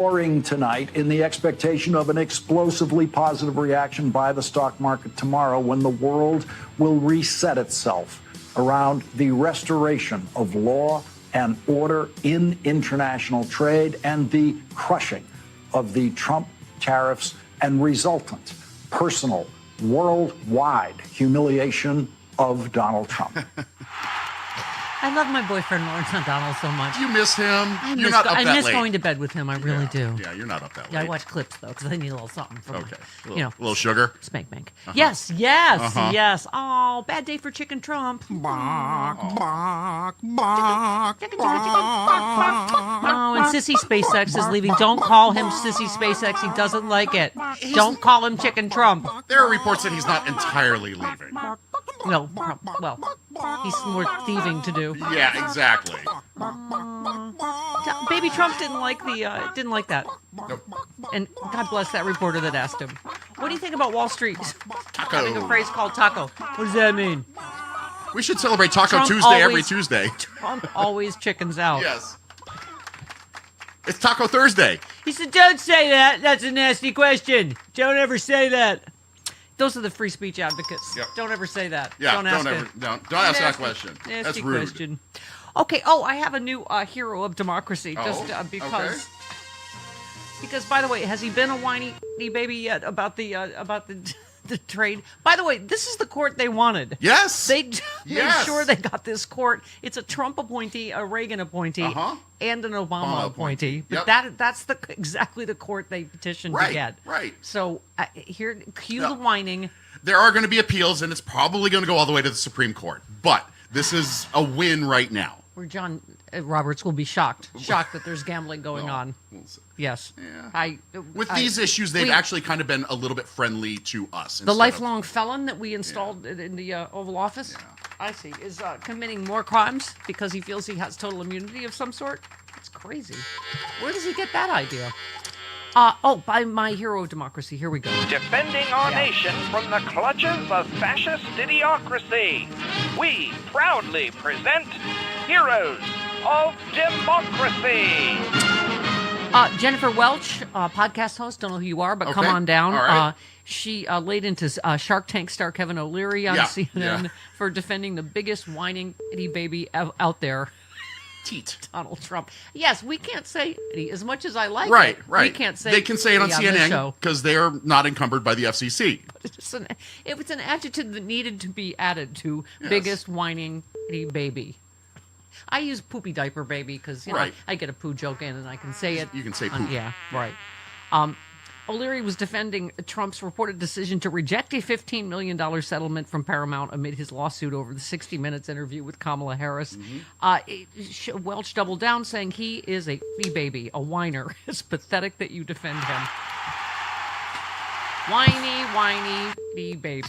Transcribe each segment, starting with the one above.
Soaring tonight in the expectation of an explosively positive reaction by the stock market tomorrow when the world will reset itself around the restoration of law and order in international trade and the crushing of the Trump tariffs and resultant personal worldwide humiliation of Donald Trump. I love my boyfriend Lawrence O'Donnell so much. You miss him? I miss going to bed with him. I really do. Yeah, you're not up that late. Yeah, I watch clips, though, because I need a little something for Okay. my, A little sugar? Spank bank. Yes. Oh, bad day for Chicken Trump. Bark, bark, Oh, and Sissy SpaceX is leaving. Don't call him Sissy SpaceX. He doesn't like it. Don't call him Chicken Trump. There are reports that he's not entirely leaving. Well, he's more thieving to do. Yeah, exactly. Baby Trump didn't like that. Nope. And God bless that reporter that asked him. What do you think about Wall Street Taco. having a phrase called taco? What does that mean? We should celebrate Taco Trump Tuesday every Tuesday. Trump always chickens out. Yes. It's Taco Thursday. He said, "Don't say that. That's a nasty question. Don't ever say that." Those are the free speech advocates. Yep. Don't ever say that. Yeah, don't ask don't ask that question. Nasty That's rude. question. Okay. Oh, I have a new hero of democracy. Just because. Okay. Because, by the way, has he been a whiny baby yet about the the trade? By the way, this is the court they wanted. Yes. They made sure they got this court. It's a Trump appointee, a Reagan appointee, and an Obama appointee. But that's exactly the court they petitioned to get. Right. So here, cue the whining. There are going to be appeals, and it's probably going to go all the way to the Supreme Court. But this is a win right now. Where John Roberts will be shocked that there's gambling going on. Yes. Yeah. With these issues, they've actually kind of been a little bit friendly to us. The lifelong felon that we installed in the Oval Office, I see, is committing more crimes because he feels he has total immunity of some sort. It's crazy. Where does he get that idea? By my hero of democracy. Here we go. Defending our nation from the clutches of fascist idiocracy, we proudly present Heroes of Democracy. Jennifer Welch, podcast host, don't know who you are, but come on down. All right. She laid into Shark Tank star Kevin O'Leary on CNN for defending the biggest whining itty baby out there. Teat. Donald Trump. Yes, we can't say itty as much as I like it. Right. We can't say they can say it on CNN because they are not encumbered by the FCC. It was an adjective that needed to be added to biggest whining itty baby. I use poopy diaper baby because I get a poo joke in and I can say it. You can say poop. Yeah, right. O'Leary was defending Trump's reported decision to reject a $15 million settlement from Paramount amid his lawsuit over the 60 Minutes interview with Kamala Harris. Welch doubled down, saying he is a baby, a whiner. It's pathetic that you defend him. Whiny baby.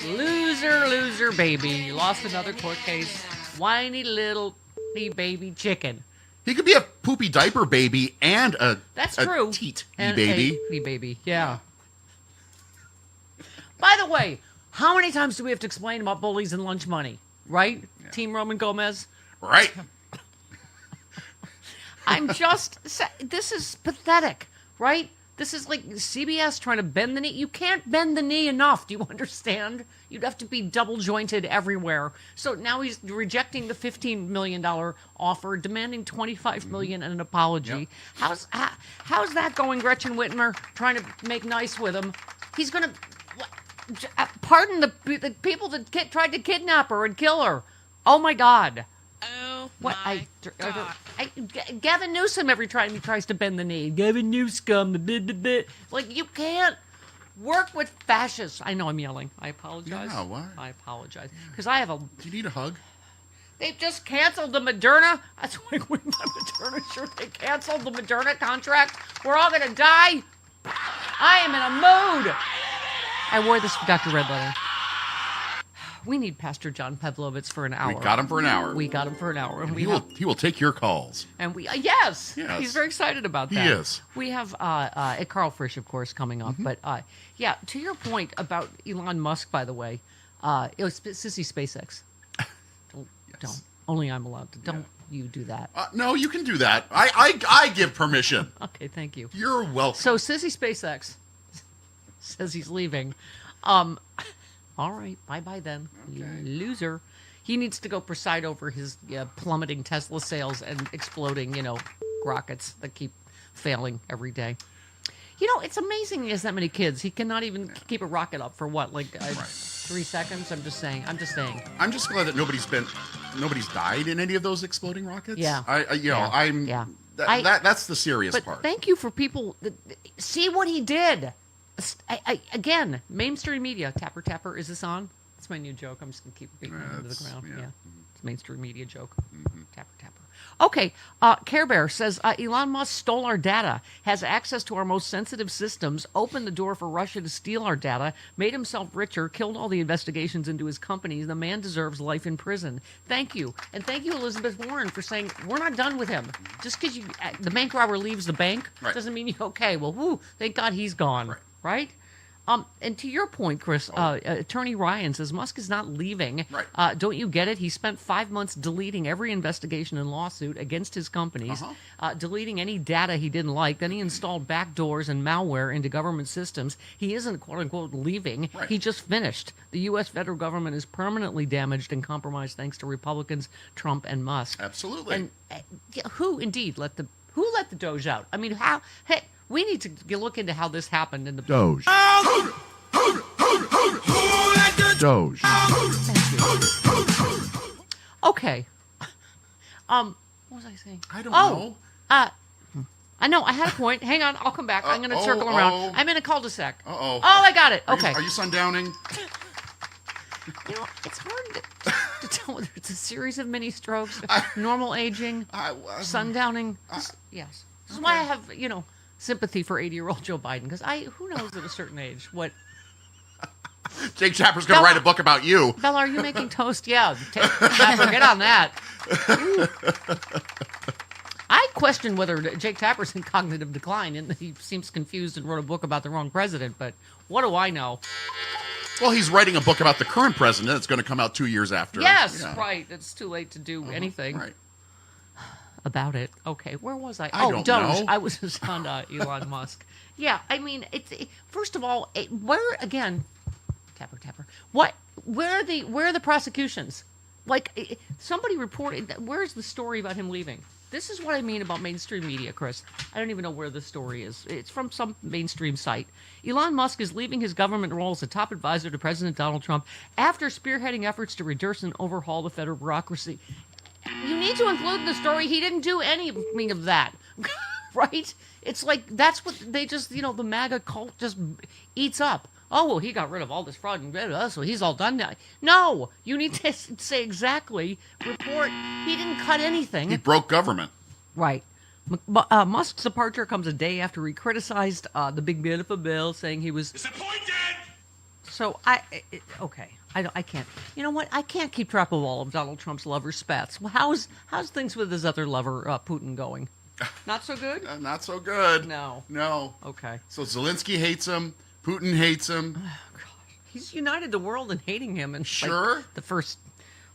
Loser baby. Lost another court case. Whiny little baby chicken. He could be a poopy diaper baby and a teat baby. A baby, yeah. By the way, how many times do we have to explain about bullies and lunch money? Right? Yeah. Team Roman Gomez? Right. This is pathetic, right? This is like CBS trying to bend the knee. You can't bend the knee enough. Do you understand? You'd have to be double jointed everywhere. So now he's rejecting the $15 million offer, demanding $25 million and an apology. Yep. How's that going, Gretchen Whitmer? Trying to make nice with him. He's going to pardon the people that tried to kidnap her and kill her. Oh my God. Oh, what? my God. Gavin Newsom every time he tries to bend the knee. Gavin Newsom, like you can't work with fascists. I know I'm yelling. I apologize. Yeah, what? I apologize because I have a. Do you need a hug? They've just canceled the Moderna. That's why when the Moderna shirt they canceled the Moderna contract. We're all gonna die. I am in a mood. I wore this for Dr. Redletter. We need Pastor John Pavlovitz for an hour. We got him for an hour. And he will take your calls. And yes. He's very excited about that. He is. We have Carl Frisch, of course, coming up. But to your point about Elon Musk, by the way, it was Sissy SpaceX. Don't. Only I'm allowed to. Don't. you do that. No, you can do that. I give permission. Okay, thank you. You're welcome. So Sissy SpaceX says he's leaving. All right, bye then, you loser. He needs to go preside over his plummeting Tesla sales and exploding, rockets that keep failing every day. It's amazing he has that many kids. He cannot even keep a rocket up for what, 3 seconds? I'm just saying. I'm just glad that nobody's died in any of those exploding rockets. Yeah. That's the serious but part. Thank you for people that see what he did. Again, mainstream media. Tapper, tapper. Is this on? That's my new joke. I'm just going to keep beating it into the ground. Yeah. It's a mainstream media joke. Tapper, tapper. Okay. Care Bear says, Elon Musk stole our data, has access to our most sensitive systems, opened the door for Russia to steal our data, made himself richer, killed all the investigations into his companies. The man deserves life in prison. Thank you. And thank you, Elizabeth Warren, for saying, we're not done with him. Just because the bank robber leaves the bank doesn't mean you're okay. Well, whoo, thank God he's gone. Right? And to your point, Chris, Attorney Ryan says Musk is not leaving. Right. Don't you get it? He spent 5 months deleting every investigation and lawsuit against his companies, deleting any data he didn't like. Then he installed backdoors and malware into government systems. He isn't, quote unquote, leaving. Right. He just finished. The U.S. federal government is permanently damaged and compromised thanks to Republicans, Trump, and Musk. Absolutely. And who indeed let the Doge out? I mean, how? Hey, we need to look into how this happened in the Doge. Doge. Okay. What was I saying? I don't know. I know. I had a point. Hang on. I'll come back. I'm going to circle around. I'm in a cul-de-sac. Uh-oh. Oh, I got it. Okay. Are you sundowning? It's hard to tell whether it's a series of mini strokes, normal aging, sundowning. Yes. This is why I have, sympathy for 80-year-old Joe Biden, because who knows at a certain age what. Jake Tapper's going to write a book about you. Bella, are you making toast? Yeah. Tapper, get on that. I question whether Jake Tapper's in cognitive decline, and he seems confused and wrote a book about the wrong president, but what do I know? Well, he's writing a book about the current president. It's going to come out 2 years after. Yes, right. It's too late to do anything. Right. About it. Okay, where was I? Don't Doge. know. I was just on Elon Musk. Yeah, I mean, first of all, where again? Tapper. What? Where are the prosecutions? Like somebody reported. Where's the story about him leaving? This is what I mean about mainstream media, Chris. I don't even know where the story is. It's from some mainstream site. Elon Musk is leaving his government role as a top advisor to President Donald Trump after spearheading efforts to reduce and overhaul the federal bureaucracy. You need to include in the story he didn't do anything of that, right? It's like that's what they just, the MAGA cult just eats up. Oh, well, he got rid of all this fraud and blah, blah, so he's all done now. No, you need to say exactly, report, he didn't cut anything. He broke government. Right. Musk's departure comes a day after he criticized the big beautiful bill, saying he was Disappointed! So okay. I can't. You know what? I can't keep track of all of Donald Trump's lover spats. Well, how's things with his other lover, Putin, going? Not so good? Not so good. No. Okay. So Zelensky hates him. Putin hates him. Oh, gosh. He's united the world in hating him in the first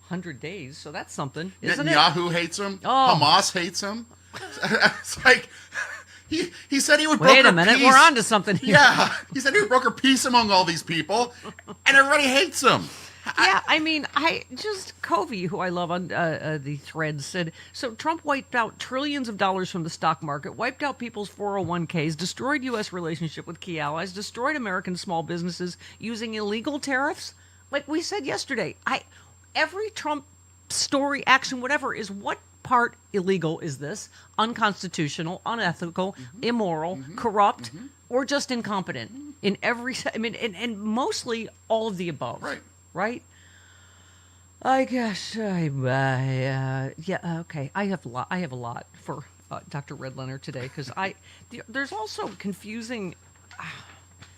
100 days. So that's something, isn't it? Netanyahu hates him. Oh. Hamas hates him. It's like he said he would Wait broker a minute. peace. We're on to something here. Yeah. He said he would broker peace among all these people, and everybody hates him. Yeah, I mean, Covey, who I love on the thread, said, so Trump wiped out trillions of dollars from the stock market, wiped out people's 401ks, destroyed U.S. relationship with key allies, destroyed American small businesses using illegal tariffs. Like we said yesterday, every Trump story, action, whatever, is what part illegal is this? Unconstitutional, unethical, immoral, corrupt, or just incompetent? In every, and mostly all of the above. Right? I guess yeah, okay. I have a lot for Dr. Redlener today because there's also confusing.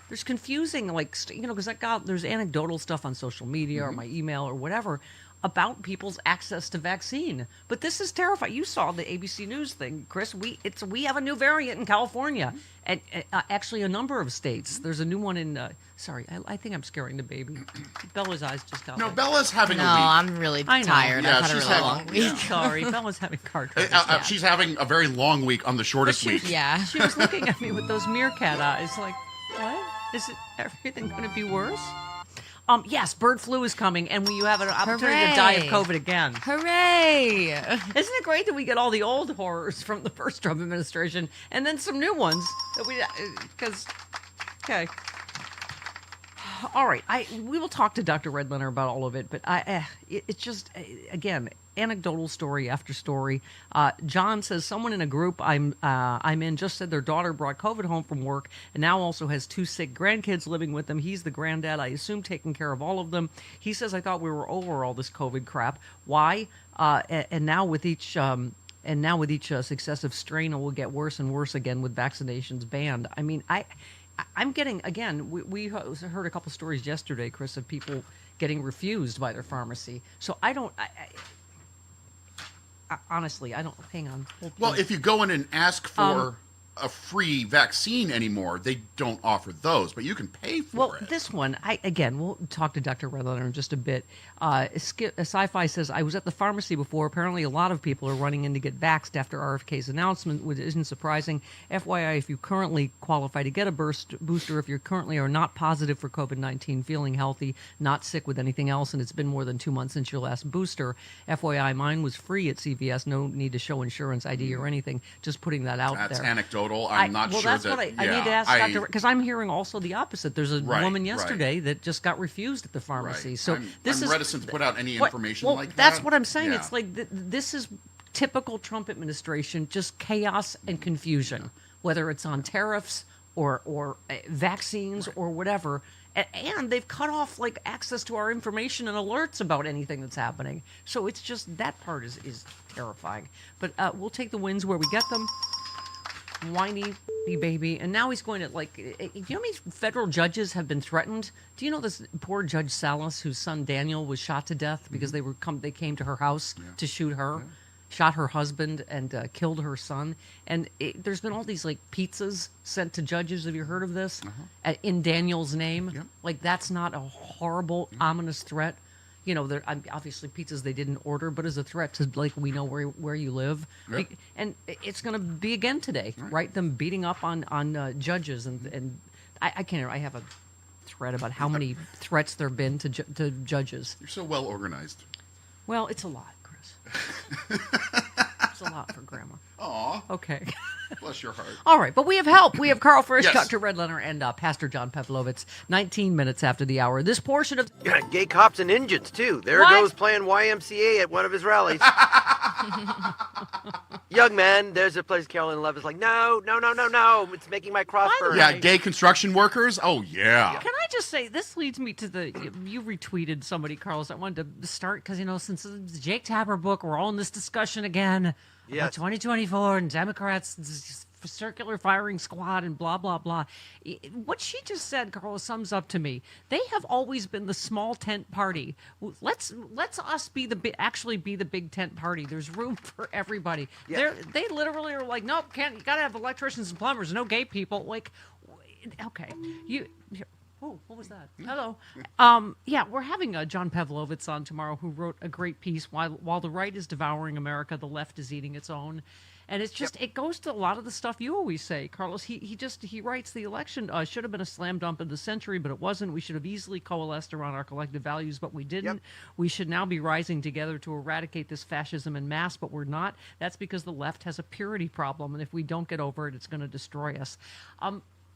There's confusing, because there's anecdotal stuff on social media or my email or whatever about people's access to vaccine. But this is terrifying. You saw the ABC News thing, Chris. We have a new variant in California, and actually a number of states. There's a new one in. Sorry, I think I'm scaring the baby. Bella's eyes just got. No, like, Bella's having No, a week. I'm really I know. tired. Yeah, I've had a she's really having- long week. yeah. Sorry, Bella's having car trouble. She's having a very long week on the shortest week. Yeah. She was looking at me with those meerkat eyes, like, what? Is it everything going to be worse? Yes, bird flu is coming, and you have an opportunity to die of Hooray. COVID again. Hooray! Isn't it great that we get all the old horrors from the first Trump administration, and then some new ones that because, okay. All right, we will talk to Dr. Redlener about all of it, but it's just, again, anecdotal story after story. John says someone in a group I'm in just said their daughter brought COVID home from work and now also has 2 sick grandkids living with them. He's the granddad, I assume, taking care of all of them. He says, I thought we were over all this COVID crap. Why? And now with each successive strain, it will get worse and worse again with vaccinations banned. I mean, I'm getting, again, we heard a couple stories yesterday, Chris, of people getting refused by their pharmacy. So honestly, I don't, hang on. Well, if you go in and ask for a free vaccine anymore, they don't offer those, but you can pay for it. This one, we'll talk to Dr. Redlener in just a bit. Sci-Fi says, I was at the pharmacy before. Apparently, a lot of people are running in to get vaxxed after RFK's announcement, which isn't surprising. FYI, if you currently qualify to get a booster, if you currently are not positive for COVID-19, feeling healthy, not sick with anything else, and it's been more than 2 months since your last booster, FYI, mine was free at CVS. No need to show insurance ID or anything. Just putting that out there. That's anecdotal. I'm not sure that's that. what I need to ask Dr. Because I'm hearing also the opposite. There's a Right, woman yesterday that just got refused at the pharmacy. Right. So I'm this is reticent to put out any information well, like that. that's what I'm saying. Yeah. It's like this is typical Trump administration, just chaos and confusion, whether it's on tariffs or vaccines or whatever. And they've cut off like access to our information and alerts about anything that's happening. So it's just that part is terrifying. But we'll take the wins where we get them. Whiny baby, and now he's going to do you know how many federal judges have been threatened? Do you know this poor Judge Salas, whose son Daniel was shot to death because they came to her house to shoot her, shot her husband and killed her son, and there's been all these like pizzas sent to judges. Have you heard of this? In Daniel's name? Yep. Like that's not a horrible, ominous threat? You know, they're obviously pizzas they didn't order, but as a threat to, like, we know where you live. Yep. And it's going to be again today, right? Them beating up on judges. And I can't, I have a thread about how many threats there have been to judges. You're so well organized. Well, it's a lot, Chris. It's a lot for Grandma. Aw, Okay. bless your heart. All right, but we have help. We have Carl Frisch, Yes. Dr. Redlener, and Pastor John Pavlovitz. 19 minutes after the hour. This portion of... Yeah, gay cops and Indians, too. There What? goes playing YMCA at one of his rallies. Young man, there's a place Carolyn Love is like, no, it's making my cross burn. Yeah, gay construction workers? Oh, yeah. Can I just say, this leads me to you retweeted somebody, Carlos. I wanted to start because, since it's the Jake Tapper book, we're all in this discussion again about Yes. 2024 and Democrats, circular firing squad and blah, blah, blah. What she just said, Carlos, sums up to me. They have always been the small tent party. Let's us actually be the big tent party. There's room for everybody. Yeah. They literally are like, nope, you got to have electricians and plumbers, no gay people. Like, okay, oh, what was that? Hello. Yeah, we're having John Pavlovitz on tomorrow, who wrote a great piece, While the right is devouring America, the left is eating its own. And it's just, it goes to a lot of the stuff you always say, Carlos. He writes, the election should have been a slam dunk of the century, but it wasn't. We should have easily coalesced around our collective values, but we didn't. Yep. We should now be rising together to eradicate this fascism en masse, but we're not. That's because the left has a purity problem, and if we don't get over it, it's going to destroy us.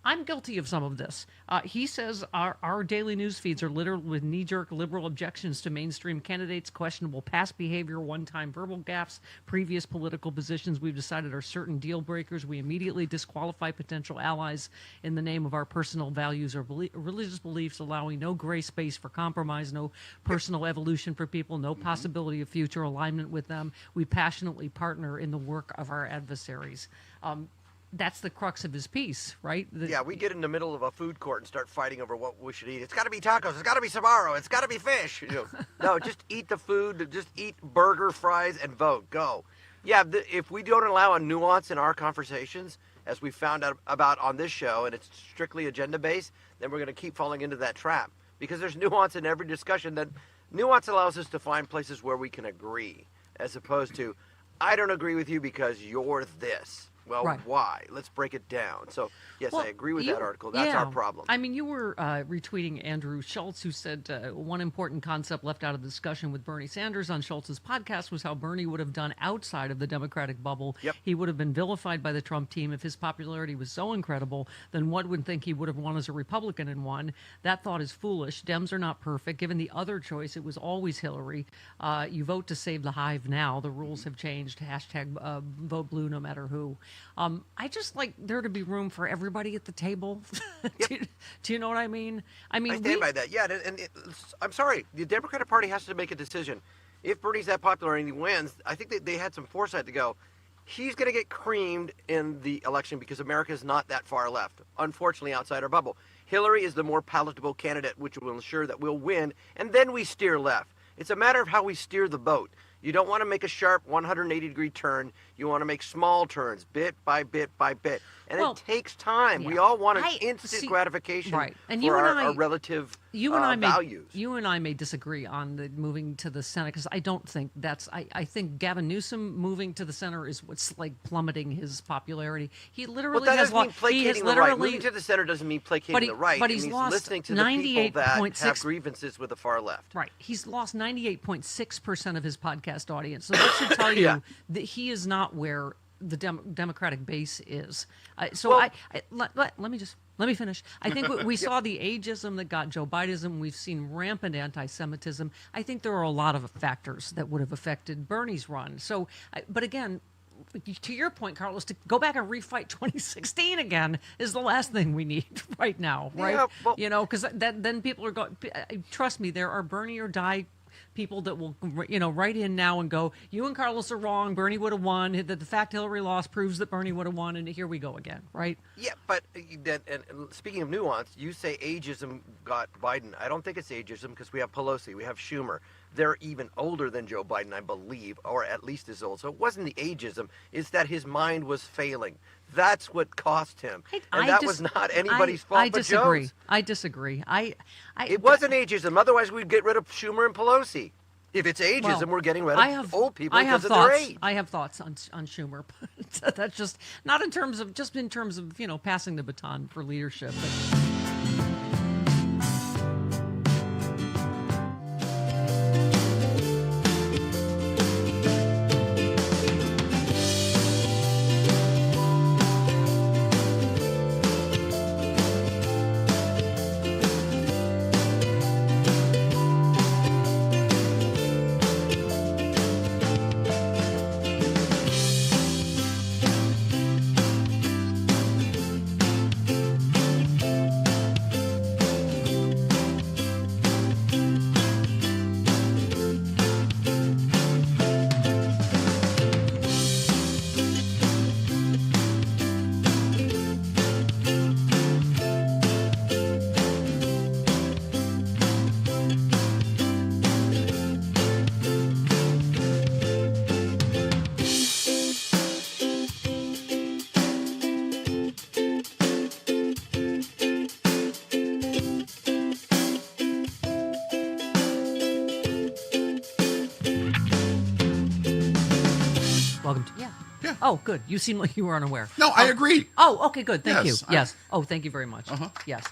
I'm guilty of some of this. He says our daily news feeds are littered with knee-jerk liberal objections to mainstream candidates, questionable past behavior, one-time verbal gaffes, previous political positions we've decided are certain deal breakers. We immediately disqualify potential allies in the name of our personal values or religious beliefs, allowing no gray space for compromise, no personal evolution for people, no possibility of future alignment with them. We passionately partner in the work of our adversaries. that's the crux of his piece, right? Yeah, we get in the middle of a food court and start fighting over what we should eat. It's got to be tacos. It's got to be Sbarro. It's got to be fish. No, just eat the food. Just eat burger, fries, and vote. Go. Yeah, if we don't allow a nuance in our conversations, as we found out about on this show, and it's strictly agenda-based, then we're going to keep falling into that trap. Because there's nuance in every discussion. That nuance allows us to find places where we can agree, as opposed to, I don't agree with you because you're this. Well, right. Why? Let's break it down. So, yes, Well, I agree with that article. That's our problem. I mean, you were retweeting Andrew Schultz, who said one important concept left out of the discussion with Bernie Sanders on Schultz's podcast was how Bernie would have done outside of the Democratic bubble. Yep. He would have been vilified by the Trump team. If his popularity was so incredible, then one would think he would have won as a Republican and won. That thought is foolish. Dems are not perfect. Given the other choice, it was always Hillary. You vote to save the hive now. The rules have changed. Hashtag vote blue no matter who. I just like there to be room for everybody at the table. Do you know what I mean? I stand by that. Yeah, I'm sorry. The Democratic Party has to make a decision. If Bernie's that popular and he wins, I think that they had some foresight to go, he's going to get creamed in the election because America is not that far left, unfortunately, outside our bubble. Hillary is the more palatable candidate, which will ensure that we'll win, and then we steer left. It's a matter of how we steer the boat. You don't want to make a sharp 180-degree turn. You want to make small turns, bit by bit by bit. And it takes time. Yeah. We all want an instant gratification right. And for our relative values. You and I may disagree on the moving to the center, because I don't think that's... I think Gavin Newsom moving to the center is what's like plummeting his popularity. He literally that has doesn't mean placating the right. Moving to the center doesn't mean placating the right. But he's it means lost listening to the people that have 98.6 grievances with the far left. Right. He's lost 98.6% of his podcast audience. So that should tell you that he is not where the Democratic base is. Let me finish. I think we saw the ageism that got Joe Bidenism. We've seen rampant anti-Semitism. I think there are a lot of factors that would have affected Bernie's run. So, but again, to your point, Carlos, to go back and refight 2016 again is the last thing we need right now, right? Yeah, well, because then people are going. Trust me, there are Bernie or die people that will, write in now and go, you and Carlos are wrong. Bernie would have won. The fact Hillary lost proves that Bernie would have won, and here we go again, right? Yeah, but and speaking of nuance, you say ageism got Biden. I don't think it's ageism because we have Pelosi, we have Schumer. They're even older than Joe Biden, I believe, or at least as old. So it wasn't the ageism. It's that his mind was failing. That's what cost him. That was not anybody's fault but Joe's. I disagree. It wasn't ageism. Otherwise, we'd get rid of Schumer and Pelosi. If it's ageism, we're getting rid of old people because of their age. I have thoughts on Schumer, but that's just not in terms of passing the baton for leadership. But. Welcome to Yeah. Oh, good. You seem like you were unaware. No, I agree. Oh, okay, good. Thank Yes, you. Yes. Oh, thank you very much. Yes.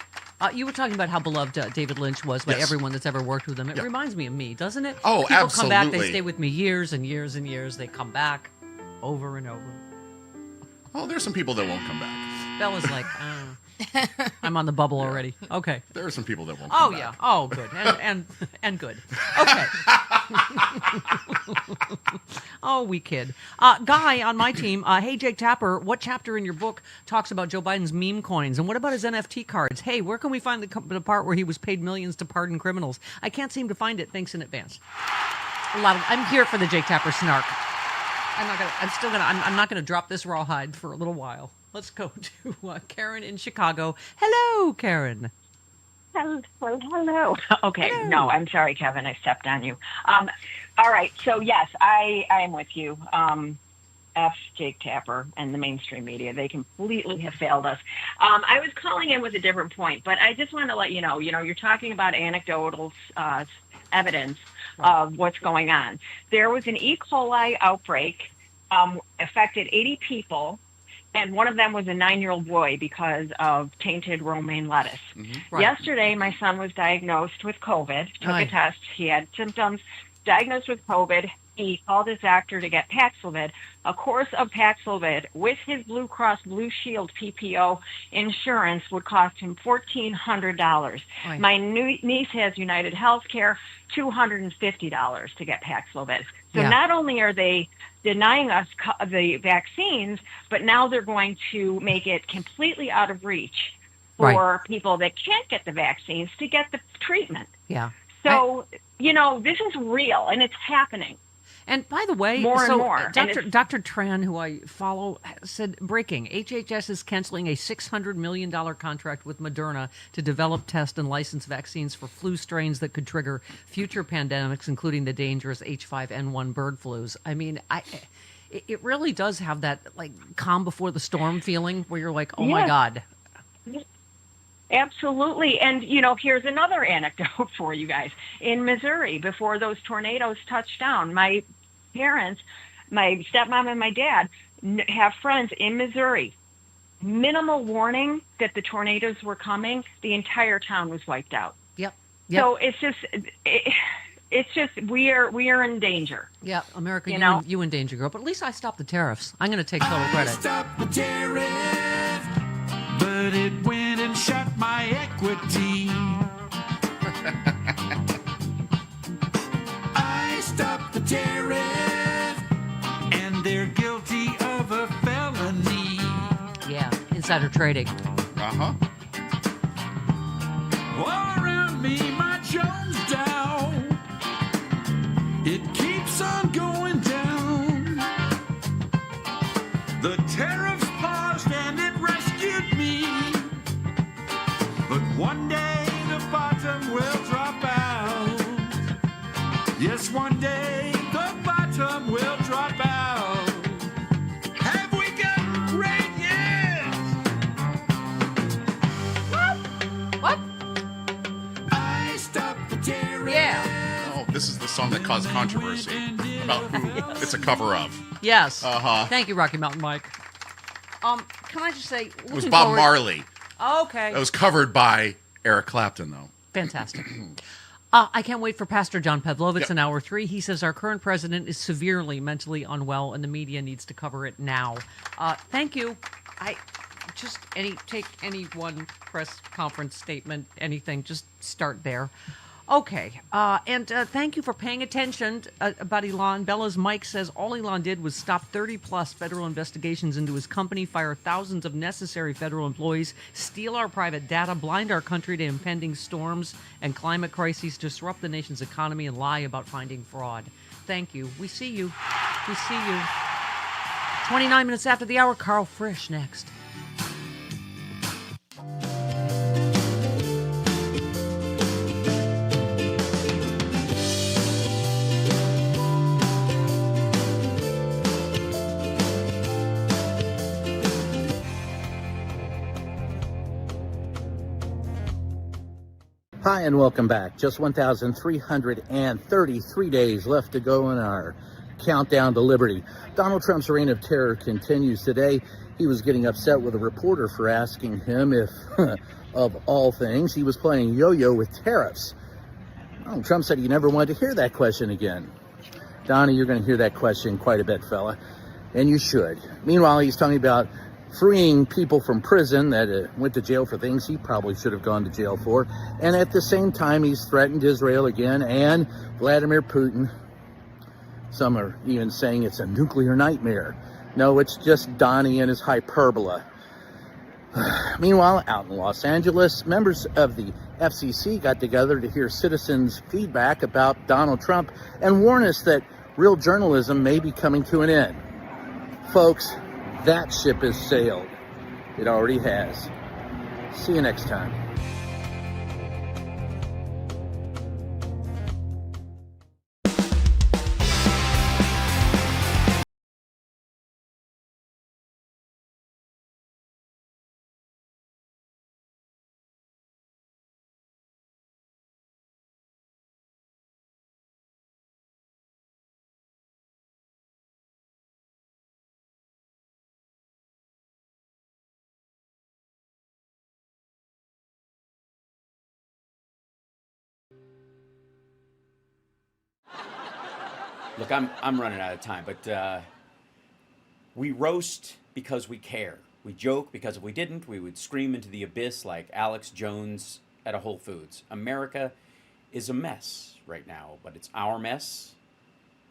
You were talking about how beloved David Lynch was by everyone that's ever worked with him. It reminds me of me, doesn't it? Oh, People come back, they absolutely. stay with me years and years and years. They come back over and over. Oh, there's some people that won't come back. Bella's like, I'm on the bubble already. Okay. There are some people that won't Oh, come back. yeah. Oh, good. And good. Okay. Oh, we kid. Guy on my team, hey, Jake Tapper, what chapter in your book talks about Joe Biden's meme coins? And what about his NFT cards? Hey, where can we find the part where he was paid millions to pardon criminals? I can't seem to find it. Thanks in advance. I'm here for the Jake Tapper snark. I'm not gonna drop this rawhide for a little while. Let's go to Karen in Chicago. Hello, Karen. Hello. Okay. No, I'm sorry, Kevin. I stepped on you. All right. So, yes, I am with you. F. Jake Tapper and the mainstream media. They completely have failed us. I was calling in with a different point, but I just want to let you know, you're talking about anecdotal evidence of what's going on. There was an E. coli outbreak, affected 80 people, and one of them was a 9-year-old boy because of tainted romaine lettuce. Mm-hmm. Right. Yesterday, my son was diagnosed with COVID, took a test. He had symptoms, diagnosed with COVID. He called his doctor to get Paxlovid. A course of Paxlovid with his Blue Cross Blue Shield PPO insurance would cost him $1,400. Right. My niece has United Healthcare, $250 to get Paxlovid. So not only are they denying us the vaccines, but now they're going to make it completely out of reach for people that can't get the vaccines to get the treatment. Yeah. So, this is real and it's happening. And by the way, more and more. Dr. Tran, who I follow, said, breaking, HHS is canceling a $600 million contract with Moderna to develop, test, and license vaccines for flu strains that could trigger future pandemics, including the dangerous H5N1 bird flus. I mean, it really does have that, calm before the storm feeling where you're like, oh, my God. Absolutely. And, here's another anecdote for you guys. In Missouri, before those tornadoes touched down, my parents, my stepmom and my dad have friends in Missouri. Minimal warning that the tornadoes were coming. The entire town was wiped out. Yep. So it's just we are in danger. Yeah, America, you in danger, girl. But at least I stopped the tariffs. I'm going to take total credit. Stop the tariff, but it went and shot my equity. I stopped the tariff, and they're guilty of a felony. Yeah, insider trading. Uh-huh. All around me, my Jones down. It keeps on going down. The tariffs paused and it rescued me. But one day the bottom will drop out. Yes, one day the bottom will drop out. Have we got great yet? What? I stopped the tariff. Yeah. Oh, this is the song that caused controversy about who it's a cover of. Yes. Uh-huh. Thank you, Rocky Mountain Mike. Can I just say, It was Bob Marley. Okay. It was covered by Eric Clapton, though. Fantastic. I can't wait for Pastor John Pavlovitz in hour 3. He says our current president is severely mentally unwell and the media needs to cover it now. Thank you. Take any one press conference statement, anything, just start there. Okay, and thank you for paying attention about Elon. Bella's Mike says all Elon did was stop 30-plus federal investigations into his company, fire thousands of necessary federal employees, steal our private data, blind our country to impending storms and climate crises, disrupt the nation's economy, and lie about finding fraud. Thank you. We see you. We see you. 29 minutes after the hour, Carl Frisch next. Hi, and welcome back. Just 1,333 days left to go in our countdown to liberty. Donald Trump's reign of terror continues today. He was getting upset with a reporter for asking him if, of all things, he was playing yo-yo with tariffs. Donald Trump said he never wanted to hear that question again. Donnie, you're going to hear that question quite a bit, fella, and you should. Meanwhile, he's talking about freeing people from prison that went to jail for things he probably should have gone to jail for. And at the same time, he's threatened Israel again and Vladimir Putin. Some are even saying it's a nuclear nightmare. No, it's just Donnie and his hyperbola. Meanwhile, out in Los Angeles, members of the FCC got together to hear citizens' feedback about Donald Trump and warn us that real journalism may be coming to an end. Folks, that ship has sailed. It already has. See you next time. Look, I'm running out of time, but we roast because we care. We joke because if we didn't, we would scream into the abyss like Alex Jones at a Whole Foods. America is a mess right now, but it's our mess.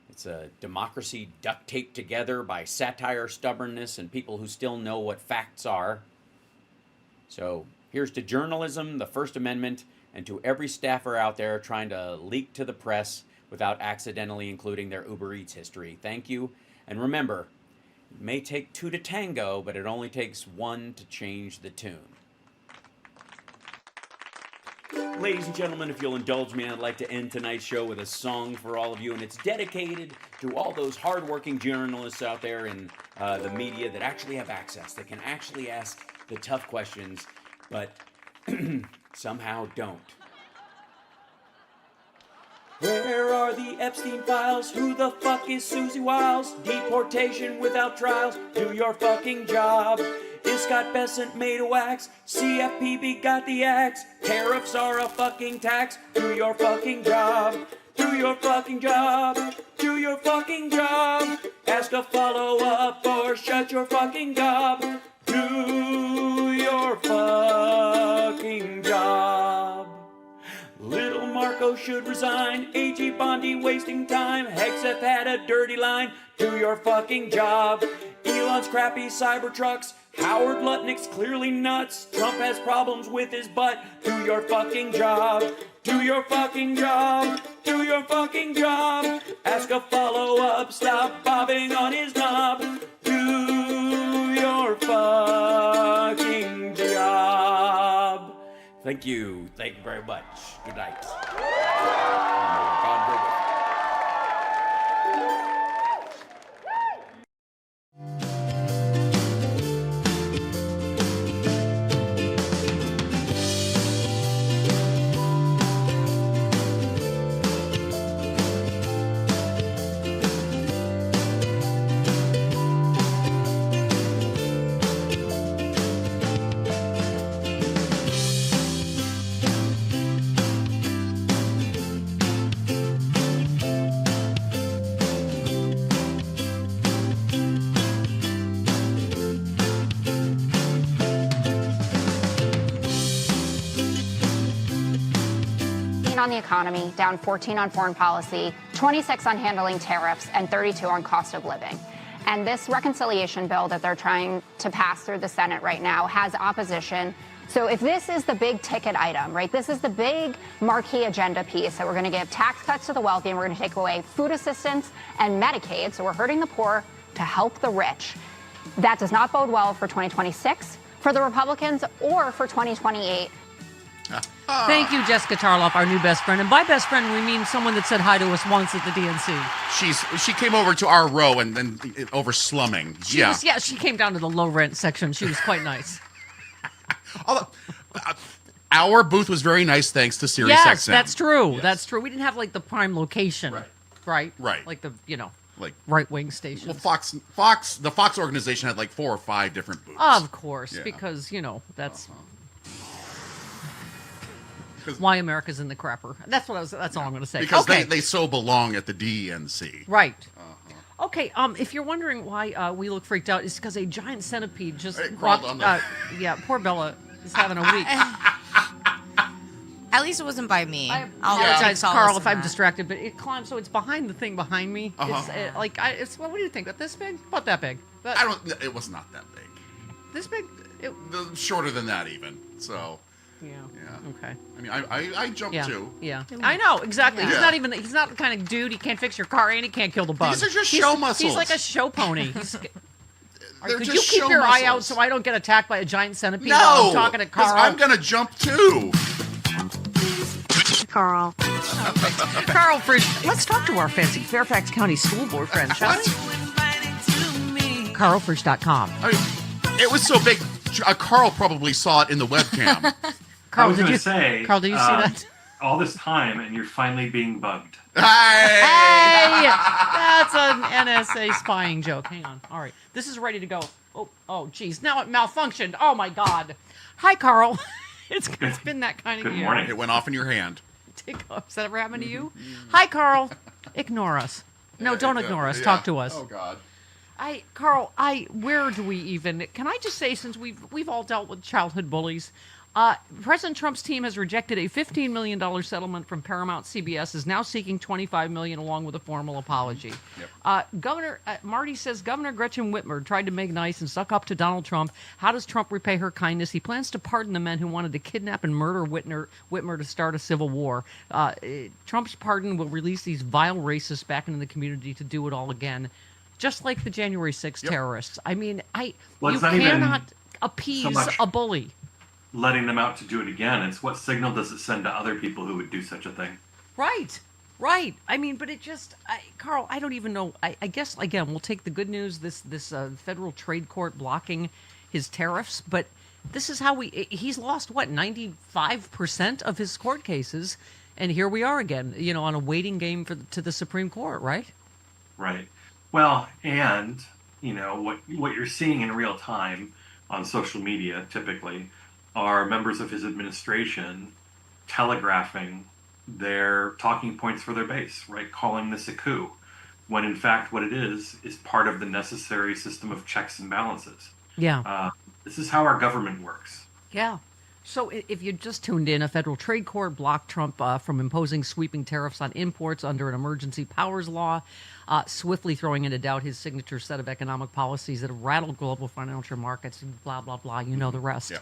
It's a democracy duct taped together by satire, stubbornness, and people who still know what facts are. So here's to journalism, the First Amendment, and to every staffer out there trying to leak to the press without accidentally including their Uber Eats history. Thank you. And remember, it may take two to tango, but it only takes one to change the tune. Ladies and gentlemen, if you'll indulge me, I'd like to end tonight's show with a song for all of you, and it's dedicated to all those hardworking journalists out there in the media that actually have access, that can actually ask the tough questions, but somehow don't. Where are the Epstein files? Who the fuck is Susie Wiles? Deportation without trials. Do your fucking job. Is Scott Bessent made of wax? CFPB got the axe. Tariffs are a fucking tax. Do your fucking job. Do your fucking job. Do your fucking job. Ask a follow-up or shut your fucking gob. Do your fucking job. Little Marco should resign. A.G. Bondi wasting time. Hexeth had a dirty line. Do your fucking job. Elon's crappy Cybertrucks. Howard Lutnick's clearly nuts. Trump has problems with his butt. Do your fucking job. Do your fucking job. Do your fucking job. Ask a follow-up. Stop bobbing on his knob. Do your fucking job. Thank you. Thank you very much. Good night. God go with you. On the economy, down 14 on foreign policy, 26 on handling tariffs, and 32 on cost of living. And this reconciliation bill that they're trying to pass through the Senate right now has opposition. So if this is the big ticket item, right, this is the big marquee agenda piece that we're going to give tax cuts to the wealthy and we're going to take away food assistance and Medicaid, so we're hurting the poor to help the rich. That does not bode well for 2026, for the Republicans, or for 2028. Thank you, Jessica Tarloff, our new best friend. And by best friend, we mean someone that said hi to us once at the DNC. She came over to our row and then over slumming. She came down to the low rent section. She was quite nice. Although, our booth was very nice thanks to Sirius Yes, XM. that's true. Yes. That's true. We didn't have like the prime location. Right. Like the, like right-wing stations. Well, the Fox organization had like 4 or 5 different booths. Of course, Yeah. because, that's why America's in the crapper. That's all I'm going to say. Because okay. they so belong at the DNC. Right. Okay, if you're wondering why we look freaked out, it's because a giant centipede just crawled on the... poor Bella is having a week. At least it wasn't by me. I apologize, I'll Carl, listen if I'm to that. distracted, but it climbs, so it's behind the thing behind me. It's what do you think? About this big? About that big? It was not that big. This big? Shorter than that even. So. Yeah. Okay. I mean, I jumped too. Yeah. I know exactly. Yeah. He's not the kind of dude. He can't fix your car and he can't kill the bug. These are just show muscles. He's like a show pony. All right, They're could just you keep show your eye out muscles. so I don't get attacked by a giant centipede while No, I'm talking to 'cause Carl? I'm gonna jump too. Carl. Carl, let's talk to our fancy Fairfax County School Board friend, shall we? CarlFrisch.com. I mean, it was so big. Carl probably saw it in the webcam. Carl, I was did going you to say, Carl, did you see that? all this time, and you're finally being bugged. Hey! Hey, that's an NSA spying joke. Hang on. All right, this is ready to go. Oh, geez. Now it malfunctioned. Oh my God. Hi, Carl. It's been that kind of Good year. morning. It went off in your hand. Has that ever happened to you? Hi, Carl. Ignore us. No, don't ignore us. Yeah. Talk to us. Oh God. Carl, where do we even? Can I just say, since we've all dealt with childhood bullies, President Trump's team has rejected a $15 million settlement from Paramount. CBS is now seeking $25 million along with a formal apology. Yep. Governor Marty says Governor Gretchen Whitmer tried to make nice and suck up to Donald Trump. How does Trump repay her kindness? He plans to pardon the men who wanted to kidnap and murder Whitmer to start a civil war. Trump's pardon will release these vile racists back into the community to do it all again, just like the January 6th terrorists. I mean, Well, you it's not even cannot appease much a bully. letting them out to do it again. It's what signal does it send to other people who would do such a thing? Right. I mean, but it just, Carl, I don't even know. I guess, again, we'll take the good news, this federal trade court blocking his tariffs, but this is how he's lost, what, 95% of his court cases, and here we are again, on a waiting game to the Supreme Court, right? Right. Well, and, what you're seeing in real time on social media, typically, are members of his administration telegraphing their talking points for their base, right? Calling this a coup, when in fact what it is part of the necessary system of checks and balances. Yeah. This is how our government works. Yeah. So if you just tuned in, a federal trade court blocked Trump from imposing sweeping tariffs on imports under an emergency powers law, swiftly throwing into doubt his signature set of economic policies that have rattled global financial markets, and blah, blah, blah. You know the rest. Yeah.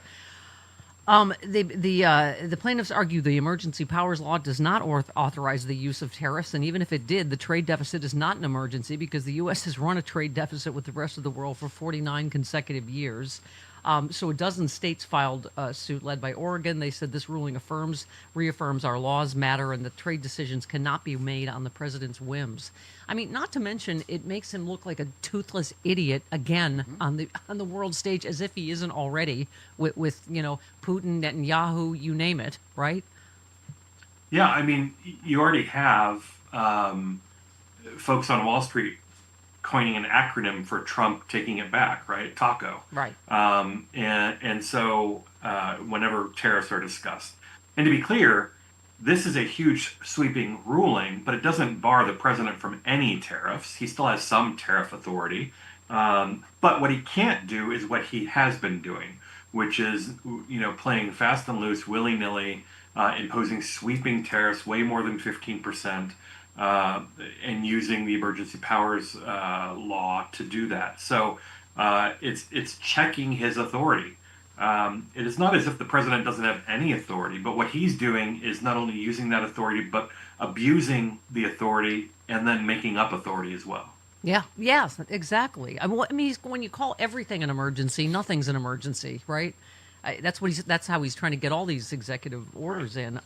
The plaintiffs argue the emergency powers law does not authorize the use of tariffs, and even if it did, the trade deficit is not an emergency because the U.S. has run a trade deficit with the rest of the world for 49 consecutive years. So a dozen states filed a suit led by Oregon. They said this ruling reaffirms our laws matter and that trade decisions cannot be made on the president's whims. I mean, not to mention, it makes him look like a toothless idiot again on the world stage, as if he isn't already with Putin, Netanyahu, you name it, right? Yeah, I mean, you already have folks on Wall Street coining an acronym for Trump taking it back, right? TACO. Right. And so whenever tariffs are discussed. And to be clear, this is a huge sweeping ruling, but it doesn't bar the president from any tariffs. He still has some tariff authority. But what he can't do is what he has been doing, which is, playing fast and loose, willy-nilly, imposing sweeping tariffs way more than 15%. And using the emergency powers law to do that. So it's checking his authority. It is not as if the president doesn't have any authority, but what he's doing is not only using that authority, but abusing the authority and then making up authority as well. Yeah. Yes. Exactly. I mean, when you call everything an emergency, nothing's an emergency, right? That's how he's trying to get all these executive orders in.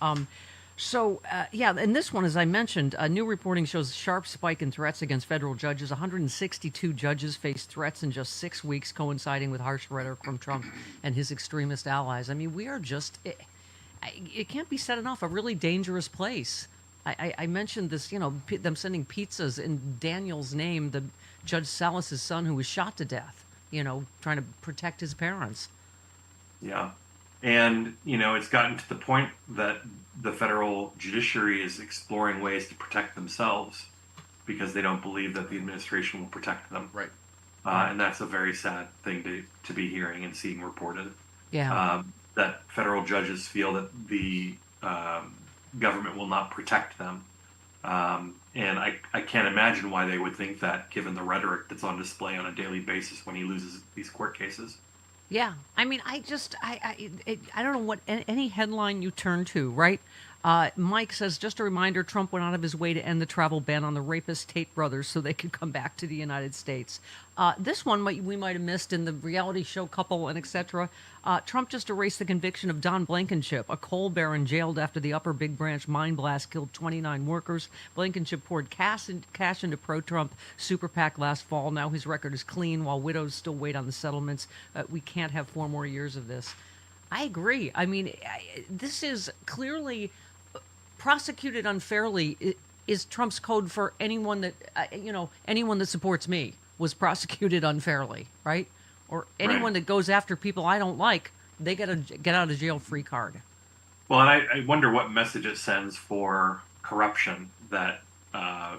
So, and this one, as I mentioned, new reporting shows a sharp spike in threats against federal judges. 162 judges faced threats in just 6 weeks, coinciding with harsh rhetoric from Trump and his extremist allies. I mean, we are just, it can't be said enough, a really dangerous place. I mentioned this, them sending pizzas in Daniel's name, the Judge Salas's son who was shot to death, trying to protect his parents. Yeah. And, it's gotten to the point that the federal judiciary is exploring ways to protect themselves because they don't believe that the administration will protect them. Right. And that's a very sad thing to be hearing and seeing reported. Yeah. That federal judges feel that the government will not protect them. And I can't imagine why they would think that, given the rhetoric that's on display on a daily basis when he loses these court cases. Yeah, I mean, I don't know what any headline you turn to, right? Mike says, just a reminder, Trump went out of his way to end the travel ban on the rapist Tate brothers so they could come back to the United States. This one we might have missed in the reality show Couple and etc. Trump just erased the conviction of Don Blankenship, a coal baron jailed after the Upper Big Branch mine blast killed 29 workers. Blankenship poured cash into pro-Trump super PAC last fall. Now his record is clean while widows still wait on the settlements. We can't have 4 more years of this. I agree. I mean, this is clearly... prosecuted unfairly is Trump's code for anyone that, anyone that supports me was prosecuted unfairly, right? Or anyone that goes after people I don't like, they get a get out of jail free card. Well, and I wonder what message it sends for corruption that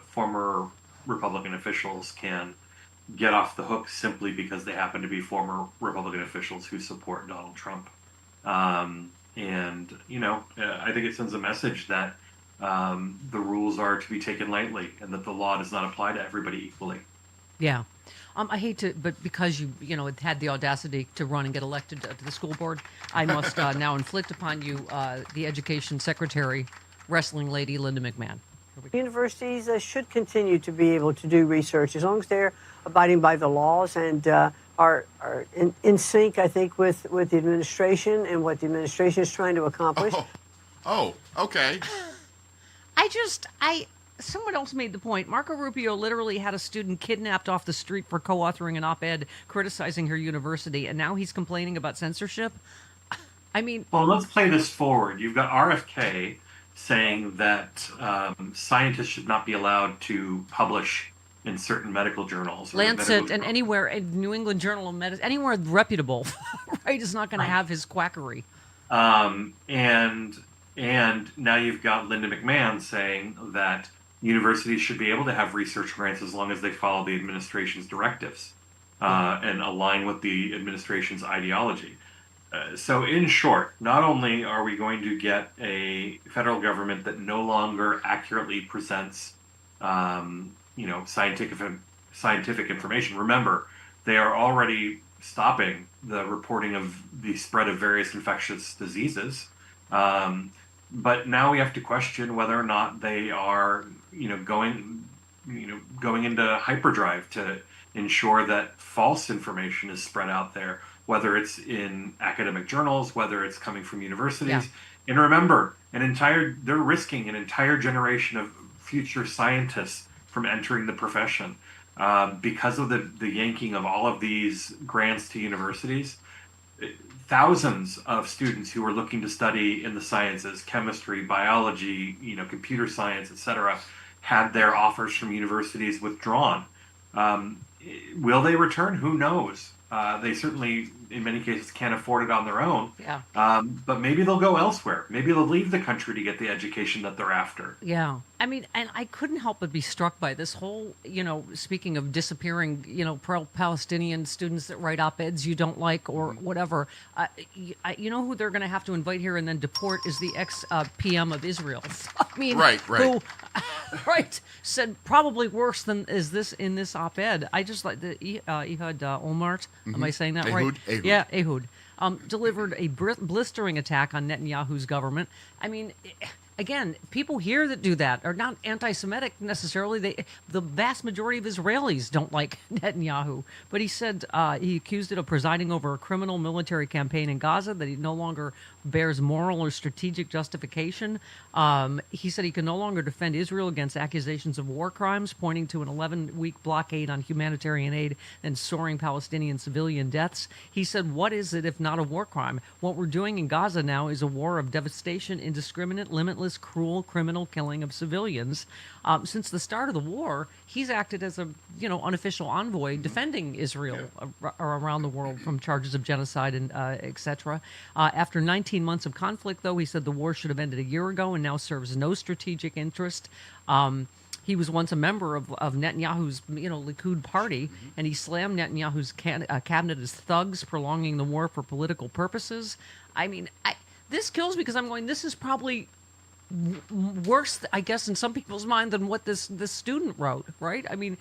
former Republican officials can get off the hook simply because they happen to be former Republican officials who support Donald Trump. I think it sends a message that the rules are to be taken lightly and that the law does not apply to everybody equally. Yeah. I hate to, but because you had the audacity to run and get elected to the school board, I must now inflict upon you the education secretary, wrestling lady Linda McMahon. Universities should continue to be able to do research as long as they're abiding by the laws and are in sync, I think, with the administration and what the administration is trying to accomplish. Oh, okay. Someone else made the point. Marco Rubio literally had a student kidnapped off the street for co-authoring an op-ed criticizing her university, and now he's complaining about censorship. I mean... Well, let's play this forward. You've got RFK saying that scientists should not be allowed to publish in certain medical journals. Lancet and anywhere, in New England Journal of Medicine, anywhere reputable, right, is not going to have his quackery. And now you've got Linda McMahon saying that universities should be able to have research grants as long as they follow the administration's directives and align with the administration's ideology. So in short, not only are we going to get a federal government that no longer accurately presents scientific information. Remember, they are already stopping the reporting of the spread of various infectious diseases. But now we have to question whether or not they are, going into hyperdrive to ensure that false information is spread out there, whether it's in academic journals, whether it's coming from universities. Yeah. And remember, they're risking an entire generation of future scientists from entering the profession because of the yanking of all of these grants to universities. Thousands of students who are looking to study in the sciences, chemistry, biology, computer science, etc., had their offers from universities withdrawn. Will they return? Who knows? They certainly, in many cases, can't afford it on their own. Yeah. But maybe they'll go elsewhere. Maybe they'll leave the country to get the education that they're after. Yeah. I mean, and I couldn't help but be struck by this whole, speaking of disappearing, pro-Palestinian students that write op-eds you don't like or whatever. You know who they're going to have to invite here and then deport is the ex-PM of Israel. I mean, right. Who, right, said probably worse than is this in this op-ed. I just like the Ehud Olmert. Am I saying that right? Ehud. Yeah, Ehud. Delivered a blistering attack on Netanyahu's government. I mean, again, people here that do that are not anti-Semitic necessarily. The vast majority of Israelis don't like Netanyahu. But he said he accused it of presiding over a criminal military campaign in Gaza, that he no longer bears moral or strategic justification. He said he can no longer defend Israel against accusations of war crimes, pointing to an 11-week blockade on humanitarian aid and soaring Palestinian civilian deaths. He said, what is it if not a war crime? What we're doing in Gaza now is a war of devastation, indiscriminate, limitless, cruel, criminal killing of civilians. Since the start of the war, he's acted as a unofficial envoy defending Israel around the world from charges of genocide and etc. After 19 months of conflict, though, he said the war should have ended a year ago and now serves no strategic interest. He was once a member of Netanyahu's, Likud party, and he slammed Netanyahu's cabinet as thugs, prolonging the war for political purposes. I mean, this kills me because I'm going, this is probably worse, I guess, in some people's mind than what this student wrote, right? I mean,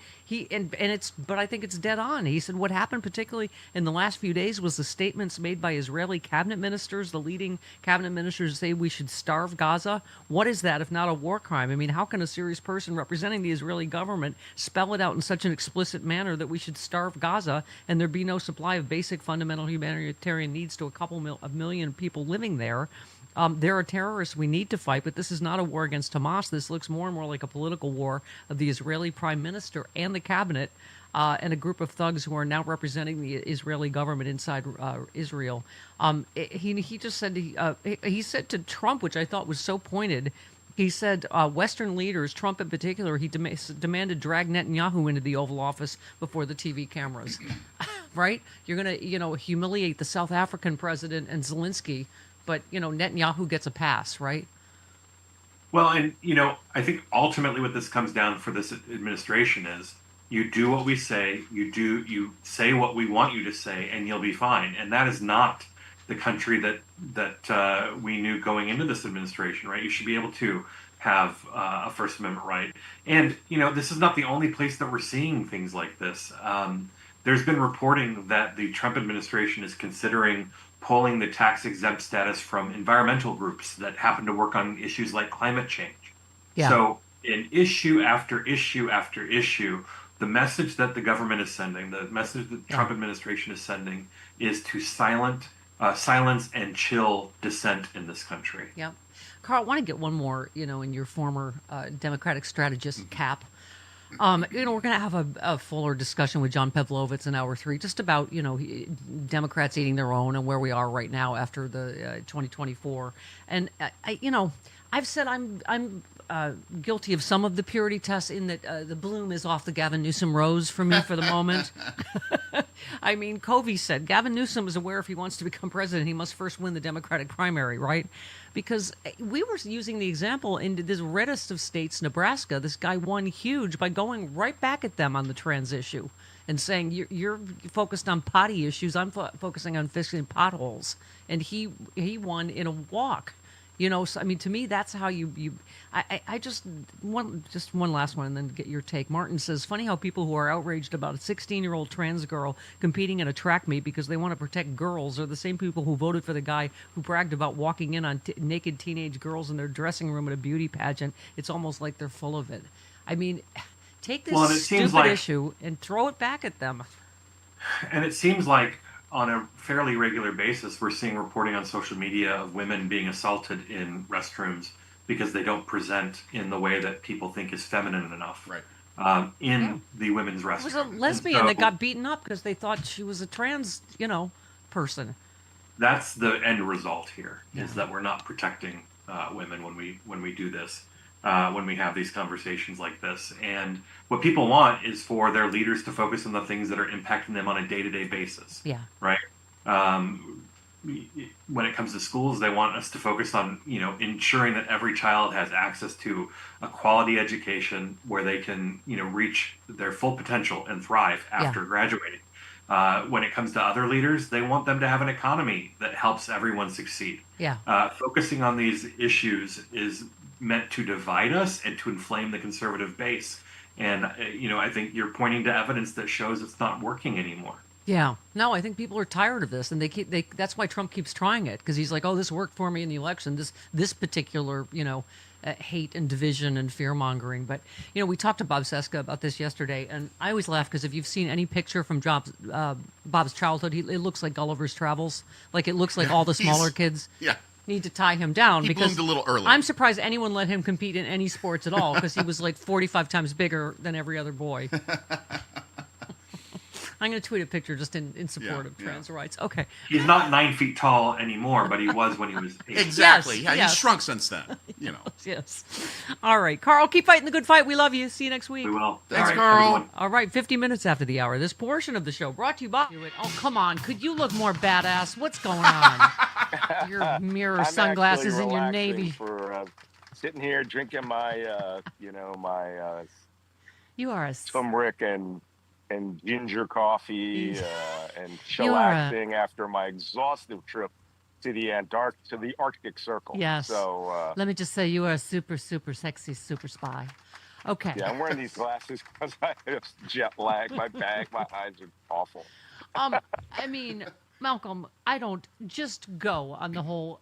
but I think it's dead on. He said what happened, particularly in the last few days, was the statements made by Israeli cabinet ministers, the leading cabinet ministers, say we should starve Gaza. What is that if not a war crime? I mean, how can a serious person representing the Israeli government spell it out in such an explicit manner that we should starve Gaza and there be no supply of basic fundamental humanitarian needs to a couple of million people living there? There are terrorists we need to fight, but this is not a war against Hamas. This looks more and more like a political war of the Israeli prime minister and the cabinet and a group of thugs who are now representing the Israeli government inside Israel. He just said, he said to Trump, which I thought was so pointed, he said Western leaders, Trump in particular, he demanded drag Netanyahu into the Oval Office before the TV cameras. Right? You're going to, humiliate the South African president and Zelensky, but, Netanyahu gets a pass, right? Well, and, I think ultimately what this comes down for this administration is you do what we say, you say what we want you to say, and you'll be fine. And that is not the country that we knew going into this administration, right? You should be able to have a First Amendment right. And, this is not the only place that we're seeing things like this. There's been reporting that the Trump administration is considering pulling the tax-exempt status from environmental groups that happen to work on issues like climate change. Yeah. So in issue after issue after issue, the message that the government is sending, the message that the Trump administration is sending is to silence and chill dissent in this country. Yeah. Carl, I want to get one more, in your former Democratic strategist cap. We're going to have a fuller discussion with John Pavlovitz in hour 3, just about, Democrats eating their own and where we are right now after the 2024. And, I've said I'm guilty of some of the purity tests in that the bloom is off the Gavin Newsom rose for me for the moment. I mean, Covey said Gavin Newsom is aware if he wants to become president, he must first win the Democratic primary, right? Because we were using the example in this reddest of states, Nebraska. This guy won huge by going right back at them on the trans issue and saying, you're focused on potty issues. I'm focusing on fixing potholes. And he won in a walk. So, I mean, to me, that's how I just one last one and then get your take. Martin says, funny how people who are outraged about a 16-year-old trans girl competing in a track meet because they want to protect girls are the same people who voted for the guy who bragged about walking in on naked teenage girls in their dressing room at a beauty pageant. It's almost like they're full of it. I mean, take this stupid issue and throw it back at them. And it seems like on a fairly regular basis, we're seeing reporting on social media of women being assaulted in restrooms because they don't present in the way that people think is feminine enough. Right. The women's restroom. It was a lesbian that got beaten up because they thought she was a trans, person. That's the end result here, is that we're not protecting women when we do this. When we have these conversations like this. And what people want is for their leaders to focus on the things that are impacting them on a day-to-day basis. Yeah. Right? When it comes to schools, they want us to focus on, ensuring that every child has access to a quality education where they can, reach their full potential and thrive after graduating. When it comes to other leaders, they want them to have an economy that helps everyone succeed. Yeah. Focusing on these issues is meant to divide us and to inflame the conservative base. And, I think you're pointing to evidence that shows it's not working anymore. Yeah. No, I think people are tired of this, and that's why Trump keeps trying it, because he's like, oh, this worked for me in the election, this particular, hate and division and fear-mongering. But, we talked to Bob Seska about this yesterday, and I always laugh because if you've seen any picture from Bob's childhood, it looks like Gulliver's Travels. Like, it looks like all the smaller kids. Yeah. Need to tie him down because bloomed a little early. I'm surprised anyone let him compete in any sports at all because he was like 45 times bigger than every other boy. I'm going to tweet a picture just in support of trans rights. Okay. He's not 9 feet tall anymore, but he was when he was 8. Exactly. Yes, he's shrunk since then. Yes. All right. Carl, keep fighting the good fight. We love you. See you next week. We will. Thanks, Carl. All right. 50 minutes after the hour. This portion of the show brought to you by... Oh, come on. Could you look more badass? What's going on? Your mirror sunglasses and your navy. For sitting here drinking my, my you are a turmeric and ginger coffee and chillaxing after my exhaustive trip to the Arctic Circle. Yes. So let me just say, you are a super, super sexy super spy. Okay. yeah, I'm wearing these glasses because I have jet lag. My eyes are awful. I mean, Malcolm, I don't just go on the whole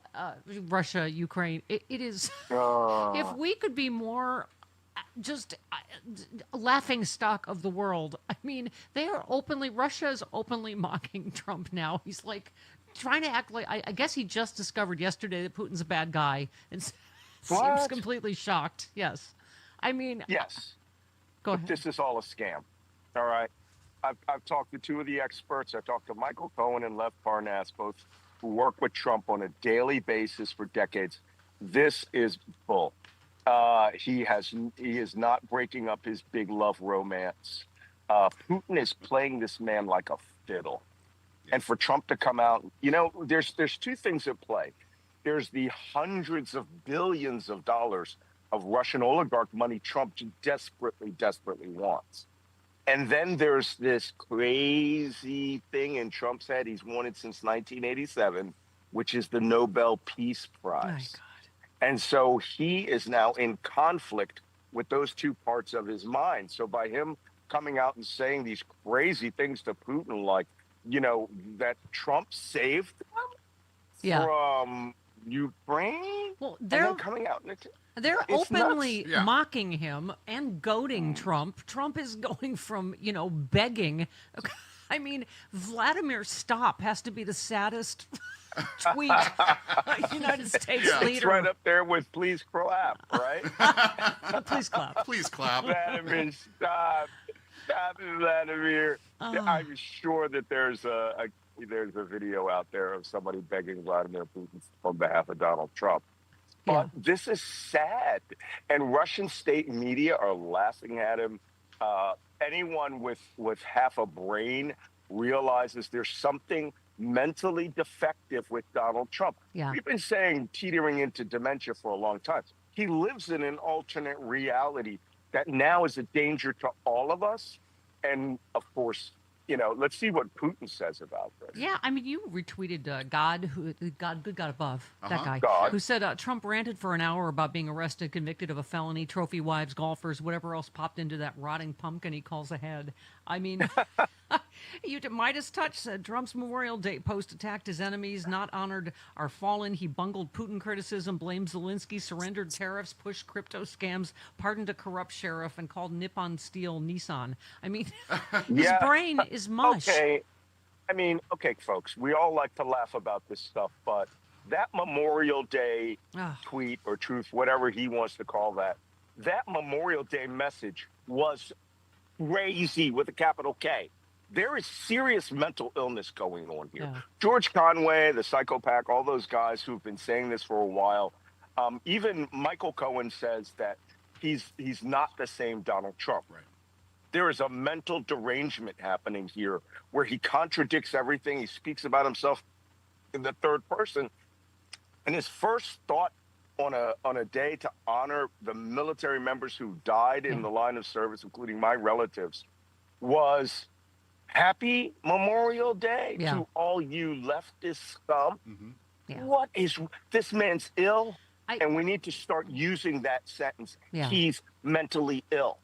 Russia, Ukraine. It is, if we could be more just laughing stock of the world. I mean, Russia is openly mocking Trump now. He's like trying to act like, I guess he just discovered yesterday that Putin's a bad guy and seems completely shocked. Yes. I mean, yes. Go ahead. This is all a scam. All right. I've talked to two of the experts. I've talked to Michael Cohen and Lev Parnas, both who work with Trump on a daily basis for decades. This is bull. He is not breaking up his big love romance. Putin is playing this man like a fiddle. And for Trump to come out, there's two things at play. There's the hundreds of billions of dollars of Russian oligarch money Trump desperately wants. And then there's this crazy thing in Trump's head he's wanted since 1987, which is the Nobel Peace Prize. And so he is now in conflict with those two parts of his mind. So by him coming out and saying these crazy things to Putin, like, that Trump saved them from Ukraine, well, they're coming out and they're it's openly nuts. mocking him and goading Trump. Trump is going from, begging. I mean, Vladimir Stop has to be the saddest tweet United States leader. It's right up there with please clap, right? Please clap. Please clap. Vladimir, stop. Stop it, Vladimir. I'm sure that there's a video out there of somebody begging Vladimir Putin on behalf of Donald Trump. But this is sad. And Russian state media are laughing at him. Anyone with half a brain realizes there's something mentally defective with Donald Trump. Yeah. We've been saying teetering into dementia for a long time. He lives in an alternate reality that now is a danger to all of us. And of course, let's see what Putin says about this. Yeah, I mean, you retweeted good God above, that guy, God. who said Trump ranted for an hour about being arrested, convicted of a felony, trophy wives, golfers, whatever else popped into that rotting pumpkin he calls a head. I mean, Midas Touch said Trump's Memorial Day post attacked his enemies, not honored our fallen. He bungled Putin criticism, blamed Zelensky, surrendered tariffs, pushed crypto scams, pardoned a corrupt sheriff, and called Nippon Steel Nissan. I mean, his brain is mush. Okay. I mean, okay, folks, we all like to laugh about this stuff, but that Memorial Day tweet or truth, whatever he wants to call that Memorial Day message was crazy with a capital K. There is serious mental illness going on here. Yeah. George Conway, the psychopath, all those guys who've been saying this for a while, even Michael Cohen says that he's not the same Donald Trump. Right. There is a mental derangement happening here where he contradicts everything. He speaks about himself in the third person. And his first thought on a day to honor the military members who died in the line of service, including my relatives, was Happy Memorial Day to all you leftist scum. Mm-hmm. Yeah. What is this man's ill? And we need to start using that sentence. Yeah. He's mentally ill.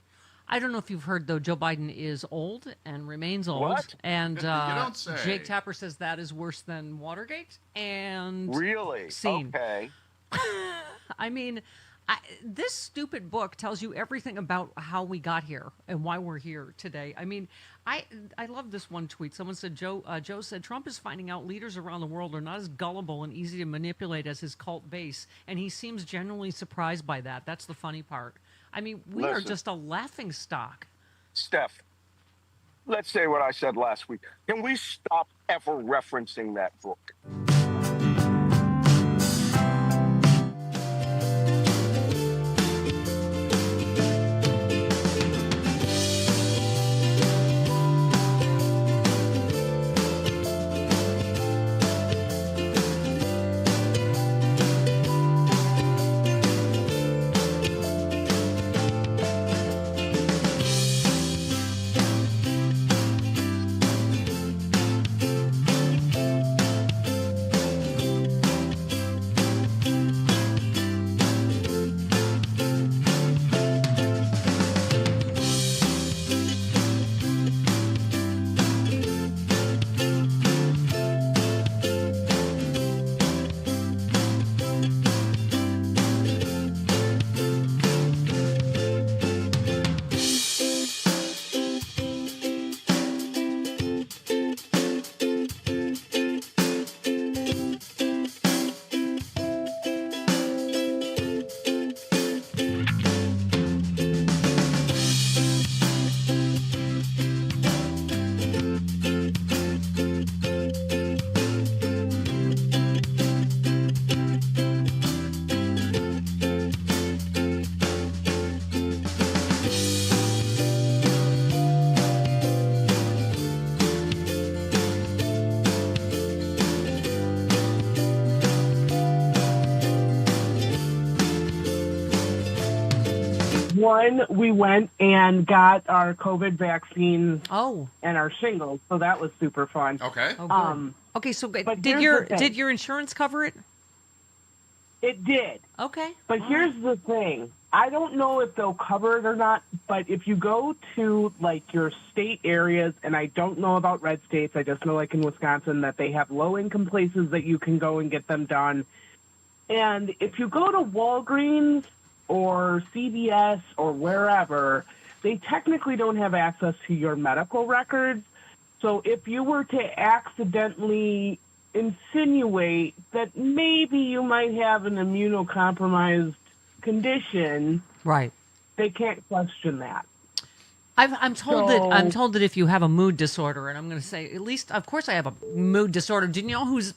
I don't know if you've heard, though, Joe Biden is old and remains old. What? And You don't say. Jake Tapper says that is worse than Watergate. And Really? Scene. Okay. I mean, this stupid book tells you everything about how we got here and why we're here today. I mean, I love this one tweet. Someone said, Joe said, Trump is finding out leaders around the world are not as gullible and easy to manipulate as his cult base. And he seems genuinely surprised by that. That's the funny part. I mean, we are just a laughing stock. Steph, let's say what I said last week. Can we stop ever referencing that book? One, we went and got our COVID vaccines. Oh. And our shingles, so that was super fun. Okay. Oh, good. Okay, so but did your insurance cover it? It did. Okay. But here's the thing. I don't know if they'll cover it or not, but if you go to, like, your state areas, and I don't know about red states, I just know, like, in Wisconsin, that they have low-income places that you can go and get them done. And if you go to Walgreens or CVS or wherever, they technically don't have access to your medical records. So if you were to accidentally insinuate that maybe you might have an immunocompromised condition, right? They can't question that. I'm told that if you have a mood disorder, and I'm going to say at least, of course, I have a mood disorder. Do you know who's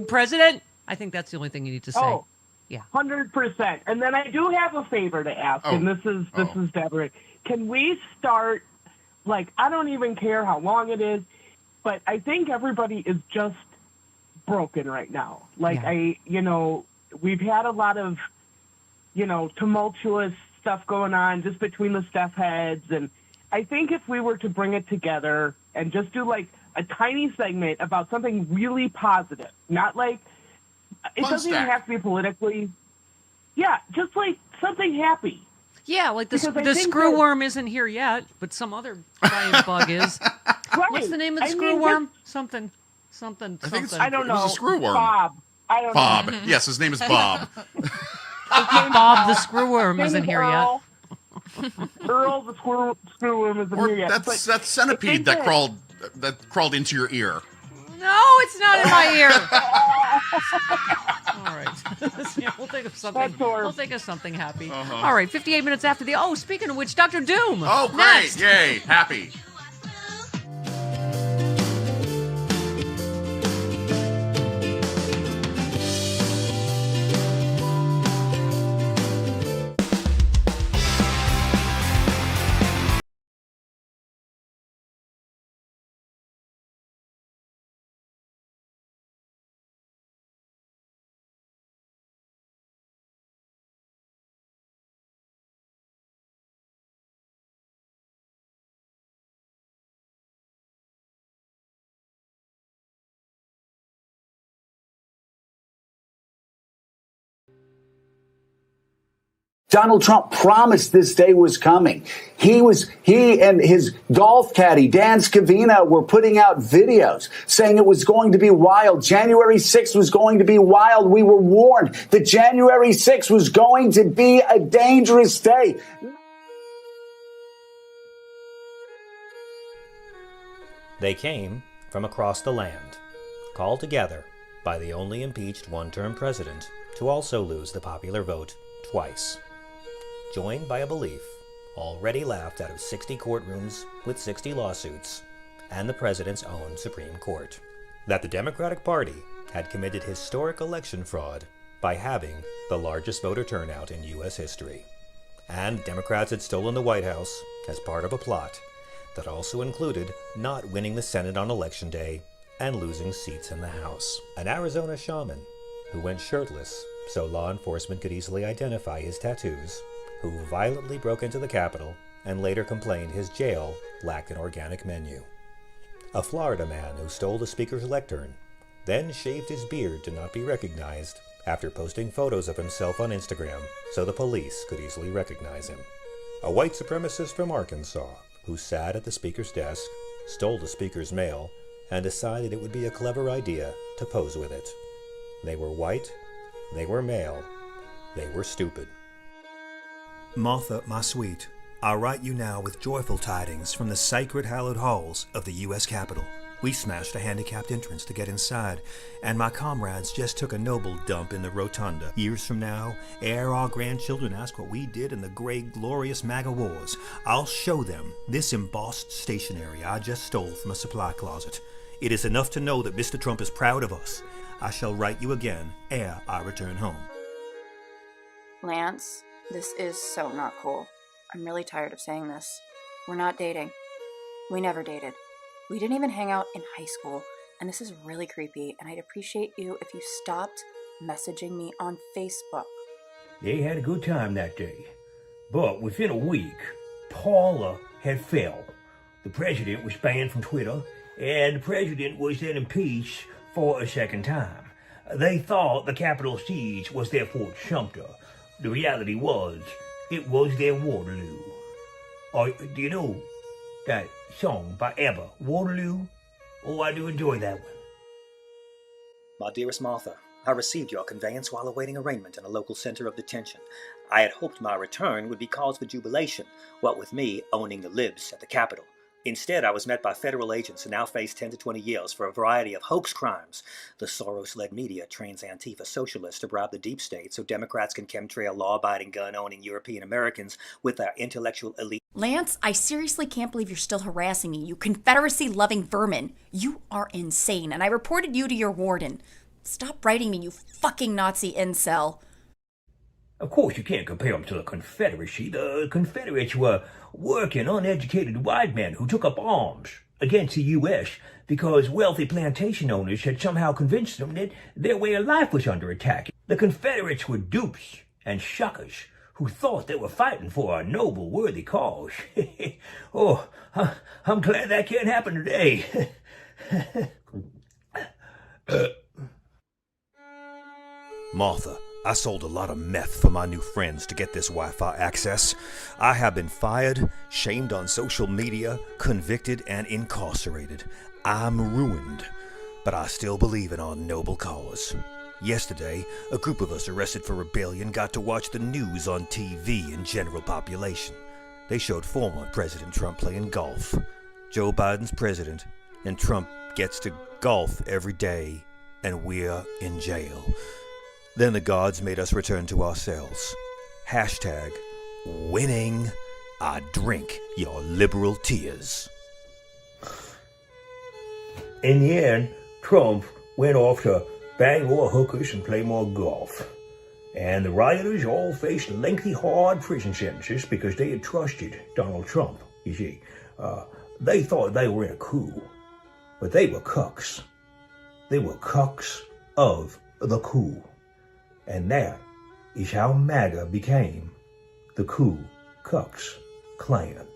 president? I think that's the only thing you need to say. Oh, yeah, 100%. And then I do have a favor to ask, and this is Deborah. Can we start? Like, I don't even care how long it is, but I think everybody is just broken right now. Like, we've had a lot of, tumultuous stuff going on just between the staff heads. And I think if we were to bring it together and just do like a tiny segment about something really positive, not like, it doesn't even have to be politically. Yeah, just like something happy. Yeah, like the screwworm isn't here yet, but some other giant bug is. Right. What's the name of the screwworm? Something. I don't know. It was a screwworm. Bob. I don't Bob. know. Yes, his name is Bob. Bob the screwworm isn't here Earl. Yet. Earl the screwworm isn't here yet. That's that centipede that crawled into your ear. No, it's not in my ear. All right. Yeah, we'll think of something. We'll think of something happy. All right, 58 minutes after the. Oh, speaking of which, Dr. Doom. Oh, great! Next. Yay! Happy. Donald Trump promised this day was coming. He and his golf caddy, Dan Scavino, were putting out videos saying it was going to be wild. January 6th was going to be wild. We were warned that January 6th was going to be a dangerous day. They came from across the land, called together by the only impeached one-term president to also lose the popular vote twice. Joined by a belief, already laughed out of 60 courtrooms with 60 lawsuits, and the president's own Supreme Court, that the Democratic Party had committed historic election fraud by having the largest voter turnout in U.S. history. And Democrats had stolen the White House as part of a plot that also included not winning the Senate on Election Day and losing seats in the House. An Arizona shaman who went shirtless so law enforcement could easily identify his tattoos, who violently broke into the Capitol and later complained his jail lacked an organic menu. A Florida man who stole the Speaker's lectern, then shaved his beard to not be recognized after posting photos of himself on Instagram so the police could easily recognize him. A white supremacist from Arkansas who sat at the Speaker's desk, stole the Speaker's mail, and decided it would be a clever idea to pose with it. They were white, they were male, they were stupid. Martha, my sweet, I write you now with joyful tidings from the sacred hallowed halls of the U.S. Capitol. We smashed a handicapped entrance to get inside, and my comrades just took a noble dump in the rotunda. Years from now, ere our grandchildren ask what we did in the great glorious MAGA wars, I'll show them this embossed stationery I just stole from a supply closet. It is enough to know that Mr. Trump is proud of us. I shall write you again ere I return home. Lance, this is so not cool. I'm really tired of saying this. We're not dating. We never dated. We didn't even hang out in high school, and this is really creepy, and I'd appreciate you if you stopped messaging me on Facebook. They had a good time that day. But within a week, Paula had fell. The president was banned from Twitter, and the president was then impeached for a second time. They thought the Capitol siege was their Fort Sumter. The reality was, it was their Waterloo. Or, do you know that song by ABBA, Waterloo? Oh, I do enjoy that one. My dearest Martha, I received your conveyance while awaiting arraignment in a local center of detention. I had hoped my return would be cause for jubilation, what with me owning the libs at the Capitol. Instead, I was met by federal agents who now face 10 to 20 years for a variety of hoax crimes. The Soros-led media trains Antifa socialists to bribe the deep state so Democrats can chemtrail law-abiding, gun-owning European Americans with their intellectual elite. Lance, I seriously can't believe you're still harassing me, you Confederacy-loving vermin. You are insane, and I reported you to your warden. Stop writing me, you fucking Nazi incel. Of course, you can't compare them to the Confederacy. The Confederates were working, uneducated white men who took up arms against the U.S. because wealthy plantation owners had somehow convinced them that their way of life was under attack. The Confederates were dupes and suckers who thought they were fighting for a noble, worthy cause. Oh, I'm glad that can't happen today. Martha, I sold a lot of meth for my new friends to get this Wi-Fi access. I have been fired, shamed on social media, convicted, and incarcerated. I'm ruined, but I still believe in our noble cause. Yesterday, a group of us arrested for rebellion got to watch the news on TV in general population. They showed former President Trump playing golf. Joe Biden's president, and Trump gets to golf every day, and we're in jail. Then the gods made us return to our cells. Hashtag winning. I drink your liberal tears. In the end, Trump went off to bang more hookers and play more golf. And the rioters all faced lengthy, hard prison sentences because they had trusted Donald Trump, you see. They thought they were in a coup, but they were cucks. They were cucks of the coup. And that is how MAGA became the Ku Klux Klan.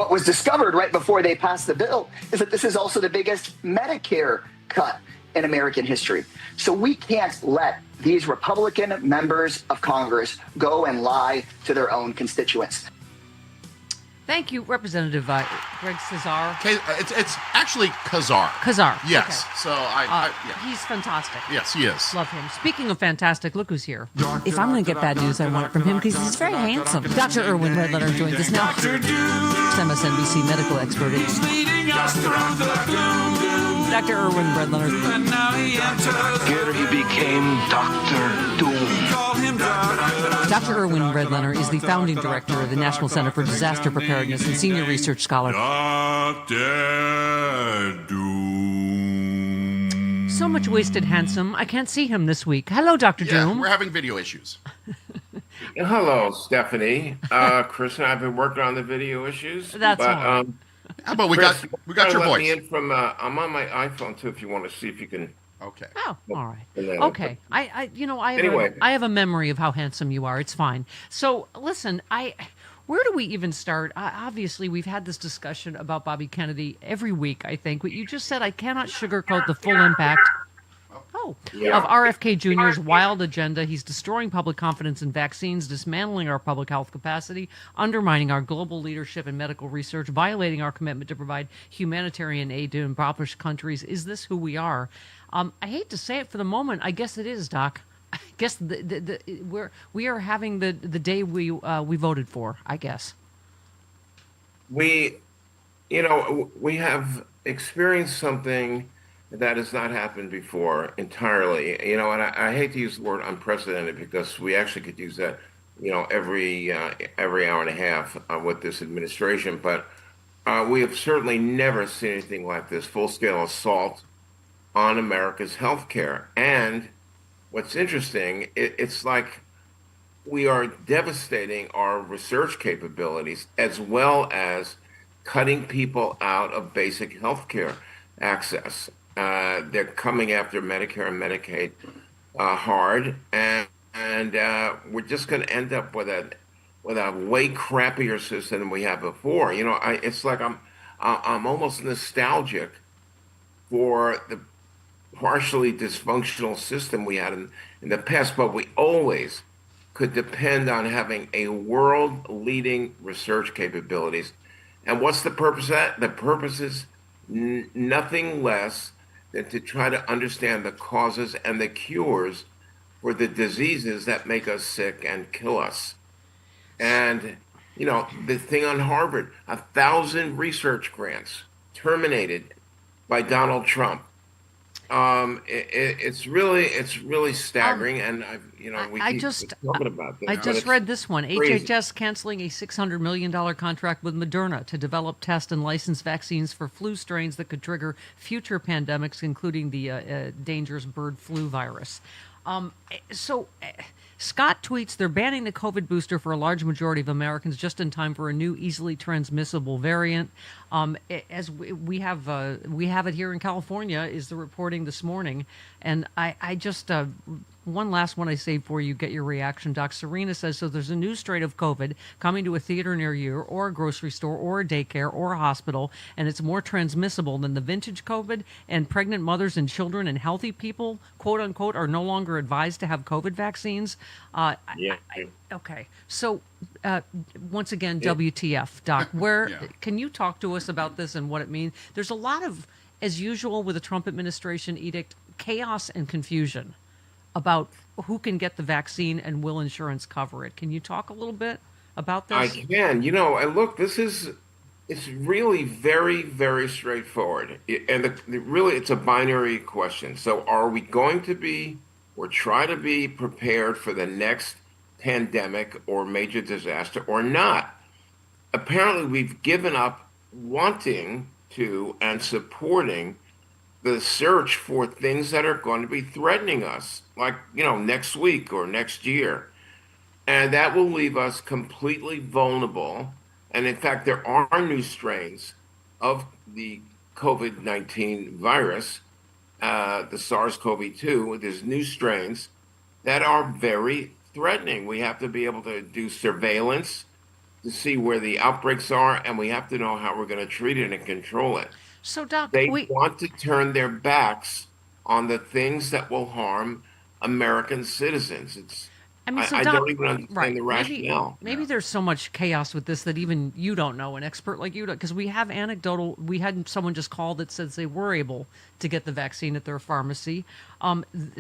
what was discovered right before they passed the bill is that this is also the biggest Medicare cut in American history. So we can't let these Republican members of Congress go and lie to their own constituents. Thank you, Representative Greg Cesar. Okay, it's actually Khazar. Khazar. Yes. Okay. So yeah. He's fantastic. Yes, he is. Love him. Speaking of fantastic, look who's here. If I'm going to get bad news, I want it from him because he's very handsome. Dr. Erwin Redletter joins us now. MSNBC medical expert. Dr. Erwin Redletter. Here he became Dr. Doom. Dr. Erwin Redletter is the founding director of the National Center for Disaster Preparedness and senior research scholar. Dr. Doom. So much wasted handsome. I can't see him this week. Hello, Dr. Doom. We're having video issues. Hello, Stephanie. Chris and I have been working on the video issues. That's all. How about we Chris, got your let voice? Me in from, I'm on my iPhone too. If you want to see if you can. Okay. Oh, all right. Banana. Okay. I Anyway. have a memory of how handsome you are. It's fine. So listen, where do we even start? Obviously, we've had this discussion about Bobby Kennedy every week, I think. What you just said, I cannot sugarcoat the full impact of RFK Jr.'s wild agenda. He's destroying public confidence in vaccines, dismantling our public health capacity, undermining our global leadership in medical research, violating our commitment to provide humanitarian aid to impoverished countries. Is this who we are? I hate to say it for the moment. I guess it is, Doc. I guess we are having the day we voted for, I guess. We have experienced something that has not happened before entirely. And I hate to use the word unprecedented because we actually could use that, every hour and a half with this administration. But we have certainly never seen anything like this full-scale assault on America's healthcare. And what's interesting, it's like we are devastating our research capabilities as well as cutting people out of basic healthcare access. They're coming after Medicare and Medicaid hard, and we're just going to end up with a way crappier system than we had before. It's like I'm almost nostalgic for the partially dysfunctional system we had in the past, but we always could depend on having a world-leading research capabilities. And what's the purpose of that? The purpose is nothing less than to try to understand the causes and the cures for the diseases that make us sick and kill us. And, the thing on Harvard, 1,000 research grants terminated by Donald Trump. It's really staggering, and we keep talking about this. I just read this one. Crazy. HHS canceling a $600 million contract with Moderna to develop, test, and license vaccines for flu strains that could trigger future pandemics, including the dangerous bird flu virus. Scott tweets, they're banning the COVID booster for a large majority of Americans just in time for a new easily transmissible variant. As we have it here in California, is the reporting this morning. And I just, one last one I saved for you, get your reaction. Doc Serena says, so there's a new strain of COVID coming to a theater near you or a grocery store or a daycare or a hospital, and it's more transmissible than the vintage COVID, and pregnant mothers and children and healthy people, quote unquote, are no longer advised to have COVID vaccines. Okay. So once again, WTF, Doc, can you talk to us about this and what it means? There's a lot of, as usual with the Trump administration edict, chaos and confusion about who can get the vaccine and will insurance cover it. Can you talk a little bit about this? I can. Look, it's really very, very straightforward. And really, it's a binary question. So are we going to be or try to be prepared for the next pandemic or major disaster or not? Apparently, we've given up wanting to and supporting the search for things that are going to be threatening us, like, next week or next year. And that will leave us completely vulnerable. And in fact, there are new strains of the COVID-19 virus, the SARS-CoV-2. There's new strains that are very threatening. We have to be able to do surveillance to see where the outbreaks are, and we have to know how we're going to treat it and control it. So, Doc, They want to turn their backs on the things that will harm American citizens. I Doc, don't even understand the rationale. Maybe there's so much chaos with this that even you don't know, an expert like you don't, because we have anecdotal. We had someone just call that says they were able to get the vaccine at their pharmacy.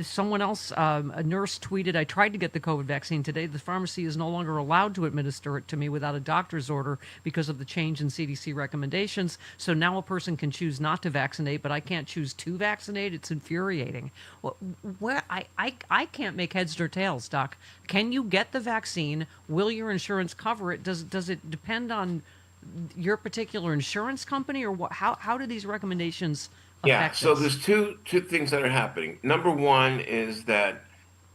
Someone else, a nurse tweeted, I tried to get the COVID vaccine today. The pharmacy is no longer allowed to administer it to me without a doctor's order because of the change in CDC recommendations. So now a person can choose not to vaccinate, but I can't choose to vaccinate. It's infuriating. I can't make heads or tails, Doc. Can you get the vaccine? Will your insurance cover it? Does it depend on your particular insurance company, or what? How do these recommendations affect So us? there's two things that are happening. Number one is that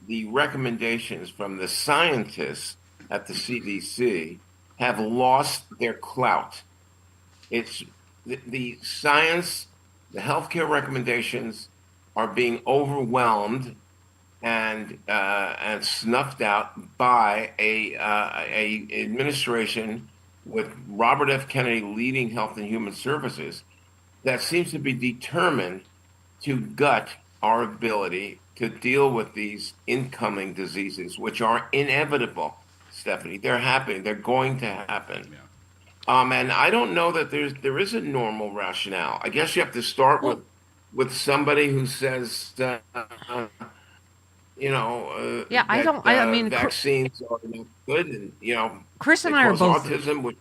the recommendations from the scientists at the CDC have lost their clout. It's the science, the healthcare recommendations are being overwhelmed and snuffed out by a administration with Robert F. Kennedy leading Health and Human Services that seems to be determined to gut our ability to deal with these incoming diseases, which are inevitable, Stephanie. They're happening. They're going to happen. And I don't know that there is a normal rationale. I guess you have to start with somebody who says, vaccines are not good, and Chris and they I are cause both autism.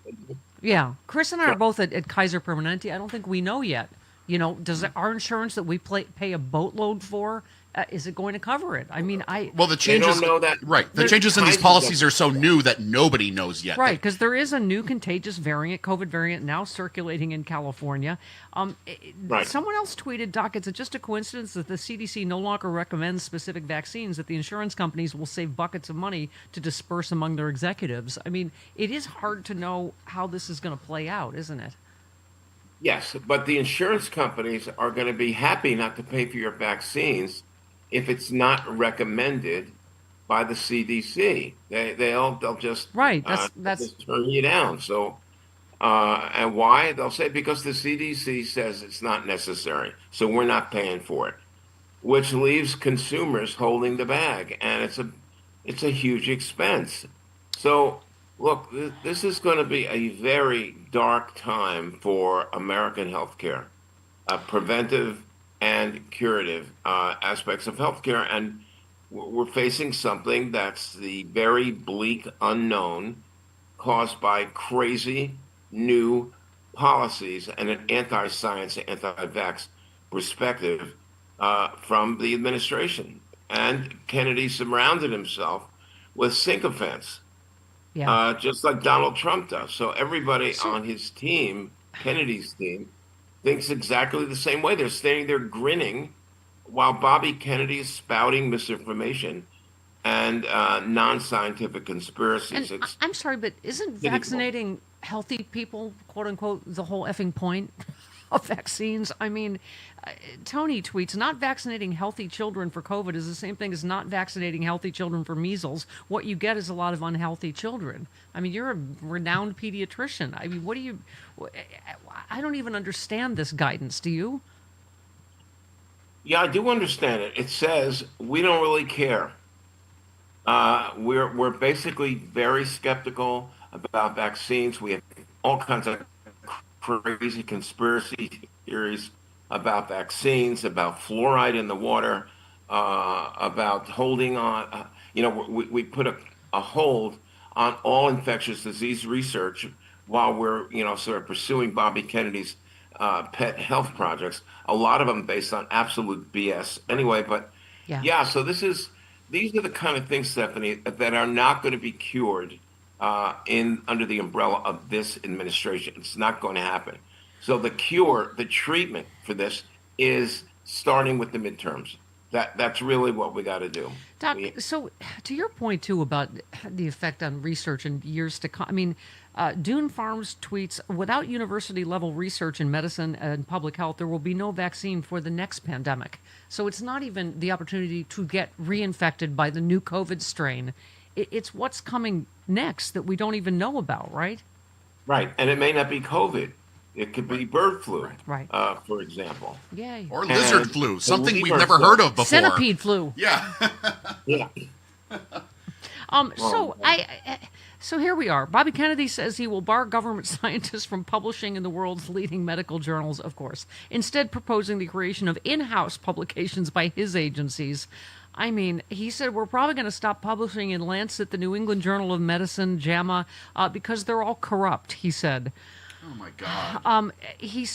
Chris and I are both at Kaiser Permanente. I don't think we know yet. Does our insurance that we pay a boatload for, is it going to cover it? Well, the changes, right? The changes in these policies are so new that nobody knows yet. Right, because there is a new contagious variant, COVID variant, now circulating in California. Someone else tweeted, Doc, it's just a coincidence that the CDC no longer recommends specific vaccines, that the insurance companies will save buckets of money to disperse among their executives. It is hard to know how this is going to play out, isn't it? Yes, but the insurance companies are going to be happy not to pay for your vaccines if it's not recommended by the CDC. They'll just just turn you down. So and why? They'll say because the CDC says it's not necessary, so we're not paying for it, which leaves consumers holding the bag, and it's a huge expense. So look, this is going to be a very dark time for American healthcare, preventive and curative aspects of healthcare, and we're facing something that's the very bleak unknown caused by crazy new policies and an anti-science, anti-vax perspective from the administration. And Kennedy surrounded himself with sycophants, just like Donald Trump does. So everybody on his team, Kennedy's team, thinks exactly the same way. They're standing there grinning while Bobby Kennedy is spouting misinformation and non-scientific conspiracies. And I'm sorry, but isn't vaccinating healthy people, quote unquote, the whole effing point of vaccines? Tony tweets, not vaccinating healthy children for COVID is the same thing as not vaccinating healthy children for measles. What you get is a lot of unhealthy children. You're a renowned pediatrician. I don't even understand this guidance. Do you? Yeah, I do understand it. It says we don't really care. We're basically very skeptical about vaccines. We have all kinds of crazy conspiracy theories about vaccines, about fluoride in the water, about holding on. We put a hold on all infectious disease research while we're, sort of pursuing Bobby Kennedy's pet health projects. A lot of them based on absolute BS. Anyway, but so these are the kind of things, Stephanie, that are not going to be cured under the umbrella of this administration. It's not going to happen. So the treatment for this is starting with the midterms. That's really what we got to do. Doc, so to your point, too, about the effect on research in years to come, Dune Farms tweets, without university-level research in medicine and public health, there will be no vaccine for the next pandemic. So it's not even the opportunity to get reinfected by the new COVID strain it's what's coming next that we don't even know about, right? Right, and it may not be COVID. It could be bird flu, right? For example. Yay. Or lizard flu, something we've never heard of before. Centipede flu. Yeah. Yeah. So here we are. Bobby Kennedy says he will bar government scientists from publishing in the world's leading medical journals, of course, instead proposing the creation of in-house publications by his agencies. I mean, he said we're probably going to stop publishing in Lancet, the New England Journal of Medicine, JAMA, because they're all corrupt, he said. Oh, my God. He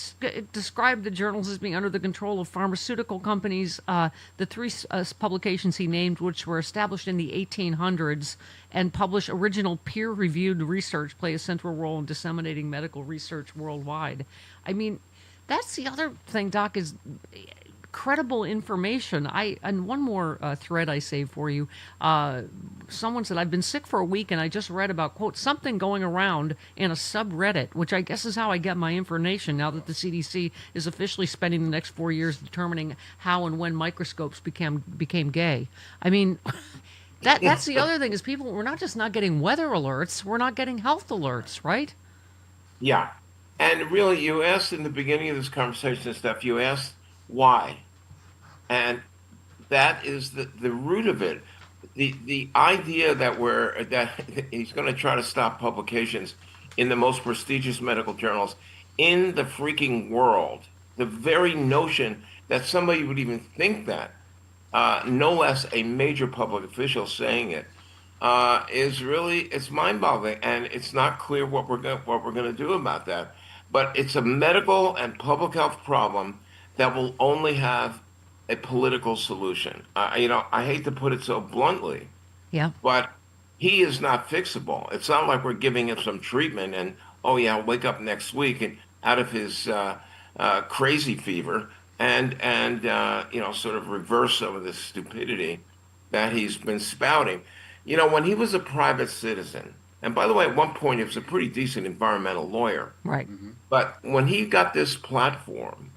described the journals as being under the control of pharmaceutical companies. The three publications he named, which were established in the 1800s and publish original peer-reviewed research, play a central role in disseminating medical research worldwide. I mean, that's the other thing, Doc, is credible information. And one more thread I saved for you. Someone said, I've been sick for a week and I just read about, quote, something going around in a subreddit, which I guess is how I get my information now that the CDC is officially spending the next 4 years determining how and when microscopes became gay. I mean, that's the other thing is we're not just not getting weather alerts, we're not getting health alerts, right? Yeah. And really, you asked in the beginning of this conversation and stuff, you asked why. And that is the root of it. The idea that he's going to try to stop publications in the most prestigious medical journals in the freaking world, the very notion that somebody would even think that, no less a major public official saying it, is really, it's mind-boggling, and it's not clear what we're going to do about that. But it's a medical and public health problem that will only have a political solution. I hate to put it so bluntly, but he is not fixable. It's not like we're giving him some treatment and, oh yeah, wake up next week and out of his crazy fever and sort of reverse some of this stupidity that he's been spouting. You know, when he was a private citizen, and by the way, at one point he was a pretty decent environmental lawyer. Right. But when he got this platform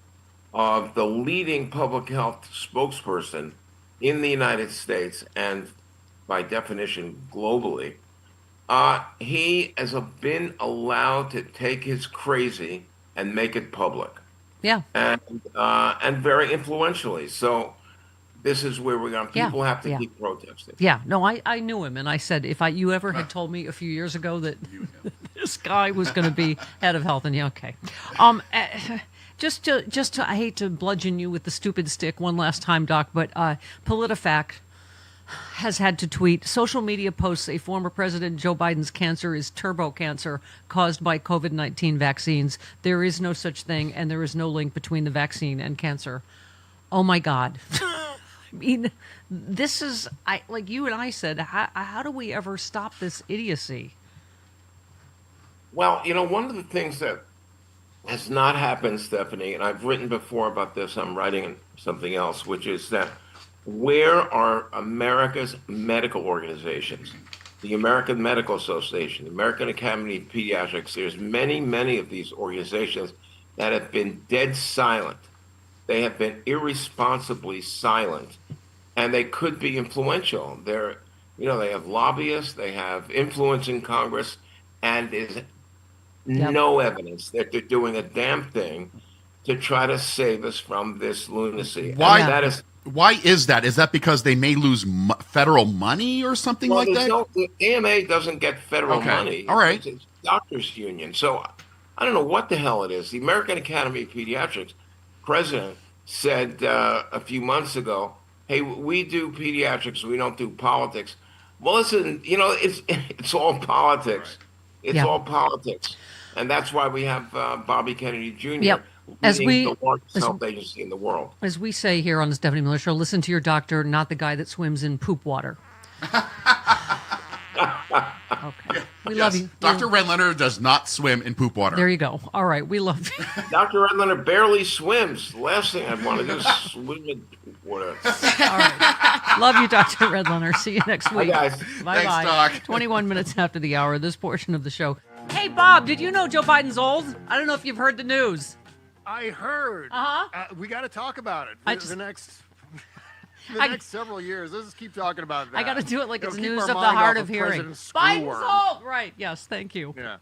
of the leading public health spokesperson in the United States and by definition globally, he has been allowed to take his crazy and make it public. Yeah. And very influentially. So this is where we're going. People have to keep protesting. Yeah, no, I knew him, and I said, if you ever had told me a few years ago that this guy was going to be head of health, and okay. Just to, I hate to bludgeon you with the stupid stick one last time, Doc, but PolitiFact has had to tweet, social media posts say former President Joe Biden's cancer is turbo cancer caused by COVID-19 vaccines. There is no such thing, and there is no link between the vaccine and cancer. Oh, my God. I mean, this is, like you and I said, how do we ever stop this idiocy? Well, one of the things that has not happened, Stephanie, and I've written before about this, I'm writing something else, which is that where are America's medical organizations? The American Medical Association, the American Academy of Pediatrics, there's many, many of these organizations that have been dead silent. They have been irresponsibly silent, and they could be influential. They have lobbyists, they have influence in Congress, and there's no evidence that they're doing a damn thing to try to save us from this lunacy. Why is that? Is that because they may lose federal money or something like that? The AMA doesn't get federal money. All right. It's doctors' union. So I don't know what the hell it is. The American Academy of Pediatrics president said a few months ago, hey, we do pediatrics, we don't do politics. Well, listen, it's all politics. It's all politics. And that's why we have Bobby Kennedy Jr. leading the largest health agency in the world. As we say here on the Stephanie Miller Show, listen to your doctor, not the guy that swims in poop water. Okay. We love you. Dr. Redlener does not swim in poop water. There you go. All right. We love you. Dr. Redlener barely swims. The last thing I'd want to do is swim in poop water. All right. Love you, Dr. Redlener. See you next week. Bye, guys. Bye-bye. Thanks, Doc. 21 minutes after the hour, this portion of the show. Hey, Bob, did you know Joe Biden's old? I don't know if you've heard the news. I heard. Uh-huh. We got to talk about it. The next... the next several years. Let's just keep talking about that. I got to do it like it's keep news our of the mind hard off of hearing. President Biden's Screwworm. old. Right. Yes. Thank you. Yeah.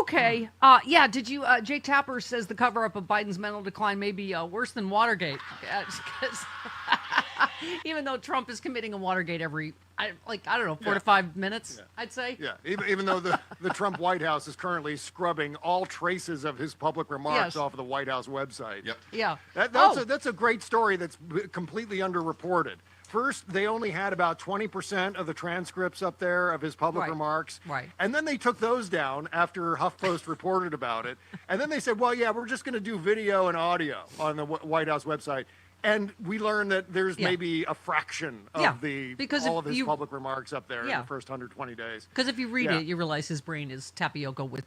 Okay. Yeah. Did you? Jake Tapper says the cover-up of Biden's mental decline may be worse than Watergate. 'Cause even though Trump is committing a Watergate every, I don't know, 4 to 5 minutes, I'd say. Yeah. Even though the Trump White House is currently scrubbing all traces of his public remarks Yes. off of the White House website. Yep. Yeah. That's a great story that's completely underreported. First, they only had about 20% of the transcripts up there of his public remarks. Right. And then they took those down after HuffPost reported about it. And then they said, well, yeah, we're just going to do video and audio on the White House website. And we learned that there's maybe a fraction of all of his public remarks up there in the first 120 days. Because if you read it, you realize his brain is tapioca with,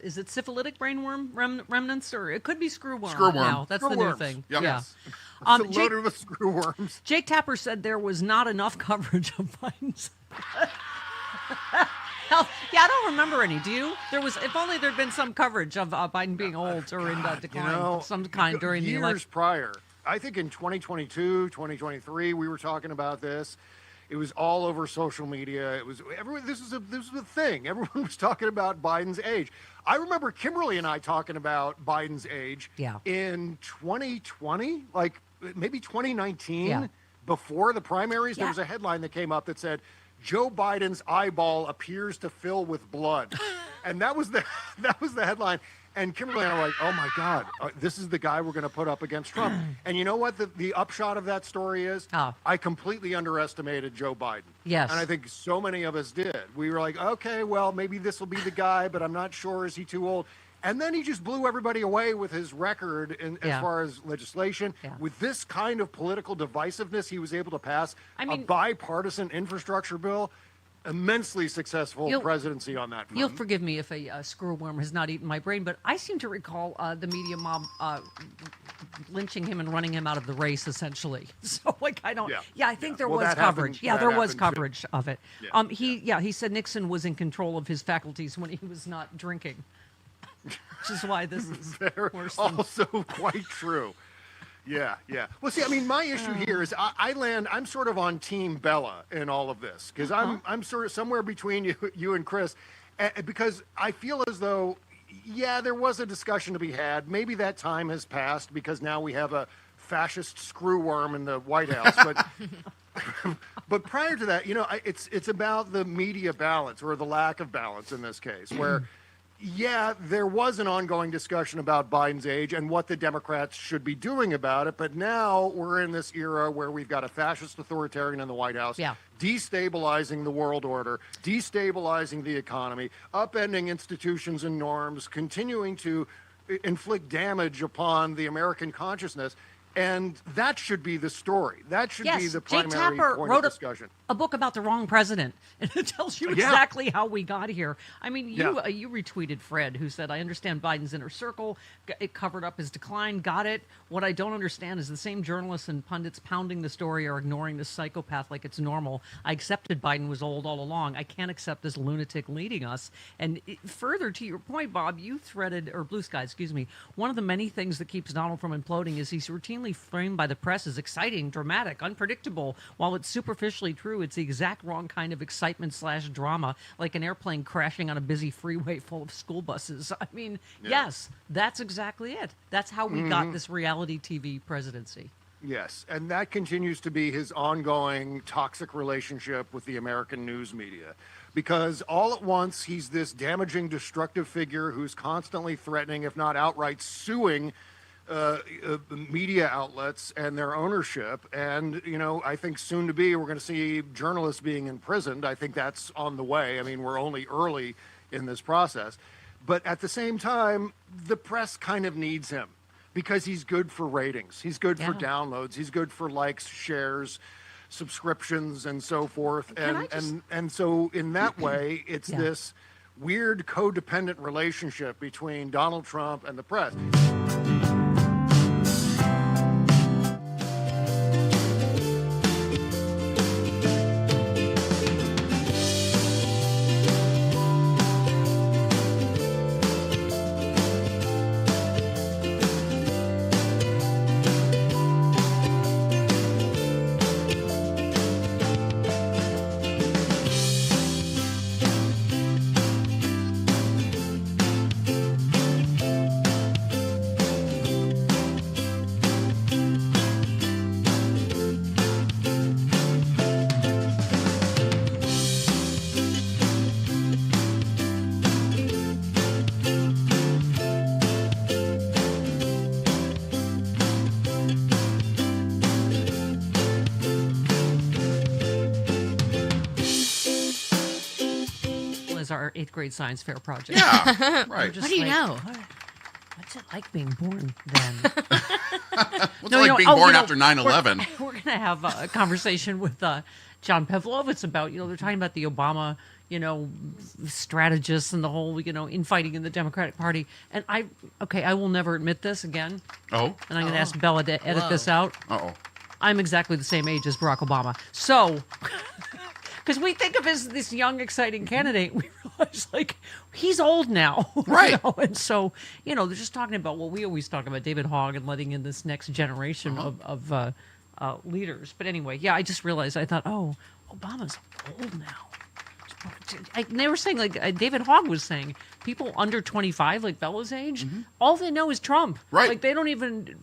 is it syphilitic brainworm remnants? Or it could be screwworm. Now. That's the new thing. Yep. Yeah. Yes. It's loaded with screwworms. Jake Tapper said there was not enough coverage of Biden's. Hell, yeah, I don't remember any. Do you? There was, if only there'd been some coverage of Biden being old or in decline of some kind during the election. Years prior, I think in 2022, 2023, we were talking about this. It was all over social media. It was everyone. This was a thing. Everyone was talking about Biden's age. I remember Kimberly and I talking about Biden's age in 2020, like maybe 2019, before the primaries. There was a headline that came up that said, "Joe Biden's eyeball appears to fill with blood," and that was the headline. And Kimberly and I were like, oh, my God, this is the guy we're going to put up against Trump. And you know what the upshot of that story is? I completely underestimated Joe Biden. Yes. And I think so many of us did. We were like, okay, well, maybe this will be the guy, but I'm not sure. Is he too old? And then he just blew everybody away with his record as far as legislation. With this kind of political divisiveness, he was able to pass a bipartisan infrastructure bill. Immensely successful presidency on that front. You'll forgive me if a screwworm has not eaten my brain, but I seem to recall the media mob lynching him and running him out of the race, essentially. So, I don't. Yeah, I think there was coverage. There was coverage of it. He said Nixon was in control of his faculties when he was not drinking, which is why this is worse. Also quite true. Yeah. Well, see, I mean, my issue here is I'm sort of on Team Bella in all of this because I'm sort of somewhere between you and Chris, because I feel as though, there was a discussion to be had. Maybe that time has passed because now we have a fascist screwworm in the White House. But prior to that, it's about the media balance or the lack of balance in this case, where. There was an ongoing discussion about Biden's age and what the Democrats should be doing about it. But now we're in this era where we've got a fascist authoritarian in the White House, destabilizing the world order, destabilizing the economy, upending institutions and norms, continuing to inflict damage upon the American consciousness. And that should be the story. That should be the primary point of discussion. A book about the wrong president, and it tells you exactly how we got here. I mean, you retweeted Fred, who said, I understand Biden's inner circle. It covered up his decline. Got it. What I don't understand is the same journalists and pundits pounding the story are ignoring this psychopath like it's normal. I accepted Biden was old all along. I can't accept this lunatic leading us. And further to your point, Bob, you threaded, or Blue Sky, excuse me, one of the many things that keeps Donald from imploding is he's routinely framed by the press as exciting, dramatic, unpredictable. While it's superficially true, it's the exact wrong kind of excitement/drama, like an airplane crashing on a busy freeway full of school buses. I mean, yes, that's exactly it. That's how we got this reality TV presidency. Yes, and that continues to be his ongoing toxic relationship with the American news media. Because all at once, he's this damaging, destructive figure who's constantly threatening, if not outright suing, media outlets and their ownership. And, I think soon to be, we're going to see journalists being imprisoned. I think that's on the way. I mean, we're only early in this process. But at the same time, the press kind of needs him because he's good for ratings. He's good for downloads. He's good for likes, shares, subscriptions, and so forth. And so in that way, it's this weird codependent relationship between Donald Trump and the press. as our 8th grade science fair project. Yeah, right. Just What do you know? What's it like being born then? What's it like being born after 9/11? We're going to have a conversation with John Pavlovitz about, they're talking about the Obama, strategists and the whole, infighting in the Democratic Party. And I will never admit this again. Oh. And I'm going to ask Bella to edit this out. Uh-oh. I'm exactly the same age as Barack Obama. So, because we think of as this young, exciting candidate, we realize, he's old now. Right. And so, they're just talking about what we always talk about, David Hogg and letting in this next generation of leaders. But anyway, yeah, I just realized, I thought, oh, Obama's old now. They were saying, David Hogg was saying, people under 25, like Bella's age, all they know is Trump. Right. They don't even...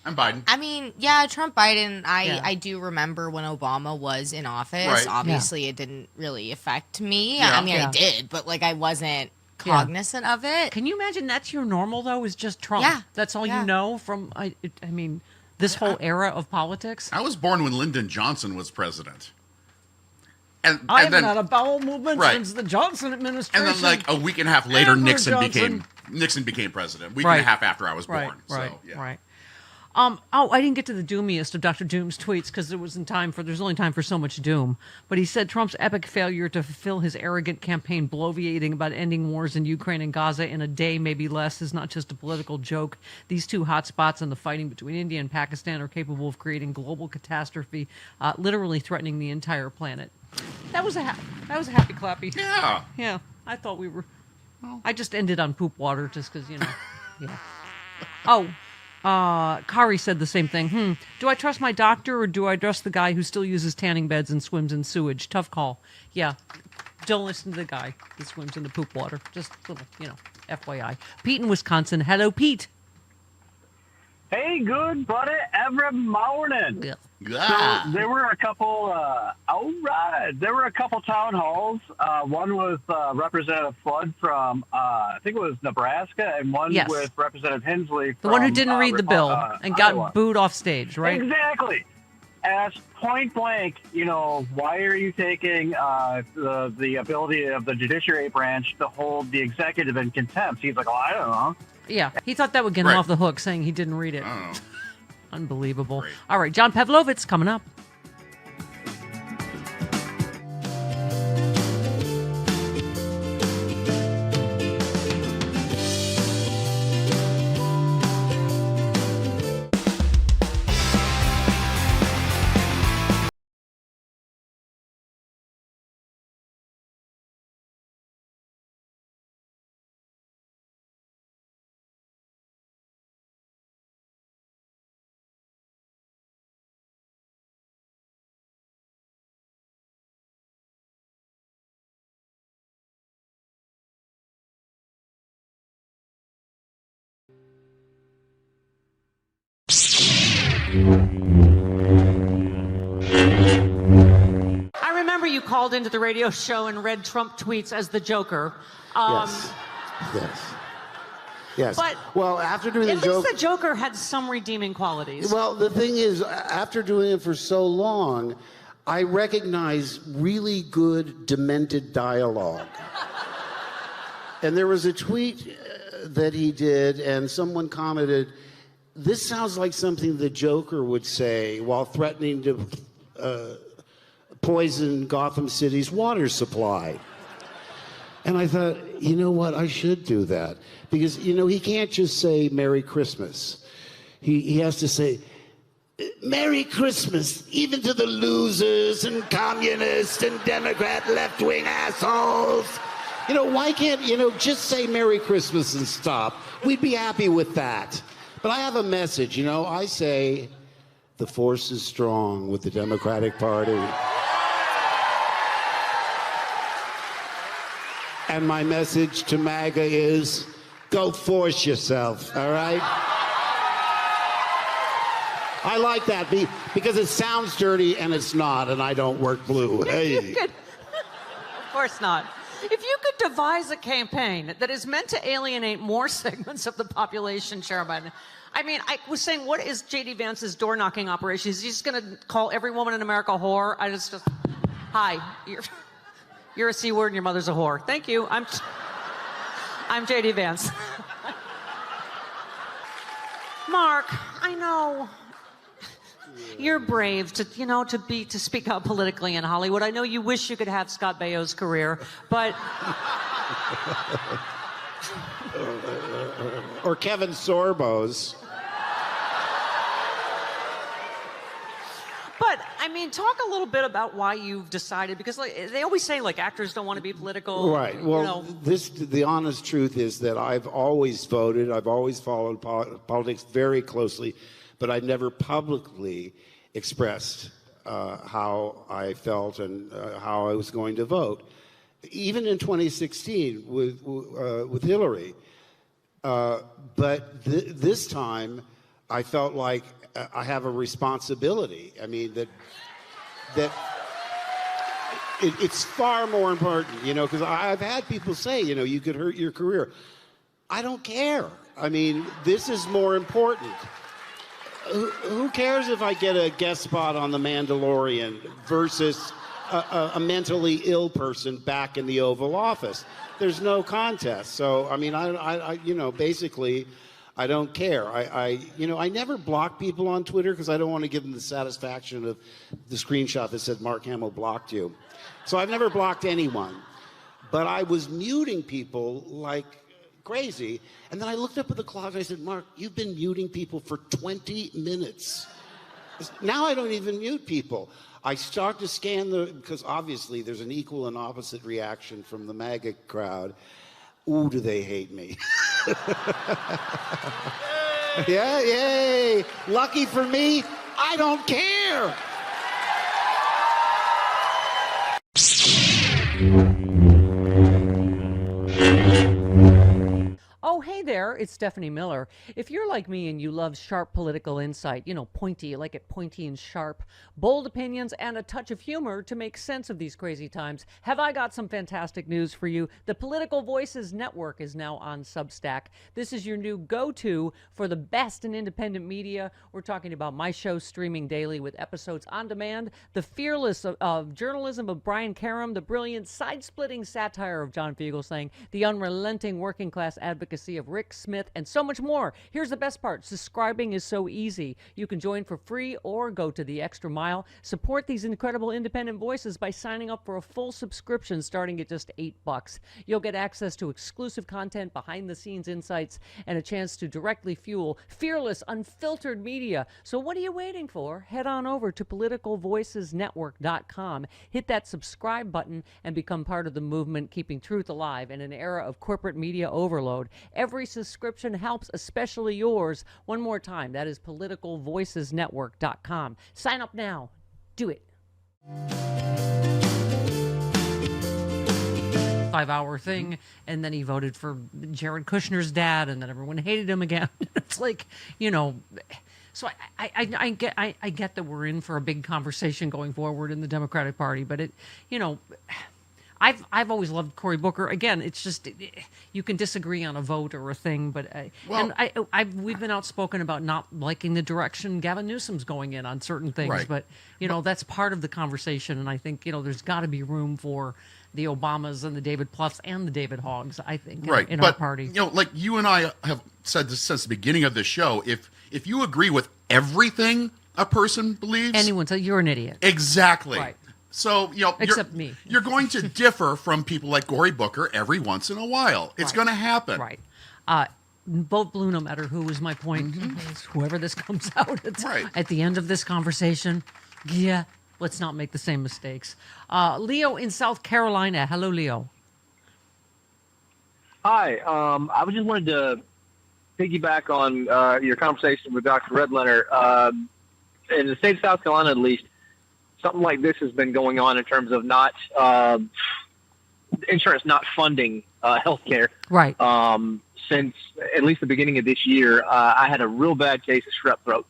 And Biden. I mean, yeah, Trump, Biden, I do remember when Obama was in office. Right. Obviously, it didn't really affect me. Yeah. I mean, Yeah. I did, but, I wasn't cognizant of it. Can you imagine that's your normal, though, is just Trump? Yeah. That's all Yeah. you know from, this whole era of politics? I was born when Lyndon Johnson was president. And I haven't then, had a bowel movement Right. since the Johnson administration. And then, a week and a half later, Andrew Nixon became president. Week Right. and a half after I was Right, born. right, So, yeah. right. I didn't get to the doomiest of Dr. Doom's tweets because there's only time for so much doom. But he said Trump's epic failure to fulfill his arrogant campaign bloviating about ending wars in Ukraine and Gaza in a day, maybe less, is not just a political joke. These two hotspots in the fighting between India and Pakistan are capable of creating global catastrophe, literally threatening the entire planet. That was a happy clappy. Yeah. Yeah. I thought we were. I just ended on poop water just because, yeah. Oh. Kari said the same thing. Do I trust my doctor or do I trust the guy who still uses tanning beds and swims in sewage? Tough call. Yeah. Don't listen to the guy that swims in the poop water. Just a little, FYI. Pete in Wisconsin. Hello, Pete. Hey, good buddy, every morning. Yeah. So there were a couple. There were a couple town halls. One with Representative Flood from I think it was Nebraska, and one Yes. with Representative Hensley. The one who from, didn't read the bill and got Iowa. booed off stage, right? Exactly. Asked point blank, why are you taking the ability of the judiciary branch to hold the executive in contempt? He's like, oh, I don't know. Yeah. He thought that would get him Right. off the hook, saying he didn't read it. Unbelievable. All right. John Pavlovitz coming up. I remember you called into the radio show and read Trump tweets as the Joker. Yes. Yes. But well, after doing the at joke, least the Joker had some redeeming qualities. well, the thing is, after doing it for so long, I recognize really good demented dialogue. And there was a tweet that he did, and someone commented, "This sounds like something the Joker would say while threatening to poison Gotham City's water supply." And I thought, you know what, I should do that. Because, he can't just say Merry Christmas. He has to say, Merry Christmas, even to the losers and communists and Democrat left-wing assholes. Why can't, just say Merry Christmas and stop? We'd be happy with that. But I have a message, I say, the force is strong with the Democratic Party. And my message to MAGA is, go force yourself, all right? I like that because it sounds dirty and it's not, and I don't work blue. Hey. Of course not. If you could devise a campaign that is meant to alienate more segments of the population, Chairman, I was saying, what is J.D. Vance's door-knocking operation? Is he just going to call every woman in America a whore? Hi, You're a C word and your mother's a whore. Thank you. I'm JD Vance. Mark, I know you're brave to speak out politically in Hollywood. I know you wish you could have Scott Baio's career, but or Kevin Sorbo's. But I mean, talk a little bit about why you've decided, because they always say actors don't want to be political. Right. Well, the honest truth is that I've always voted. I've always followed politics very closely, but I've never publicly expressed how I felt and how I was going to vote. Even in 2016 with Hillary, but this time I felt like I have a responsibility. I mean, it's far more important, because I've had people say, you could hurt your career. I don't care. I mean, this is more important. Who cares if I get a guest spot on The Mandalorian versus a mentally ill person back in the Oval Office? There's no contest. So, I mean, I basically, I don't care. I never block people on Twitter because I don't want to give them the satisfaction of the screenshot that said Mark Hamill blocked you. So I've never blocked anyone. But I was muting people like crazy. And then I looked up at the clock and I said, Mark, you've been muting people for 20 minutes. Now I don't even mute people. I start to scan because obviously there's an equal and opposite reaction from the MAGA crowd. Ooh, do they hate me? Yeah, yay. Lucky for me, I don't care. Oh, hey there, it's Stephanie Miller. If you're like me and you love sharp political insight, pointy, you like it pointy and sharp, bold opinions, and a touch of humor to make sense of these crazy times, have I got some fantastic news for you. The Political Voices Network is now on Substack. This is your new go-to for the best in independent media. We're talking about my show streaming daily with episodes on demand, the fearless of journalism of Brian Karem, the brilliant side-splitting satire of John Fugelsang, the unrelenting working class advocacy of Rick Smith, and so much more. Here's the best part. Subscribing is so easy. You can join for free or go to the extra mile. Support these incredible independent voices by signing up for a full subscription starting at just $8. You'll get access to exclusive content, behind-the-scenes insights, and a chance to directly fuel fearless, unfiltered media. So what are you waiting for? Head on over to politicalvoicesnetwork.com. Hit that subscribe button and become part of the movement keeping truth alive in an era of corporate media overload. Every subscription helps, especially yours. One more time, that is politicalvoicesnetwork.com. Sign up now. Do it. 5-hour thing, and then he voted for Jared Kushner's dad, and then everyone hated him again. It's like, so I get that we're in for a big conversation going forward in the Democratic Party, but I've always loved Cory Booker. Again, it's just you can disagree on a vote or a thing, but we've been outspoken about not liking the direction Gavin Newsom's going in on certain things. Right. But that's part of the conversation, and I think there's got to be room for the Obamas and the David Plouffs and the David Hoggs. I think in our party. Like you and I have said this since the beginning of the show. If you agree with everything a person believes, anyone says you're an idiot. Exactly. Right. So, except me. You're going to differ from people like Cory Booker every once in a while. It's going to happen. Right. Vote blue no matter who is my point. Whoever this comes out at the end of this conversation, let's not make the same mistakes. Leo in South Carolina. Hello, Leo. Hi. I just wanted to piggyback on your conversation with Dr. Redlener. In the state of South Carolina, at least, something like this has been going on in terms of not insurance not funding healthcare. Right. Since at least the beginning of this year, I had a real bad case of strep throat.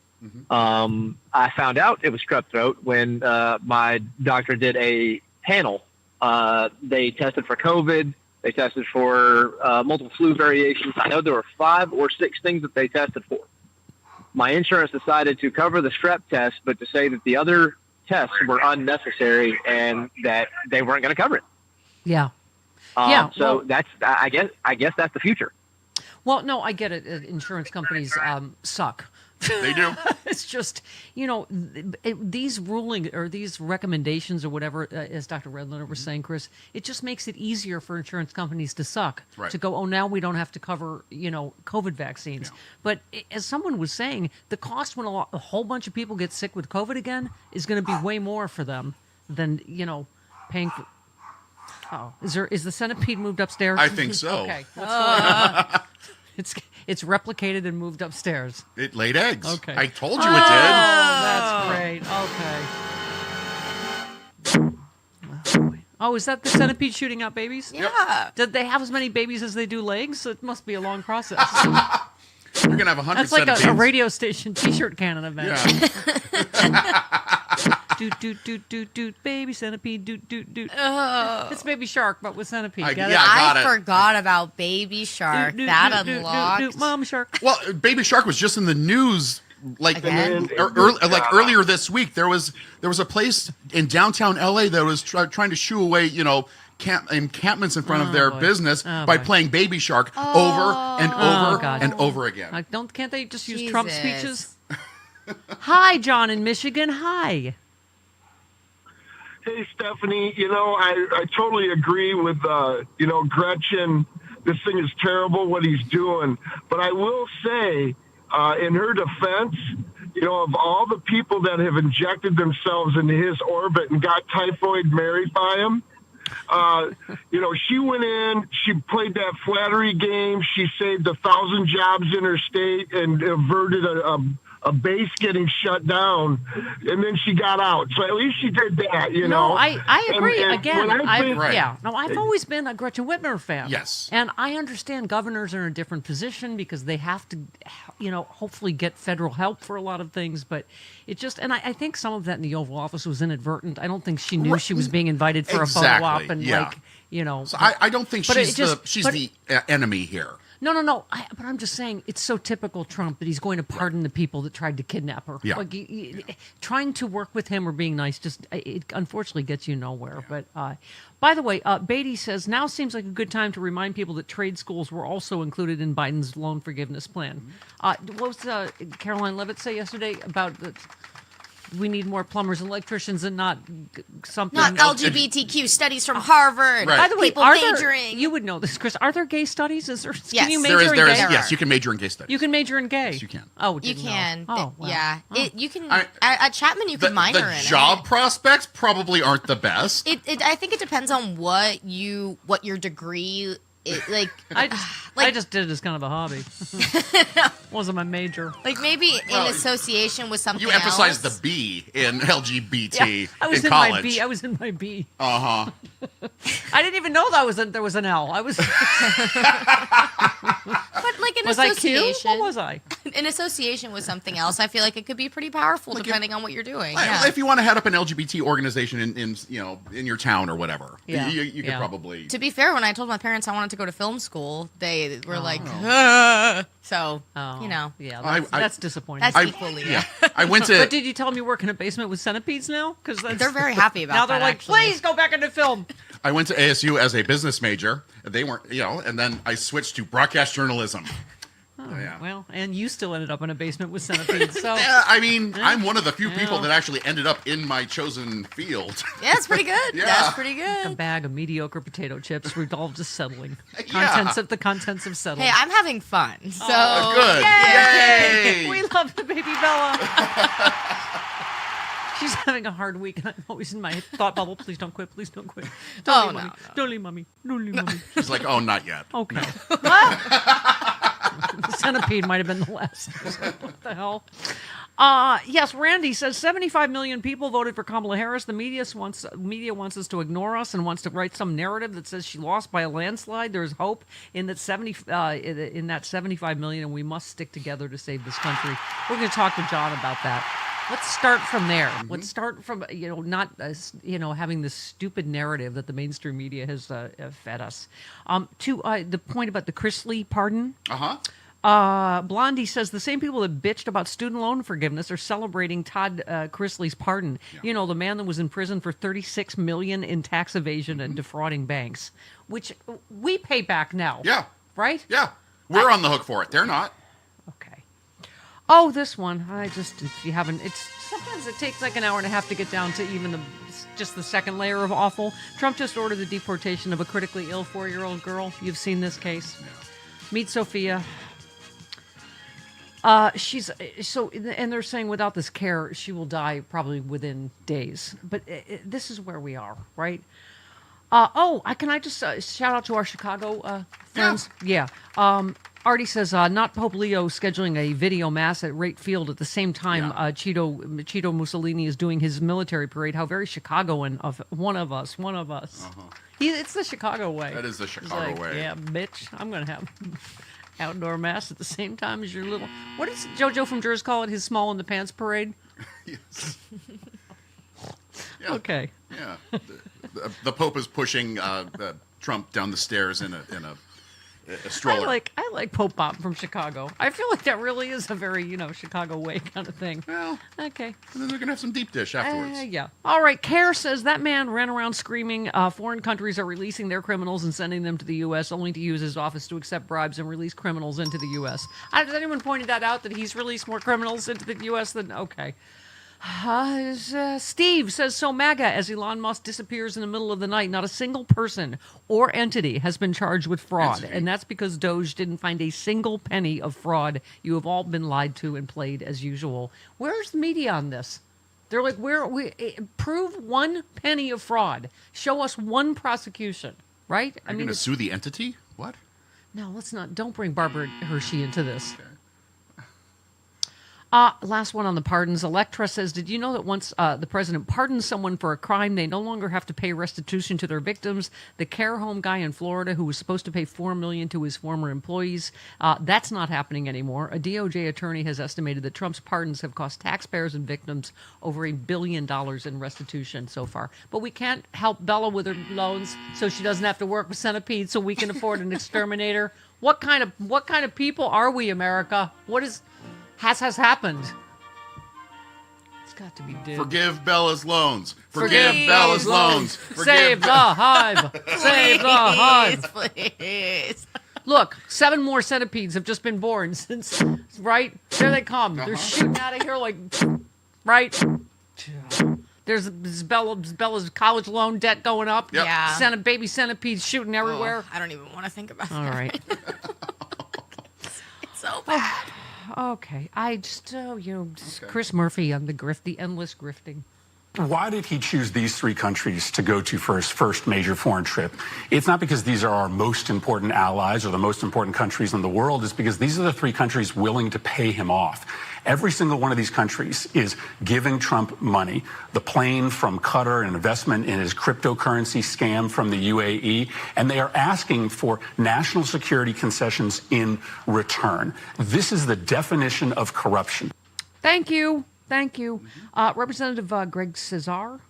I found out it was strep throat when my doctor did a panel. They tested for COVID. They tested for multiple flu variations. I know there were 5 or 6 things that they tested for. My insurance decided to cover the strep test, but to say that the other tests were unnecessary and that they weren't going to cover it. Yeah. Yeah. So Well, that's I guess that's the future. well, no, I get it. Insurance companies suck. They do. It's just, you know, these ruling or these recommendations or whatever, as Dr. Redlener was saying, Chris, it just makes it easier for insurance companies to suck. Right. To go, oh, now we don't have to cover, you know, COVID vaccines. Yeah. But as someone was saying, the cost when a whole bunch of people get sick with COVID again is going to be way more for them than, you know, paying for. Oh, is the centipede moved upstairs? I think so. Okay. What's going on? It's replicated and moved upstairs. It laid eggs. Okay. I told you it did. That's great. Okay. Oh, is that the centipede shooting out babies? Yeah. Did they have as many babies as they do legs? It must be a long process. You're gonna have 100 That's like centipedes. a radio station T-shirt cannon event. Yeah. Doot doot doot doot doot, baby centipede, doot doot doot. Oh. It's Baby Shark, but with centipede. I- Get yeah, it? I got it. forgot about Baby Shark. Doot, That doot, doot, doot, unlocked. doot, Mom Shark. Well, Baby Shark was just in the news like Again? earlier this week. There was a place in downtown LA that was trying to shoo away, you know, encampments in front of their boy. business Oh, by boy. playing Baby Shark over and Oh, over God. and over again. Like, can't they just use Trump Jesus. speeches? Hi, John in Michigan. Hi. Hey, Stephanie, you know, I totally agree with, you know, Gretchen. This thing is terrible what he's doing. But I will say, in her defense, you know, of all the people that have injected themselves into his orbit and got typhoid married by him, you know, she went in, she played that flattery game. She saved 1,000 jobs in her state and averted a base getting shut down, and then she got out. So at least she did that, you know. No, I agree. And Again, when I think- yeah. No, I've always been a Gretchen Whitmer fan. Yes. And I understand governors are in a different position because they have to, you know, hopefully get federal help for a lot of things. But it just, and I think some of that in the Oval Office was inadvertent. I don't think she knew she was being invited for a photo op and yeah. like, you know. So I don't think but it she's just- she's but- the enemy here. No. But I'm just saying it's so typical Trump that he's going to pardon the people that tried to kidnap her. Yeah. Like, trying to work with him or being nice just it unfortunately gets you nowhere. But by the way, Beatty says now seems like a good time to remind people that trade schools were also included in Biden's loan forgiveness plan. What was Caroline Levitt say yesterday about the? We need more plumbers and electricians and not something. Not LGBTQ studies from Harvard. Right. By the way, People are majoring. you would know this, Chris. Are there gay studies? Is there? Yes. Can you There major is, in gay? yes, you can major in gay studies. You can major in gay. Yes, you can. Oh, You didn't know. can. Oh, wow. Yeah. Oh. You can. I- at Chapman, you can minor the in job prospects probably aren't the best. it. I think it depends on what your degree. Like I just did it as kind of a hobby. Wasn't my major. like maybe Well, in association with something. You emphasize else. the B in LGBT I was in in college. my B. I was in my B. Uh-huh. I didn't even know there was an L. I was. But like in Was I Q? association, What was I? in association with something else, I feel like it could be pretty powerful depending on what you're doing. Like, Yeah. if you want to head up an LGBT organization in you know in your town or whatever, Yeah. you could Yeah. probably. To be fair, when I told my parents I wanted to go to film school, they were like, so you know, Yeah, I- that's disappointing. that's equally. Yeah, I went to. But did you tell them you work in a basement with centipedes now? Because They're very happy about now they're that, like, actually. please go back into film. I went to ASU as a business major. They weren't, you know, and then I switched to broadcast journalism. Oh, yeah. Well, and you still ended up in a basement with centipedes. So Yeah, I mean, I'm one of the few people that actually ended up in my chosen field. Yeah, it's pretty good. Yeah. That's pretty good. a bag of mediocre potato chips resolved to settling. Yeah. The contents of settling. Hey, I'm having fun. So good. Yay! Yay! We love the baby Bella. She's having a hard week, and I'm always in my thought bubble. Please don't quit. Please don't quit. Don't leave mommy. Don't leave mommy. Don't leave mommy. She's like, oh, not yet. Okay. The centipede might have been the last. What the hell? Yes, Randy says 75 million people voted for Kamala Harris. The media wants us to ignore us and wants to write some narrative that says she lost by a landslide. There's hope in that 75 million, and we must stick together to save this country. We're going to talk to John about that. Let's start from there. Let's start from not having this stupid narrative that the mainstream media has fed us. To the point about the Chris Lee pardon. Blondie says the same people that bitched about student loan forgiveness are celebrating Todd Chrisley's pardon. Yeah. You know, the man that was in prison for $36 million in tax evasion and defrauding banks, which we pay back now. Yeah. Right? Yeah. We're on the hook for it. They're not. Okay. Oh, this one. If you haven't, sometimes it takes like an hour and a half to get down to even just the second layer of awful. Trump just ordered the deportation of a critically ill 4-year-old girl. You've seen this case. Yeah. Meet Sophia. She's and they're saying without this care, she will die probably within days. But this is where we are, right? Can I just shout out to our Chicago friends? Yeah. Artie says, not Pope Leo scheduling a video mass at Rate Field at the same time Cheeto Mussolini is doing his military parade. How very Chicagoan of one of us. Uh-huh. It's the Chicago way. That is the Chicago way. Yeah, bitch, I'm going to have outdoor mass at the same time as your little... What does JoJo from Jersey call it? His small in the pants parade? Yes. Yeah. Okay. Yeah. The Pope is pushing Trump down the stairs in a stroller. I like Pope Bob from Chicago. I feel like that really is a very, Chicago way kind of thing. Well, okay. And then they're going to have some deep dish afterwards. Yeah. All right. Care says that man ran around screaming foreign countries are releasing their criminals and sending them to the U.S. only to use his office to accept bribes and release criminals into the U.S. Has anyone pointed that out, that he's released more criminals into the U.S. than... Okay. Steve says, so MAGA, as Elon Musk disappears in the middle of the night, not a single person or entity has been charged with fraud. And that's because Doge didn't find a single penny of fraud. You have all been lied to and played as usual. Where's the media on this? They're like, prove one penny of fraud. Show us one prosecution, right? Are you going to sue the entity? What? No, let's not. Don't bring Barbara Hershey into this. Okay. Last one on the pardons. Electra says, did you know that once the president pardons someone for a crime, they no longer have to pay restitution to their victims? The care home guy in Florida who was supposed to pay $4 million to his former employees, that's not happening anymore. A DOJ attorney has estimated that Trump's pardons have cost taxpayers and victims over $1 billion in restitution so far. But we can't help Bella with her loans, so she doesn't have to work with centipedes, so we can afford an exterminator. What kind of people are we, America? What has happened? It's got to be due. Forgive Bella's loans. Forgive Bella's loans. Save the hive. Save the hive. Please. Look, 7 more centipedes have just been born since, right? There they come. They're shooting out of here like, right? There's Bella's college loan debt going up. Yep. Yeah. Baby centipedes shooting everywhere. I don't even want to think about All that. right. It's so bad. Okay, Chris Murphy on the endless grifting. Why did he choose these 3 countries to go to for his first major foreign trip? It's not because these are our most important allies or the most important countries in the world. It's because these are the 3 countries willing to pay him off. Every single one of these countries is giving Trump money. The plane from Qatar, an investment in his cryptocurrency scam from the UAE, and they are asking for national security concessions in return. This is the definition of corruption. Thank you. Representative Greg Cesar.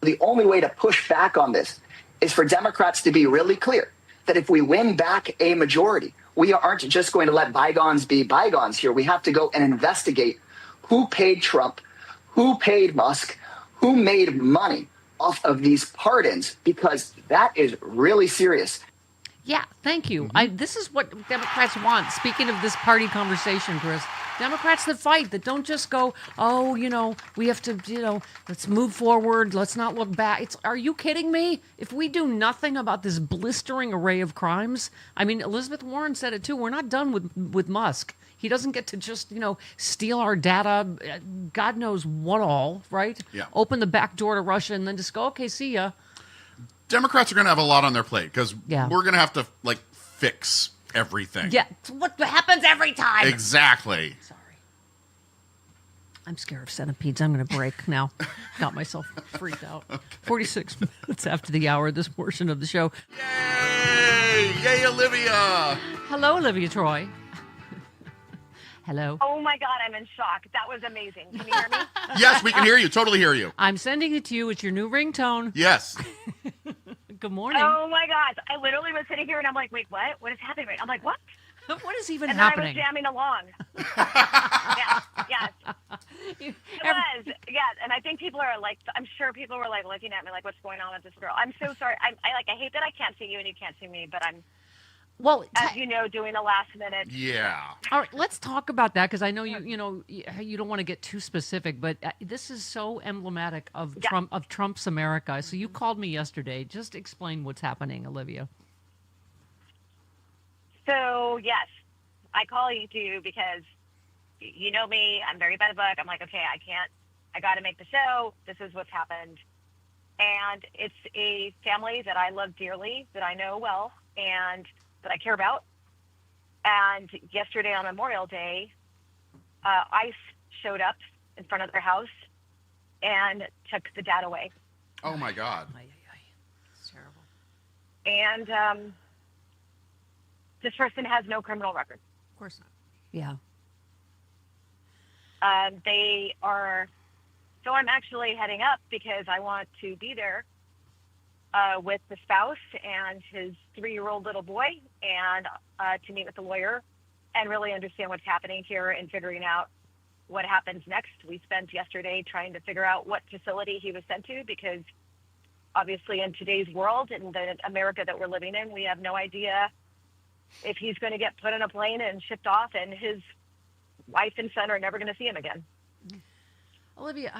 The only way to push back on this is for Democrats to be really clear that if we win back a majority, we aren't just going to let bygones be bygones here. We have to go and investigate who paid Trump, who paid Musk, who made money off of these pardons, because that is really serious. Yeah, thank you. This is what Democrats want. Speaking of this party conversation, Chris, Democrats that fight, that don't just go, we have to, let's move forward. Let's not look back. Are you kidding me? If we do nothing about this blistering array of crimes, I mean, Elizabeth Warren said it too. We're not done with Musk. He doesn't get to just, steal our data, God knows what all, right? Yeah. Open the back door to Russia and then just go, okay, see ya. Democrats are going to have a lot on their plate because we're going to have to, fix everything. Yeah, it's what happens every time. Exactly. Sorry. I'm scared of centipedes. I'm going to break now. Got myself freaked out. Okay. 46 minutes after the hour, this portion of the show. Yay! Yay, Olivia! Hello, Olivia Troy. Hello. Oh my God, I'm in shock. That was amazing. Can you hear me? Yes, we can hear you. Totally hear you. I'm sending it to you. It's your new ringtone. Yes. Good morning. Oh my God. I literally was sitting here and I'm like, wait, what? What is happening? I'm like, what? What is even and then happening? I was jamming along. yes. It was. Yeah. And I think people are like, I'm sure people were like looking at me like, what's going on with this girl? I'm so sorry. I hate that I can't see you and you can't see me, but I'm, Well, as you know, doing the last minute. Yeah. All right, let's talk about that because I know you don't want to get too specific, but this is so emblematic of Trump's America. So you called me yesterday. Just explain what's happening, Olivia. So yes, I call you too because you know me. I'm very by the book. I'm like, okay, I got to make the show. This is what's happened. And it's a family that I love dearly, that I know well, and that I care about. And yesterday on Memorial Day, ICE showed up in front of their house and took the dad away. Oh my God. It's terrible. And this person has no criminal record. Of course not. Yeah. They are, so I'm actually heading up because I want to be there with the spouse and his 3-year-old little boy and to meet with the lawyer and really understand what's happening here and figuring out what happens next. We spent yesterday trying to figure out what facility he was sent to because obviously in today's world, in the America that we're living in, we have no idea if he's going to get put on a plane and shipped off and his wife and son are never going to see him again. Olivia,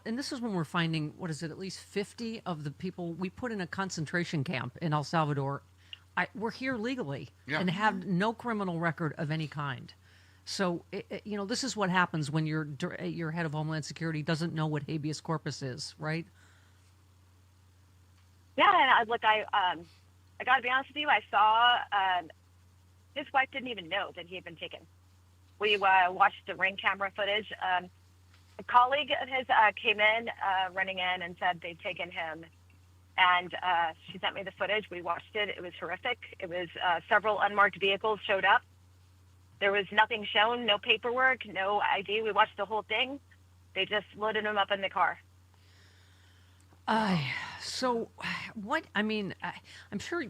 and this is when we're finding, what is it, at least 50 of the people we put in a concentration camp in El Salvador. We're here legally and have no criminal record of any kind. So, this is what happens when your head of Homeland Security doesn't know what habeas corpus is, right? Yeah, and I got to be honest with you, I saw his wife didn't even know that he had been taken. We watched the Ring camera footage. A colleague of his came in, running in and said they'd taken him. And she sent me the footage. We watched it. It was horrific. It was several unmarked vehicles showed up. There was nothing shown, no paperwork, no ID. We watched the whole thing. They just loaded him up in the car. So what, I'm sure,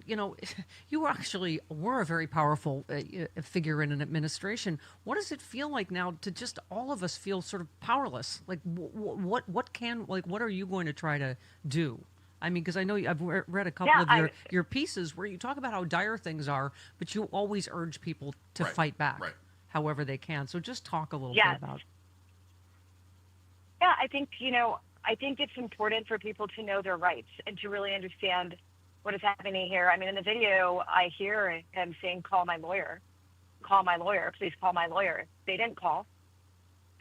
you actually were a very powerful figure in an administration. What does it feel like now to just all of us feel sort of powerless? Like what are you going to try to do? Because I know I've read a couple of your pieces where you talk about how dire things are, but you always urge people to fight back however they can. So just talk a little bit about. Yeah, I think it's important for people to know their rights and to really understand what is happening here. In the video, I hear him saying, call my lawyer, please call my lawyer. They didn't call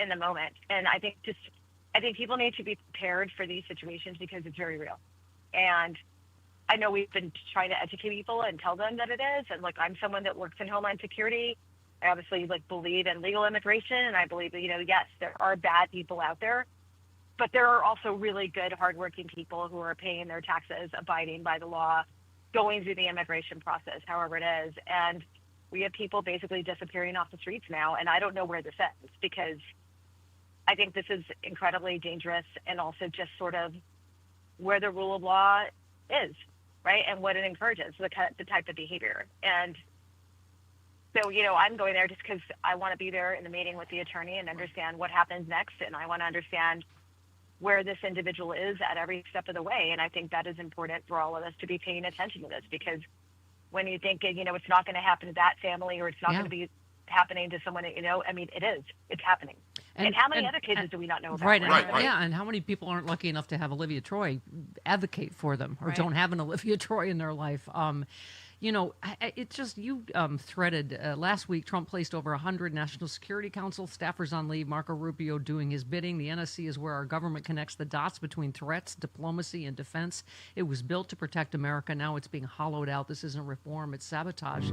in the moment. And I think people need to be prepared for these situations because it's very real. And I know we've been trying to educate people and tell them that it is. And I'm someone that works in Homeland Security. I obviously believe in legal immigration. And I believe that, yes, there are bad people out there. But there are also really good, hardworking people who are paying their taxes, abiding by the law, going through the immigration process, however it is. And we have people basically disappearing off the streets now. And I don't know where this ends because I think this is incredibly dangerous and also just sort of where the rule of law is, right? And what it encourages, the type of behavior. And so, I'm going there just because I want to be there in the meeting with the attorney and understand what happens next. And I want to understand where this individual is at every step of the way. And I think that is important for all of us to be paying attention to this because when you think, it's not going to happen to that family or it's not going to be happening to someone that it is. It's happening. And how many other cases do we not know about? Right. Yeah, and how many people aren't lucky enough to have Olivia Troy advocate for them or don't have an Olivia Troy in their life? It's just you threaded last week. Trump placed over 100 National Security Council staffers on leave. Marco Rubio doing his bidding. The NSC is where our government connects the dots between threats, diplomacy, and defense. It was built to protect America. Now it's being hollowed out. This isn't reform. It's sabotage.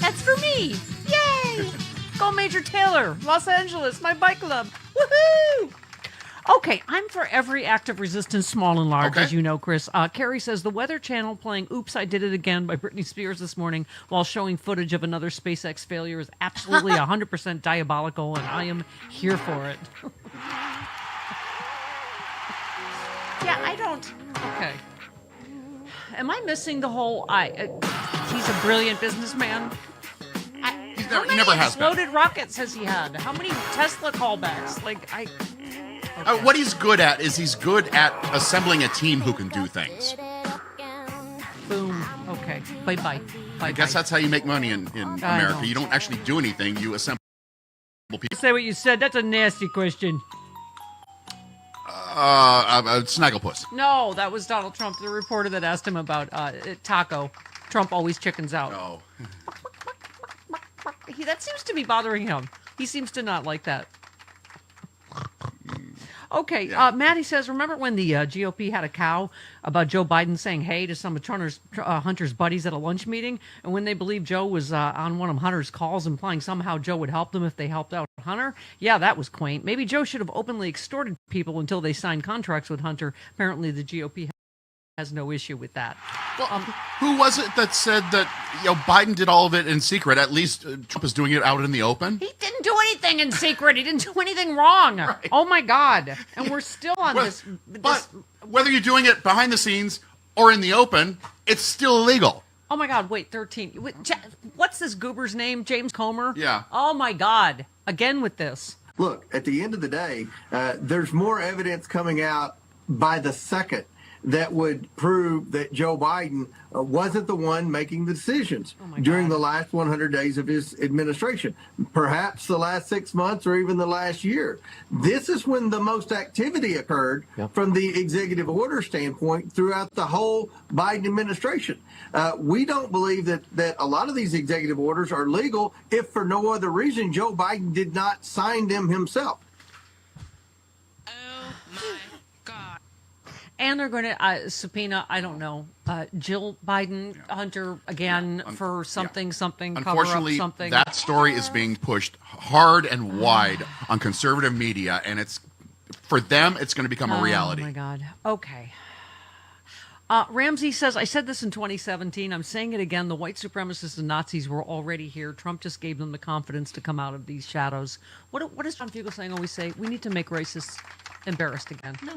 That's for me. Yay! Go Major Taylor, Los Angeles, my bike club. Woohoo! Okay, I'm for every act of resistance, small and large, as you know, Chris. Carrie says the Weather Channel playing Oops, I Did It Again by Britney Spears this morning while showing footage of another SpaceX failure is absolutely 100% diabolical, and I am here for it. Yeah, I don't... Okay. Am I missing the whole... he's a brilliant businessman? How many never has been. exploded rockets has he had? How many Tesla callbacks? What he's good at is he's good at assembling a team who can do things. Boom. Okay. Bye-bye. I guess that's how you make money in America. You don't actually do anything. You assemble people. Say what you said. That's a nasty question. Snagglepuss. No, that was Donald Trump, the reporter that asked him about taco. Trump always chickens out. Oh. That seems to be bothering him. He seems to not like that. Okay, Maddie says, remember when the GOP had a cow about Joe Biden saying hey to some of Hunter's buddies at a lunch meeting? And when they believed Joe was on one of Hunter's calls, implying somehow Joe would help them if they helped out Hunter? Yeah, that was quaint. Maybe Joe should have openly extorted people until they signed contracts with Hunter. Apparently the GOP has no issue with that. Well, who was it that said that Biden did all of it in secret? At least Trump is doing it out in the open. He didn't do anything in secret. He didn't do anything wrong. Right. Oh my God! And we're still on this. But whether you're doing it behind the scenes or in the open, it's still illegal. Oh my God! Wait, 13. What's this goober's name? James Comer. Yeah. Oh my God! Again with this. Look, at the end of the day, there's more evidence coming out by the second that would prove that Joe Biden wasn't the one making the decisions during the last 100 days of his administration, perhaps the last 6 months or even the last year. This is when the most activity occurred from the executive order standpoint throughout the whole Biden administration. We don't believe that a lot of these executive orders are legal if for no other reason Joe Biden did not sign them himself. And they're going to subpoena, I don't know, Jill Biden, Hunter again for something, cover up Unfortunately, something. that story is being pushed hard and wide on conservative media, and it's for them, it's going to become a reality. Oh, my God. Okay. Ramsey says, I said this in 2017. I'm saying it again. The white supremacists and Nazis were already here. Trump just gave them the confidence to come out of these shadows. What does John Fugelsang always say? We need to make racists embarrassed again. No.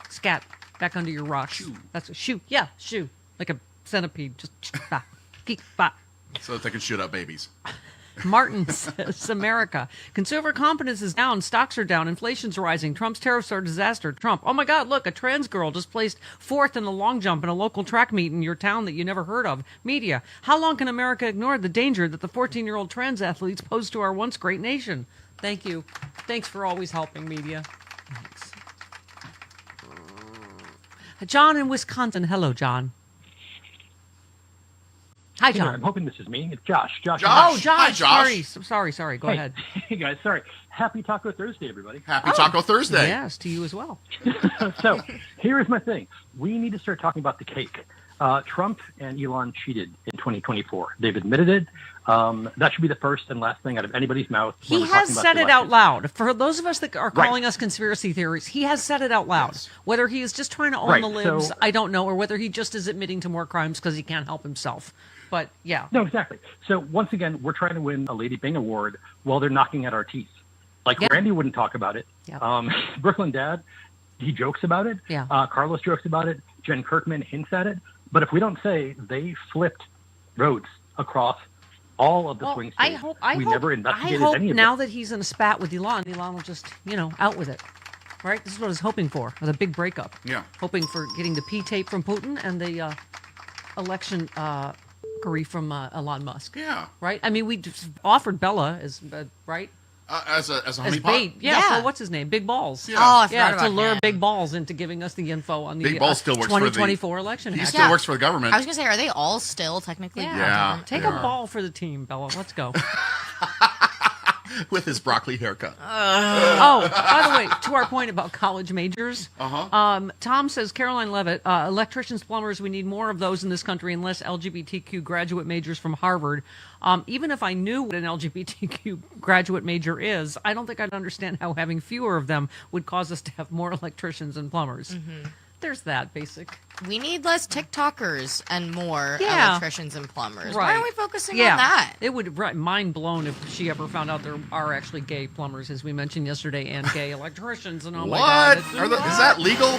Scat. Back under your rock. Shoo. That's a shoo. Yeah, shoo. Like a centipede. Just keep so that they can shoot up babies. Martin says, America. Consumer confidence is down. Stocks are down. Inflation's rising. Trump's tariffs are a disaster. Trump. Oh my God, look, a trans girl just placed 4th in the long jump in a local track meet in your town that you never heard of. Media. How long can America ignore the danger that the 14-year-old trans athletes pose to our once great nation? Thank you. Thanks for always helping, media. Thanks. John in Wisconsin. Hello, John. Hi, John. I'm hoping this is me. It's Josh. Josh. Oh, Josh. Hi, Josh. Sorry. Go ahead. Hey, guys. Sorry. Happy Taco Thursday, everybody. Happy Taco Thursday. Yes, to you as well. So here's my thing. We need to start talking about the cake. Trump and Elon cheated in 2024. They've admitted it. That should be the first and last thing out of anybody's mouth. He has said it out loud. For those of us that are calling us conspiracy theories, he has said it out loud. Yes. Whether he is just trying to own the libs, I don't know, or whether he just is admitting to more crimes because he can't help himself. But yeah. No, exactly. So once again, we're trying to win a Lady Bing Award while they're knocking at our teeth. Like Randy wouldn't talk about it. Yep. Brooklyn Dad, he jokes about it. Yeah. Carlos jokes about it. Jen Kirkman hints at it. But if we don't say they flipped roads across all of the swing states, we never investigated any of it. Now that he's in a spat with Elon will just, out with it. Right? This is what he's hoping for, the big breakup. Yeah. Hoping for getting the P tape from Putin and the election grief from Elon Musk. Yeah. Right? I mean, we just offered Bella as, right? As a honeypot? Bait. Yeah. So what's his name? Big Balls. Yeah. Oh, I forgot about to lure him. Big Balls into giving us the info on the Big Balls still works 2024 election. He still works for the government. I was going to say, are they all still technically? Yeah. Take a ball for the team, Bella. Let's go. With his broccoli haircut. Oh, by the way, to our point about college majors, Uh-huh. Thom says, Caroline Levitt, electricians, plumbers, we need more of those in this country and less LGBTQ graduate majors from Harvard. Even if I knew what an LGBTQ graduate major is, I don't think I'd understand how having fewer of them would cause us to have more electricians and plumbers. Mm-hmm. There's that basic. We need less TikTokers and more Yeah. electricians and plumbers. Right. Why aren't we focusing Yeah. on that? It would mind blown if she ever found out there are actually gay plumbers, as we mentioned yesterday, and gay electricians. And oh my God, What? Is that legal?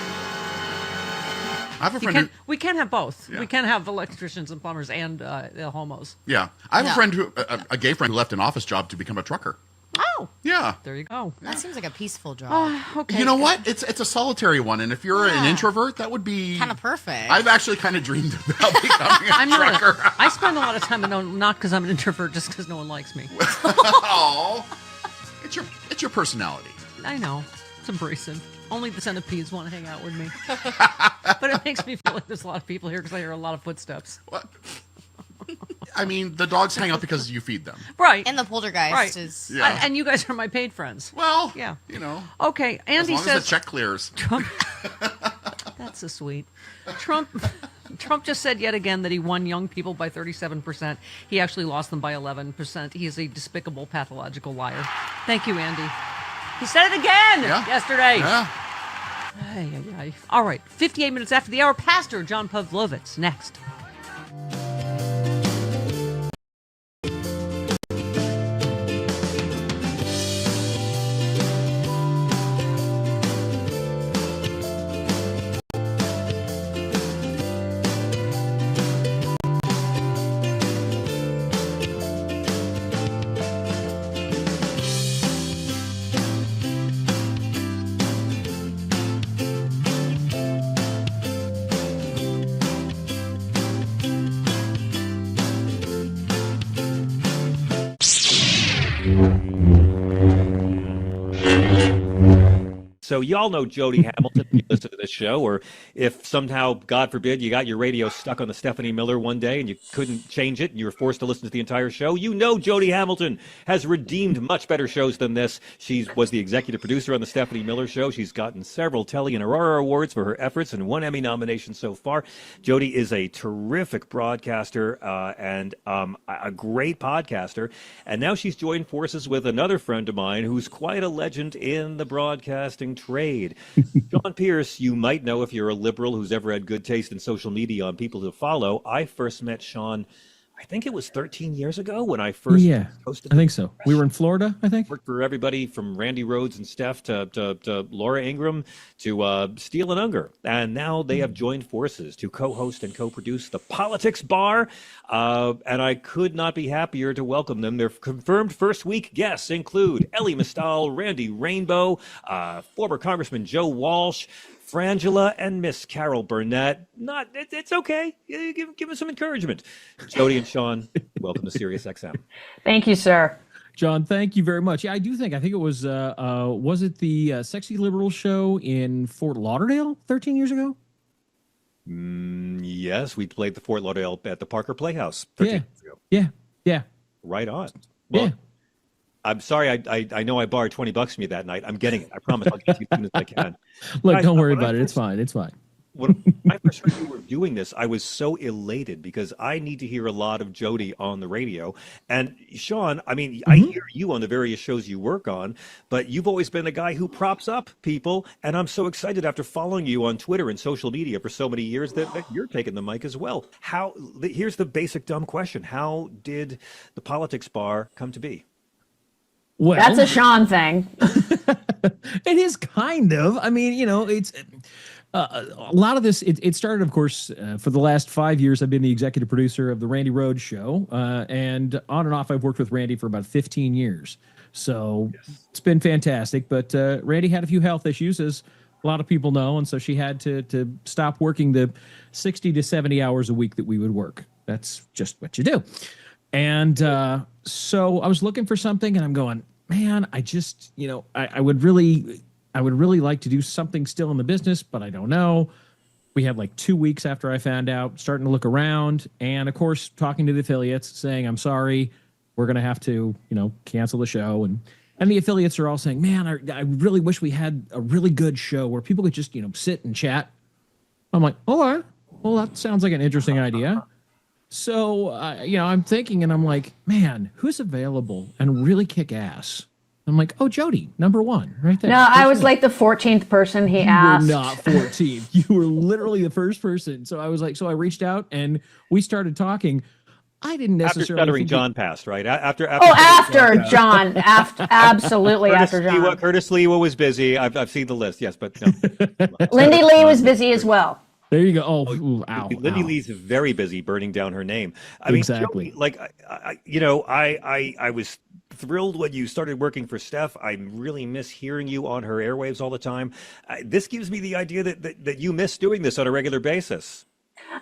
I have a friend we can't have both. Yeah. We can't have electricians and plumbers and homos. Yeah. I have No. a friend who, a gay friend who left an office job to become a trucker. Oh. Yeah. There you go. That seems like a peaceful job. Okay. You know what? It's a solitary one, and if you're an introvert, that would be Kind of perfect. I've actually kind of dreamed about becoming a I'm not. trucker. I spend a lot of time alone, not because I'm an introvert, just because no one likes me. Oh, it's your personality. I know. It's abrasive. Only the centipedes want to hang out with me. But it makes me feel like there's a lot of people here because I hear a lot of footsteps. What? I mean, the dogs hang out because you feed them. Right. And the poltergeist Right. is. Yeah. And you guys are my paid friends. Well, yeah. You know. Okay. Andy as long says as the check clears. Trump. That's so sweet. Trump just said yet again that he won young people by 37%. He actually lost them by 11%. He is a despicable, pathological liar. Thank you, Andy. He said it again yesterday. Yeah. Ay, ay, ay. All right. 58 minutes after the hour, Pastor John Pavlovitz next. So y'all know Jody Hamilton if you listen to this show, or if somehow, God forbid, you got your radio stuck on the Stephanie Miller one day and you couldn't change it and you were forced to listen to the entire show, you know Jody Hamilton has redeemed much better shows than this. She was the executive producer on the Stephanie Miller Show. She's gotten several Telly and Aurora Awards for her efforts and one Emmy nomination so far. Jody is a terrific broadcaster and a great podcaster. And now she's joined forces with another friend of mine who's quite a legend in the broadcasting trade. John Pierce, you might know if you're a liberal who's ever had good taste in social media on people to follow. I first met Sean, I think it was 13 years ago when I first hosted. I think so. We were in Florida, I think. Worked for everybody from Randy Rhoads and Steph to Laura Ingraham to Steele and Unger. And now they have joined forces to co-host and co-produce The Politics Bar. And I could not be happier to welcome them. Their confirmed first week guests include Ellie Mistal, Randy Rainbow, former Congressman Joe Walsh, Frangela, and Miss Carol Burnett. It's okay. Give us some encouragement. Jody and Sean, welcome to Sirius XM. Thank you, sir. John, thank you very much. Yeah, I think it was it the Sexy Liberal show in Fort Lauderdale 13 years ago? Yes, we played the Fort Lauderdale at the Parker Playhouse 13 years ago. Yeah. Right on. Well, I'm sorry. I know I borrowed $20 from you that night. I'm getting it. I promise I'll get you as soon as I can. Look, don't worry about it. It's fine. It's fine. When I first heard you were doing this, I was so elated because I need to hear a lot of Jody on the radio. And Sean, I mean, I hear you on the various shows you work on, but you've always been a guy who props up people. And I'm so excited after following you on Twitter and social media for so many years that you're taking the mic as well. Here's the basic dumb question. How did the Politics Bar come to be? Well, that's a Sean thing. It is kind of. I mean, it's a lot of this. It started, of course, for the last 5 years. I've been the executive producer of the Randy Rhoads Show, and on and off, I've worked with Randy for about 15 years. So it's been fantastic. But Randy had a few health issues, as a lot of people know, and so she had to stop working the 60 to 70 hours a week that we would work. That's just what you do. And so I was looking for something, and I'm going, man, I just, I would really like to do something still in the business, but I don't know. We had like 2 weeks after I found out, starting to look around, and of course, talking to the affiliates, saying, I'm sorry, we're going to have to, cancel the show. And the affiliates are all saying, man, I really wish we had a really good show where people could just, sit and chat. I'm like, all right, well, that sounds like an interesting idea. So, I'm thinking, and I'm like, man, who's available and really kick ass? I'm like, oh, Jody, number one, right there. No, I was like the 14th person he asked. You were not 14th. You were literally the first person. So I was like, so I reached out and we started talking. I didn't necessarily. After Stuttering John passed, right? After John. Absolutely after John. Curtis Lewa was busy. I've seen the list, yes, but no. Lindy Lee was busy as well. There you go. Oh, ooh, ow. Lindy Lee's very busy burning down her name. I mean, exactly. Jody, I was thrilled when you started working for Steph. I really miss hearing you on her airwaves all the time. This gives me the idea that you miss doing this on a regular basis.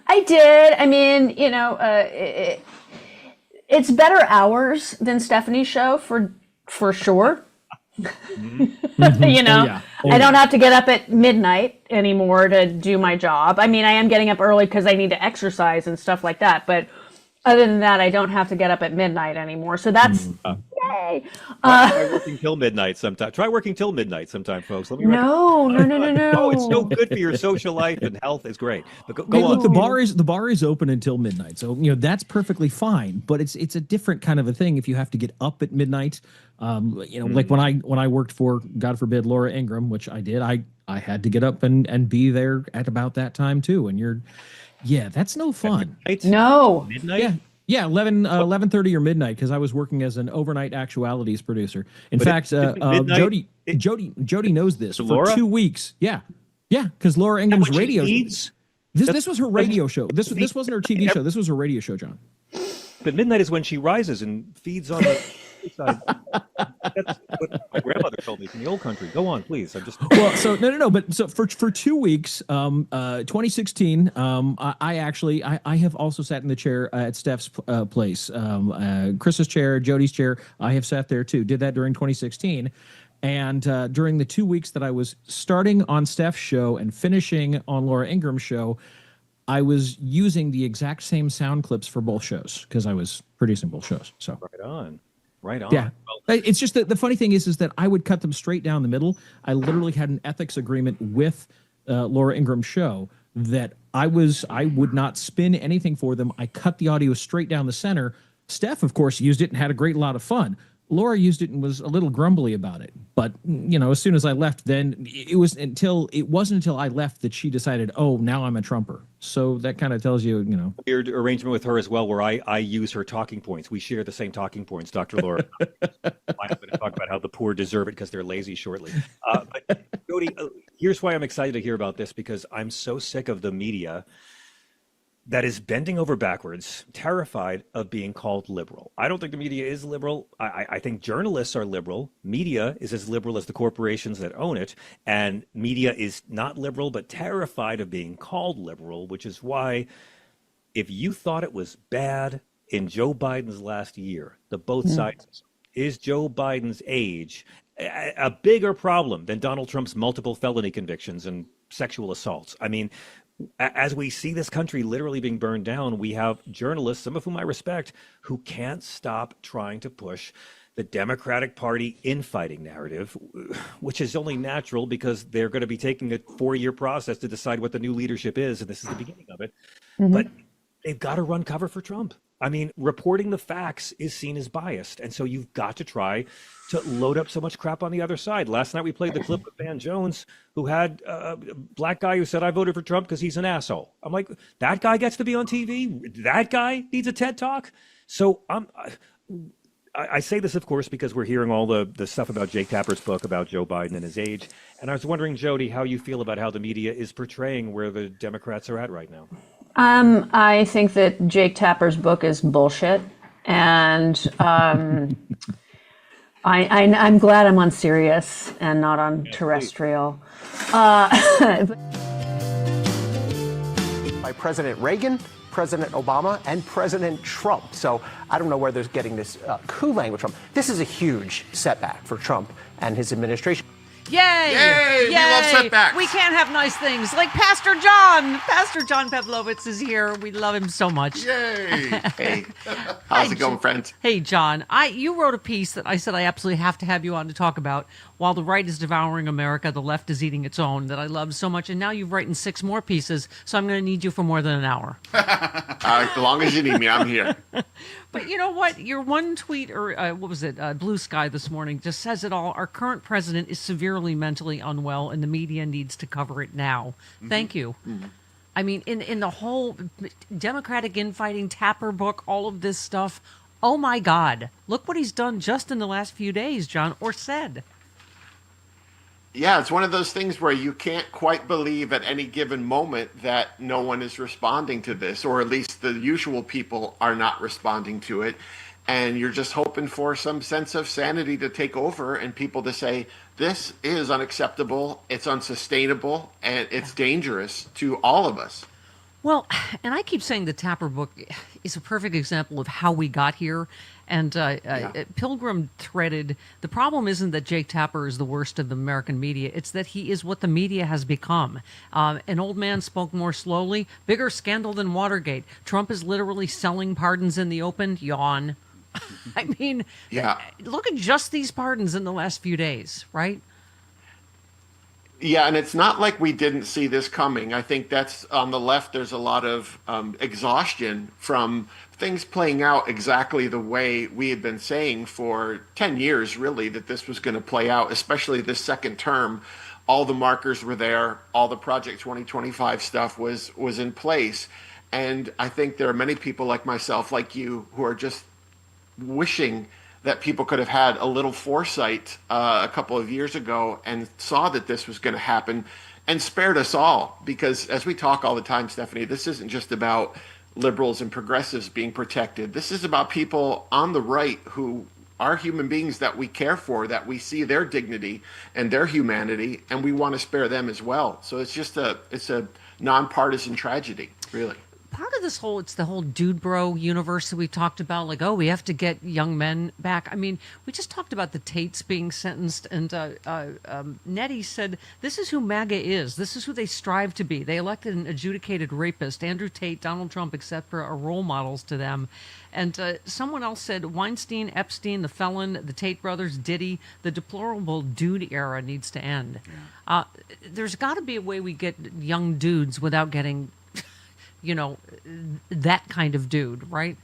I did. I mean, it's better hours than Stephanie's show for sure. I don't have to get up at midnight anymore to do my job. I mean, I am getting up early because I need to exercise and stuff like that. But other than that, I don't have to get up at midnight anymore. So that's yay. Try working till midnight sometime. Try working till midnight sometime, folks. Let me No. Oh, it's so good for your social life and health. It's great. But go on. Look, the bar is open until midnight, so that's perfectly fine. But it's a different kind of a thing if you have to get up at midnight. Like when I worked for, God forbid, Laura Ingraham, which I did. I had to get up and be there at about that time too. And that's no fun. No. Midnight? Yeah, 11:30 or midnight, because I was working as an overnight actualities producer. In fact, Jody knows this. For Laura? 2 weeks. Yeah, because Laura Ingram's radio. This was her radio show. This wasn't her TV show. This was her radio show, John. But midnight is when she rises and feeds on the side. That's what my grandmother told me from the old country. Go on, please. I'm just So no. But so for 2 weeks, 2016, I have also sat in the chair at Steph's place, Chris's chair, Jody's chair. I have sat there too. Did that during 2016. And during the 2 weeks that I was starting on Steph's show and finishing on Laura Ingram's show, I was using the exact same sound clips for both shows because I was producing both shows. So right on. Yeah, it's just that the funny thing is that I would cut them straight down the middle. I literally had an ethics agreement with Laura Ingram's show that I would not spin anything for them. I cut the audio straight down the center. Steph, of course, used it and had a lot of fun. Laura used it and was a little grumbly about it. But, as soon as I left, then it wasn't until I left that she decided, oh, now I'm a Trumper. So that kind of tells you, Weird arrangement with her as well, where I use her talking points. We share the same talking points, Dr. Laura. I'm going to talk about how the poor deserve it because they're lazy shortly. But Jody, here's why I'm excited to hear about this, because I'm so sick of the media that is bending over backwards, terrified of being called liberal. I don't think the media is liberal. I think journalists are liberal. Media is as liberal as the corporations that own it. And media is not liberal, but terrified of being called liberal, which is why if you thought it was bad in Joe Biden's last year, both sides, is Joe Biden's age a bigger problem than Donald Trump's multiple felony convictions and sexual assaults? I mean, as we see this country literally being burned down, we have journalists, some of whom I respect, who can't stop trying to push the Democratic Party infighting narrative, which is only natural because they're going to be taking a 4-year process to decide what the new leadership is, and this is the beginning of it. But they've got to run cover for Trump. I mean, reporting the facts is seen as biased, and so you've got to try to load up so much crap on the other side. Last night we played the clip of Van Jones, who had a black guy who said, I voted for Trump because he's an asshole. I'm like, that guy gets to be on TV? That guy needs a TED Talk? So I say this, of course, because we're hearing all the stuff about Jake Tapper's book about Joe Biden and his age. And I was wondering, Jody, how you feel about how the media is portraying where the Democrats are at right now. I think that Jake Tapper's book is bullshit, and I'm glad I'm on Sirius and not on terrestrial. By President Reagan, President Obama, and President Trump. So I don't know where they're getting this coup language from. This is a huge setback for Trump and his administration. Yay! Yay! We love setbacks. We can't have nice things like Pastor John. Pastor John Pavlovitz is here. We love him so much. Yay! Hey, how's it going, friends? Hey, John. You wrote a piece that I said I absolutely have to have you on to talk about. While the right is devouring America, the left is eating its own. That I loved so much, and now you've written 6 more pieces. So I'm going to need you for more than an hour. As long as you need me, I'm here. But you know what? Your one tweet, or what was it, Blue Sky this morning, just says it all. Our current president is severely mentally unwell, and the media needs to cover it now. Thank you. I mean, in the whole Democratic infighting, Tapper book, all of this stuff, oh my God. Look what he's done just in the last few days, John, or said. Yeah, it's one of those things where you can't quite believe at any given moment that no one is responding to this, or at least the usual people are not responding to it. And you're just hoping for some sense of sanity to take over and people to say, this is unacceptable, it's unsustainable, and it's dangerous to all of us. Well, and I keep saying the Tapper book is a perfect example of how we got here. And Pilgrim threaded, the problem isn't that Jake Tapper is the worst of the American media. It's that he is what the media has become. An old man spoke more slowly. Bigger scandal than Watergate. Trump is literally selling pardons in the open. Yawn. I mean, look at just these pardons in the last few days, right? Yeah, and it's not like we didn't see this coming. I think that's on the left. There's a lot of exhaustion from things playing out exactly the way we had been saying for 10 years, really, that this was going to play out, especially this second term. All the markers were there. All the Project 2025 stuff was in place. And I think there are many people like myself, like you, who are just wishing that people could have had a little foresight a couple of years ago and saw that this was going to happen and spared us all. Because as we talk all the time, Stephanie, this isn't just about liberals and progressives being protected. This is about people on the right who are human beings that we care for, that we see their dignity and their humanity, and we want to spare them as well. So it's a nonpartisan tragedy, really. Part of this it's the whole dude bro universe that we talked about, like, oh, we have to get young men back. I mean, we just talked about the Tates being sentenced, and Nettie said, this is who MAGA is. This is who they strive to be. They elected an adjudicated rapist. Andrew Tate, Donald Trump, etc. are role models to them. And someone else said, Weinstein, Epstein, the felon, the Tate brothers, Diddy, the deplorable dude era needs to end. Yeah. There's got to be a way we get young dudes without getting that kind of dude, right?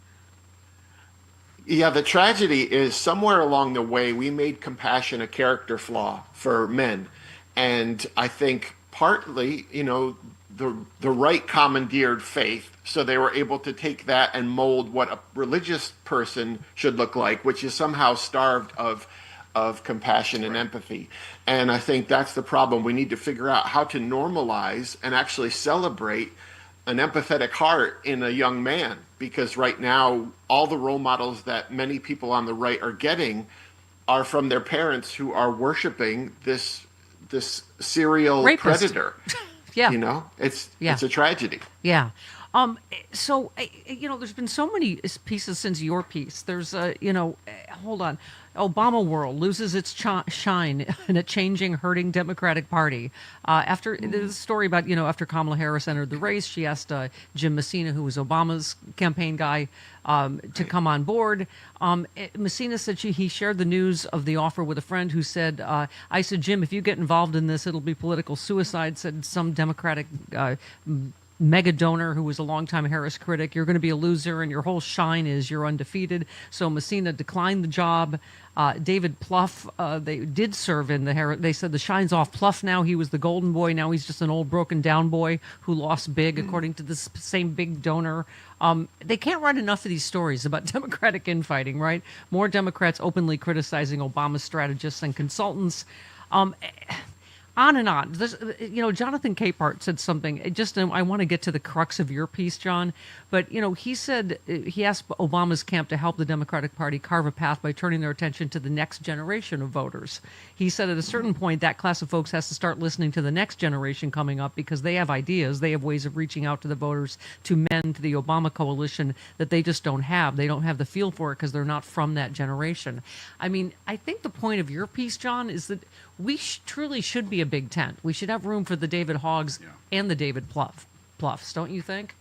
Yeah, the tragedy is somewhere along the way we made compassion a character flaw for men. And I think partly, the right commandeered faith, so they were able to take that and mold what a religious person should look like, which is somehow starved of compassion and empathy. And I think that's the problem. We need to figure out how to normalize and actually celebrate an empathetic heart in a young man, because right now all the role models that many people on the right are getting are from their parents who are worshiping this serial rapist. Predator. Yeah. It's a tragedy. Yeah. So, there's been so many pieces since your piece. There's, hold on. Obama world loses its shine in a changing, hurting Democratic Party. After there's a story about, after Kamala Harris entered the race, she asked Jim Messina, who was Obama's campaign guy, to come on board. Messina said he shared the news of the offer with a friend who said, I said, Jim, if you get involved in this, it'll be political suicide, said some Democratic mega donor who was a longtime Harris critic. You're going to be a loser, and your whole shine is you're undefeated. So Messina declined the job. David Plouffe, they did serve in the Harris. They said the shine's off Plouffe now. He was the golden boy. Now he's just an old broken down boy who lost big, according to this same big donor. They can't write enough of these stories about Democratic infighting, right? More Democrats openly criticizing Obama's strategists and consultants. on and on. This, Jonathan Capehart said something. I want to get to the crux of your piece, John. But he said he asked Obama's camp to help the Democratic Party carve a path by turning their attention to the next generation of voters. He said at a certain point that class of folks has to start listening to the next generation coming up because they have ideas, they have ways of reaching out to the voters to mend the Obama coalition that they just don't have. They don't have the feel for it because they're not from that generation. I mean, I think the point of your piece, John, is that we truly should be a big tent. We should have room for the David Hoggs and the David Pluffs, don't you think?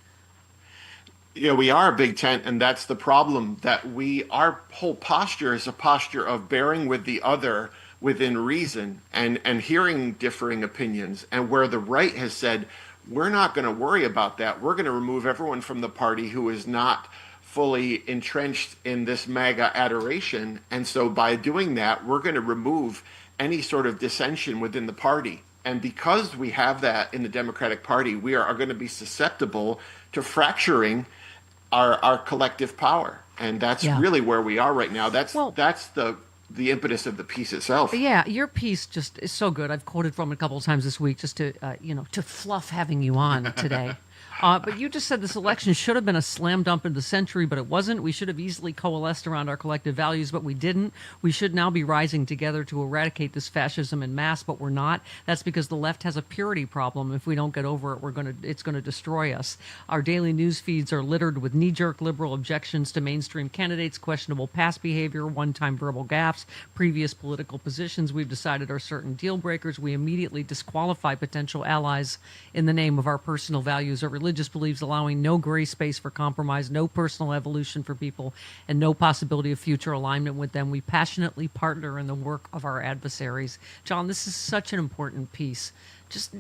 Yeah, we are a big tent, and that's the problem. That our whole posture is a posture of bearing with the other within reason and hearing differing opinions. And where the right has said, we're not going to worry about that. We're going to remove everyone from the party who is not fully entrenched in this MAGA adoration. And so by doing that, we're going to remove any sort of dissension within the party. And because we have that in the Democratic Party, we are going to be susceptible to fracturing our collective power. And that's really where we are right now. That's the impetus of the piece itself. Yeah, your piece just is so good. I've quoted from it a couple of times this week just to, to fluff having you on today. But you just said this election should have been a slam dunk of the century, but it wasn't. We should have easily coalesced around our collective values, but we didn't. We should now be rising together to eradicate this fascism en masse, but we're not. That's because the left has a purity problem. If we don't get over it, it's going to destroy us. Our daily news feeds are littered with knee-jerk liberal objections to mainstream candidates, questionable past behavior, one-time verbal gaffes, previous political positions we've decided are certain deal breakers. We immediately disqualify potential allies in the name of our personal values or religious beliefs, allowing no gray space for compromise, no personal evolution for people, and no possibility of future alignment with them. We passionately partner in the work of our adversaries. John, this is such an important piece. Just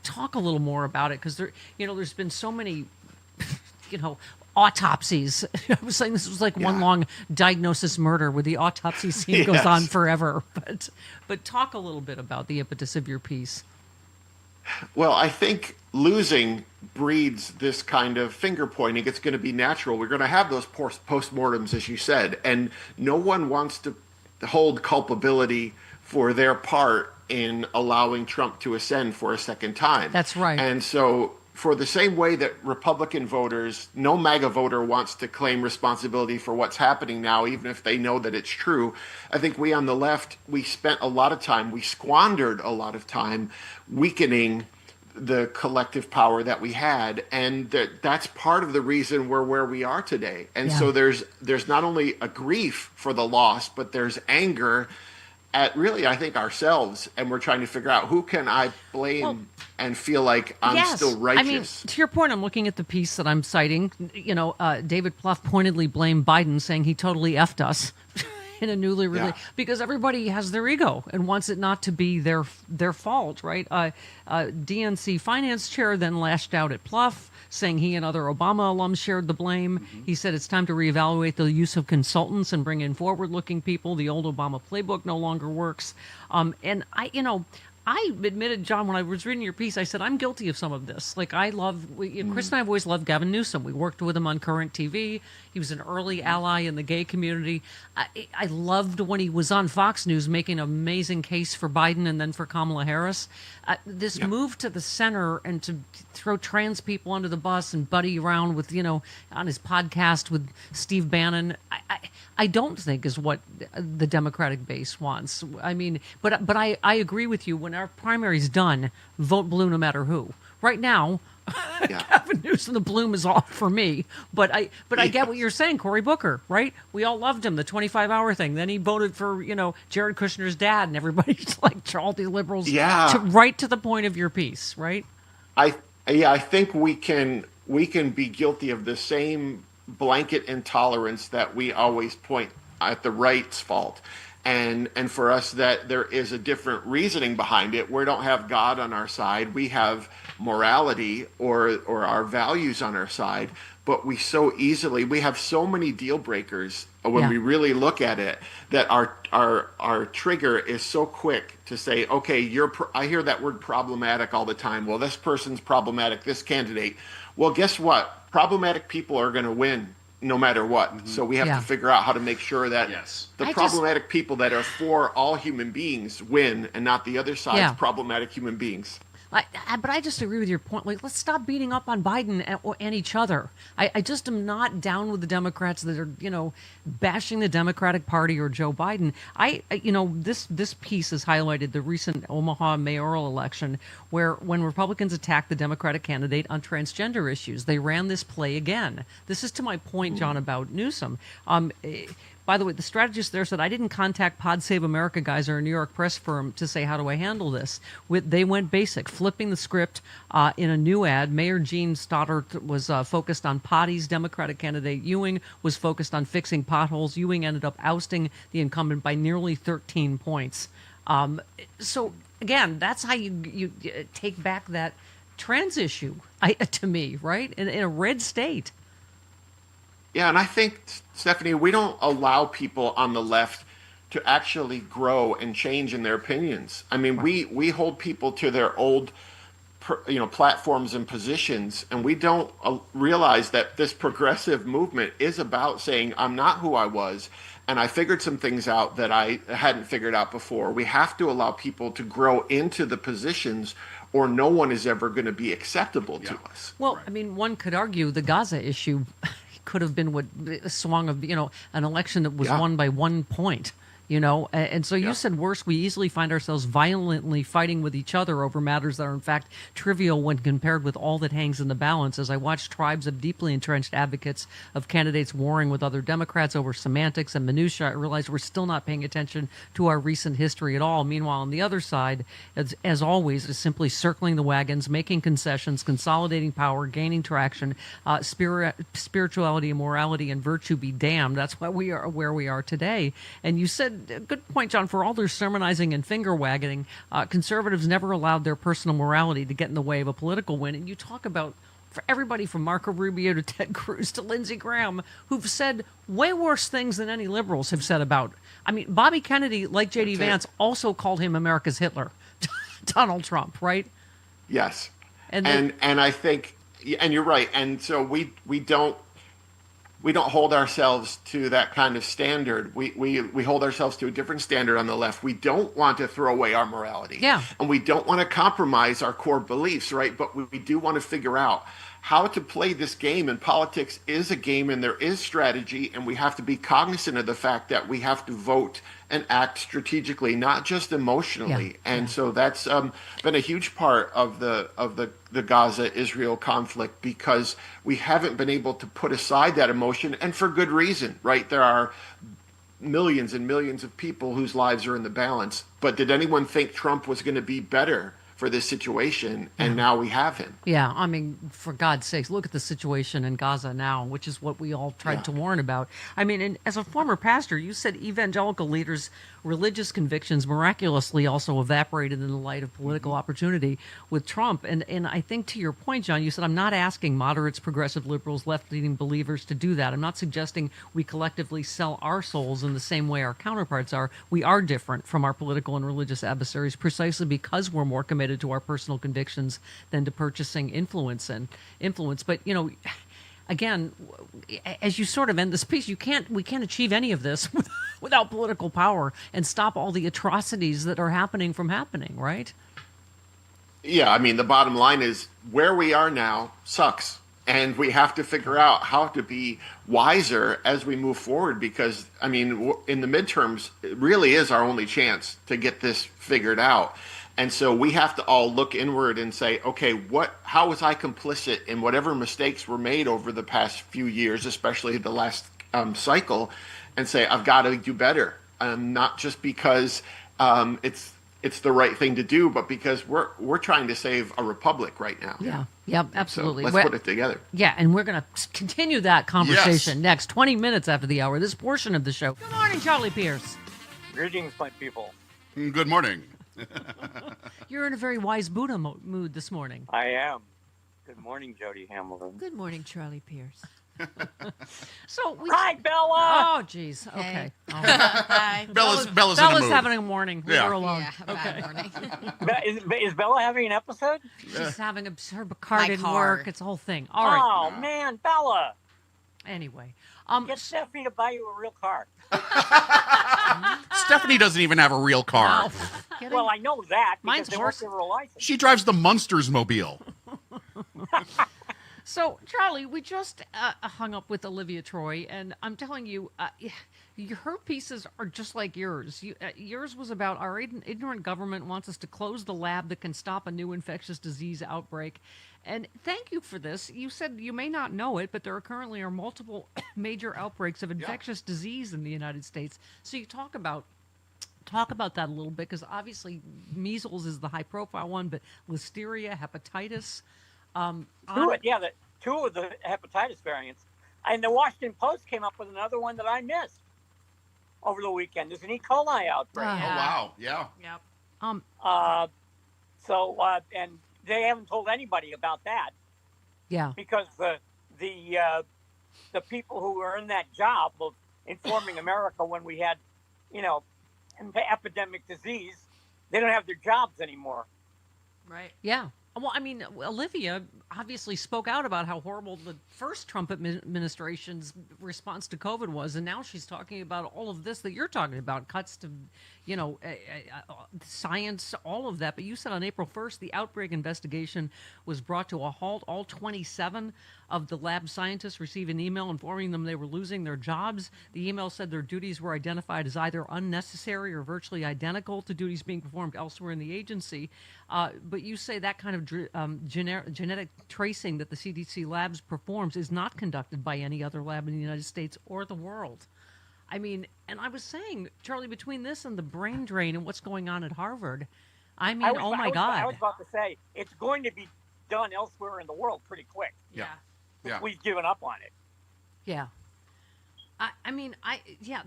talk a little more about it, because there's been so many, autopsies. I was saying this was like one long diagnosis murder where the autopsy scene goes on forever. But talk a little bit about the impetus of your piece. Well, I think losing breeds this kind of finger pointing. It's going to be natural. We're going to have those postmortems, as you said, and no one wants to hold culpability for their part in allowing Trump to ascend for a second time. That's right. And so for the same way that Republican voters, no MAGA voter wants to claim responsibility for what's happening now, even if they know that it's true. I think we on the left, we squandered a lot of time weakening the collective power that we had. And that's part of the reason we're where we are today. And so there's not only a grief for the loss, but there's anger at really, I think, ourselves, and we're trying to figure out who can I blame and feel like I'm still righteous. I mean, to your point, I'm looking at the piece that I'm citing. David Pluff pointedly blamed Biden, saying he totally effed us in a newly released, because everybody has their ego and wants it not to be their fault, right? DNC finance chair then lashed out at Pluff, saying he and other Obama alums shared the blame. He said it's time to reevaluate the use of consultants and bring in forward-looking people. The old Obama playbook no longer works. And I admitted, John, when I was reading your piece, I said, I'm guilty of some of this. Like, Chris and I have always loved Gavin Newsom. We worked with him on Current TV. He was an early ally in the gay community. I loved when he was on Fox News making an amazing case for Biden and then for Kamala Harris. This move to the center and to throw trans people under the bus and buddy around with, on his podcast with Steve Bannon, I don't think is what the Democratic base wants. I mean, but I agree with you. When our primary's done, vote blue no matter who. Right now, Gavin Newsom, the bloom is off for me. But I get what you're saying, Cory Booker, right? We all loved him, the 25-hour thing. Then he voted for, Jared Kushner's dad, and everybody's like, all these liberals. Right to the point of your piece, right? I think we can be guilty of the same blanket intolerance that we always point at the right's fault. And for us, that there is a different reasoning behind it. We don't have God on our side. We have morality or our values on our side. But we have so many deal breakers when we really look at it, that our trigger is so quick to say, okay, I hear that word problematic all the time. Well, this person's problematic, this candidate. Well, guess what? Problematic people are going to win no matter what. So we have Yeah. to figure out how to make sure that the I problematic people that are for all human beings win, and not the other side's Yeah. problematic human beings. But I just agree with your point. Like, let's stop beating up on Biden and each other. I just am not down with the Democrats that are, bashing the Democratic Party or Joe Biden. This piece has highlighted the recent Omaha mayoral election, where when Republicans attacked the Democratic candidate on transgender issues, they ran this play again. This is to my point, John, about Newsom. By the way, the strategist there said, I didn't contact Pod Save America guys or a New York press firm to say, how do I handle this? They went basic, flipping the script in a new ad. Mayor Gene Stoddard was focused on potties. Democratic candidate Ewing was focused on fixing potholes. Ewing ended up ousting the incumbent by nearly 13 points. So, again, that's how you take back that trans issue, to me, right? In a red state. Yeah, and I think, Stephanie, we don't allow people on the left to actually grow and change in their opinions. I mean, we hold people to their old, platforms and positions, and we don't realize that this progressive movement is about saying, I'm not who I was, and I figured some things out that I hadn't figured out before. We have to allow people to grow into the positions, or no one is ever going to be acceptable to us. Well, I mean, one could argue the Gaza issue could have been a swung of, an election that was won by 1 point. And so you said worse, we easily find ourselves violently fighting with each other over matters that are in fact trivial when compared with all that hangs in the balance. As I watch tribes of deeply entrenched advocates of candidates warring with other Democrats over semantics and minutiae, I realize we're still not paying attention to our recent history at all. Meanwhile, on the other side, as always, is simply circling the wagons, making concessions, consolidating power, gaining traction, spirituality and morality and virtue be damned. That's why we are where we are today. And you said, a good point, John, for all their sermonizing and finger wagging, conservatives never allowed their personal morality to get in the way of a political win. And you talk about for everybody from Marco Rubio to Ted Cruz to Lindsey Graham, who've said way worse things than any liberals have said about. I mean, Bobby Kennedy, like J.D. Vance, also called him America's Hitler, Donald Trump, right? Yes. And I think, and you're right. And so we don't hold ourselves to that kind of standard. We hold ourselves to a different standard on the left. We don't want to throw away our morality. Yeah. And we don't want to compromise our core beliefs, right? But we do want to figure out how to play this game. And politics is a game, and there is strategy, and we have to be cognizant of the fact that we have to vote and act strategically, not just emotionally. And so that's been a huge part of the Gaza-Israel conflict, because we haven't been able to put aside that emotion, and for good reason, right? There are millions and millions of people whose lives are in the balance. But did anyone think Trump was going to be better for this situation? And now we have him. Yeah, I mean, for God's sakes, look at the situation in Gaza now, which is what we all tried to warn about. I mean, and as a former pastor, you said evangelical leaders' religious convictions miraculously also evaporated in the light of political opportunity with Trump. And I think to your point, John, you said, I'm not asking moderates, progressive liberals, left-leaning believers to do that. I'm not suggesting we collectively sell our souls in the same way our counterparts are. We are different from our political and religious adversaries precisely because we're more committed to our personal convictions than to purchasing influence. But, again, as you sort of end this piece, we can't achieve any of this without political power and stop all the atrocities that are happening from happening, right? Yeah, I mean, the bottom line is where we are now sucks. And we have to figure out how to be wiser as we move forward, because, I mean, in the midterms, it really is our only chance to get this figured out. And so we have to all look inward and say, okay, how was I complicit in whatever mistakes were made over the past few years, especially the last cycle, and say, I've got to do better. Not just because it's the right thing to do, but because we're trying to save a republic right now. Yeah, absolutely. So let's put it together. Yeah, and we're going to continue that conversation next 20 minutes after the hour, this portion of the show. Good morning, Charlie Pierce. Greetings, my people. Good morning. You're in a very wise Buddha mood this morning. I am. Good morning, Jody Hamilton. Good morning, Charlie Pierce. Hi, Bella. Oh, geez. Okay. Hey. Hi. Bella's in a mood. having a morning. Leave her alone. Yeah, bad morning. Is Bella having an episode? She's having her car My didn't car. work. It's a whole thing. All right. Oh, man, Bella. Anyway, Get Stephanie to buy you a real car. Stephanie doesn't even have a real car. Well, I know that because Mine's they won't give her a license. She drives the Munsters mobile. So, Charlie, we just hung up with Olivia Troy, and I'm telling you, her pieces are just like yours. Yours was about our ignorant government wants us to close the lab that can stop a new infectious disease outbreak. And thank you for this. You said you may not know it, but there currently are multiple major outbreaks of infectious disease in the United States. So you talk about that a little bit, because obviously measles is the high-profile one, but listeria, hepatitis. Two of the hepatitis variants. And the Washington Post came up with another one that I missed over the weekend. There's an E. coli outbreak. Oh, wow. Yeah. Yep. And they haven't told anybody about that. Yeah. Because the people who were in that job of informing America when we had, an epidemic disease, they don't have their jobs anymore. Right. Yeah. Well, I mean, Olivia obviously spoke out about how horrible the first Trump administration's response to COVID was, and now she's talking about all of this that you're talking about, cuts to, science, all of that. But you said on April 1st, the outbreak investigation was brought to a halt. All 27 of the lab scientists received an email informing them they were losing their jobs. The email said their duties were identified as either unnecessary or virtually identical to duties being performed elsewhere in the agency. But you say that kind of genetic tracing that the CDC labs performs is not conducted by any other lab in the United States or the world. I mean, and I was saying, Charlie, between this and the brain drain and what's going on at Harvard, I mean, oh my God. I was about to say, it's going to be done elsewhere in the world pretty quick. Yeah. We've given up on it. Yeah.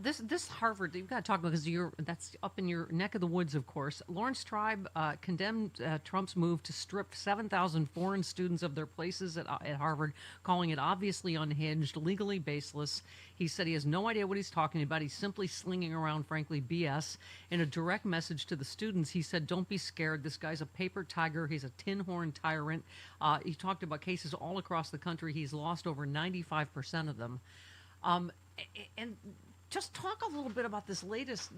This Harvard, you've got to talk about, because that's up in your neck of the woods, of course. Lawrence Tribe condemned Trump's move to strip 7,000 foreign students of their places at Harvard, calling it obviously unhinged, legally baseless. He said he has no idea what he's talking about. He's simply slinging around, frankly, BS. In a direct message to the students, he said, "Don't be scared. This guy's a paper tiger. He's a tin horn tyrant." He talked about cases all across the country. He's lost over 95% of them. And just talk a little bit about this latest,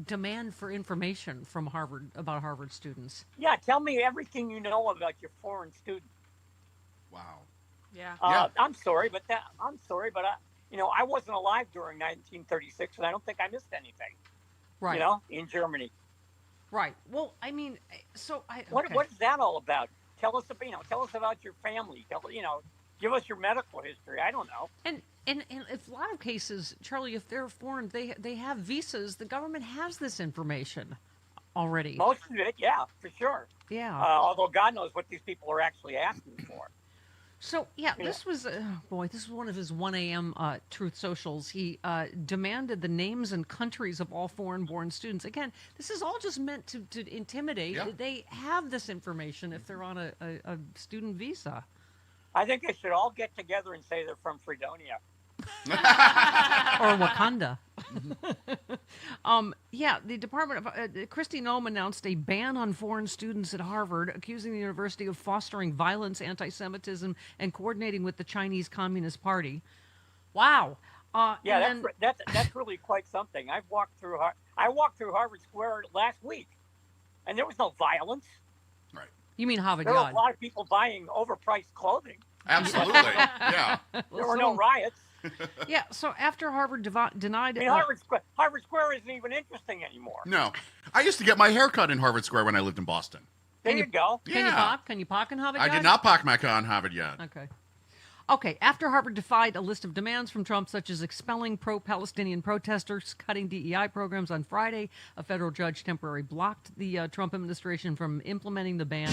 demand for information from Harvard about Harvard students. Yeah, tell me everything you know about your foreign student. Wow. Yeah. I'm sorry, but I wasn't alive during 1936, and I don't think I missed anything. Right. In Germany. Right. Well, I mean, What is that all about? Tell us about your family. Give us your medical history. I don't know. And if a lot of cases, Charlie, if they're foreign, they have visas. The government has this information already. Most of it, yeah, for sure. Yeah. Although God knows what these people are actually asking for. So, this was, this was one of his 1 a.m. Truth Socials. He demanded the names and countries of all foreign-born students. Again, this is all just meant to intimidate. Yeah. They have this information if they're on a student visa. I think they should all get together and say they're from Fredonia. Or Wakanda. The Department of Kristi Noem announced a ban on foreign students at Harvard, accusing the university of fostering violence, anti-Semitism, and coordinating with the Chinese Communist Party. Wow. That's really quite something. I walked through Harvard Square last week, and there was no violence. Right. You mean Harvard There were Yard? a lot of people buying overpriced clothing. Absolutely. Yeah. There were no riots. Yeah. So after Harvard denied, I mean, Harvard Square isn't even interesting anymore. No. I used to get my hair cut in Harvard Square when I lived in Boston. There you go. Can you park? Can you park in Harvard I Yard? did not park my car in Harvard yet. Okay. After Harvard defied a list of demands from Trump, such as expelling pro-Palestinian protesters, cutting DEI programs on Friday, a federal judge temporarily blocked the Trump administration from implementing the ban.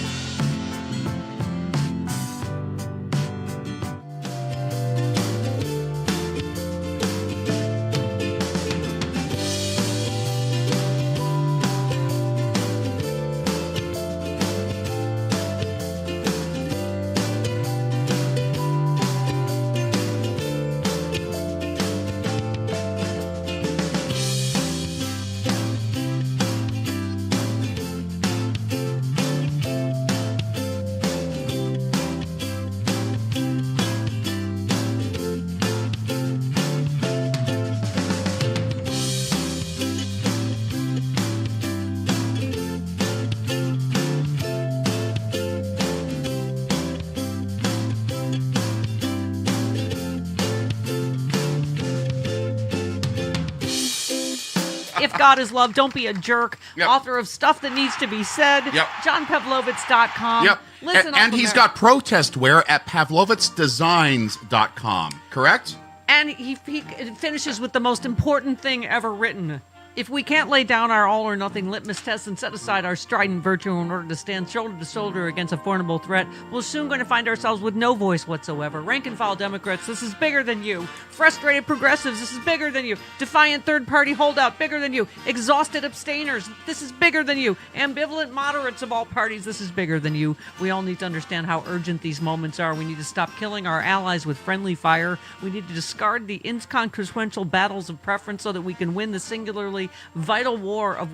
If God is Love, Don't Be a Jerk. Yep. Author of Stuff That Needs to Be Said. Yep. JohnPavlovitz.com. Yep. Listen And he's got protest wear at pavlovitzdesigns.com, correct? And he finishes with the most important thing ever written. If we can't lay down our all-or-nothing litmus test and set aside our strident virtue in order to stand shoulder to shoulder against a formidable threat, we're soon going to find ourselves with no voice whatsoever. Rank-and-file Democrats, this is bigger than you. Frustrated progressives, this is bigger than you. Defiant third-party holdout, bigger than you. Exhausted abstainers, this is bigger than you. Ambivalent moderates of all parties, this is bigger than you. We all need to understand how urgent these moments are. We need to stop killing our allies with friendly fire. We need to discard the inconsequential battles of preference so that we can win the singularly vital war in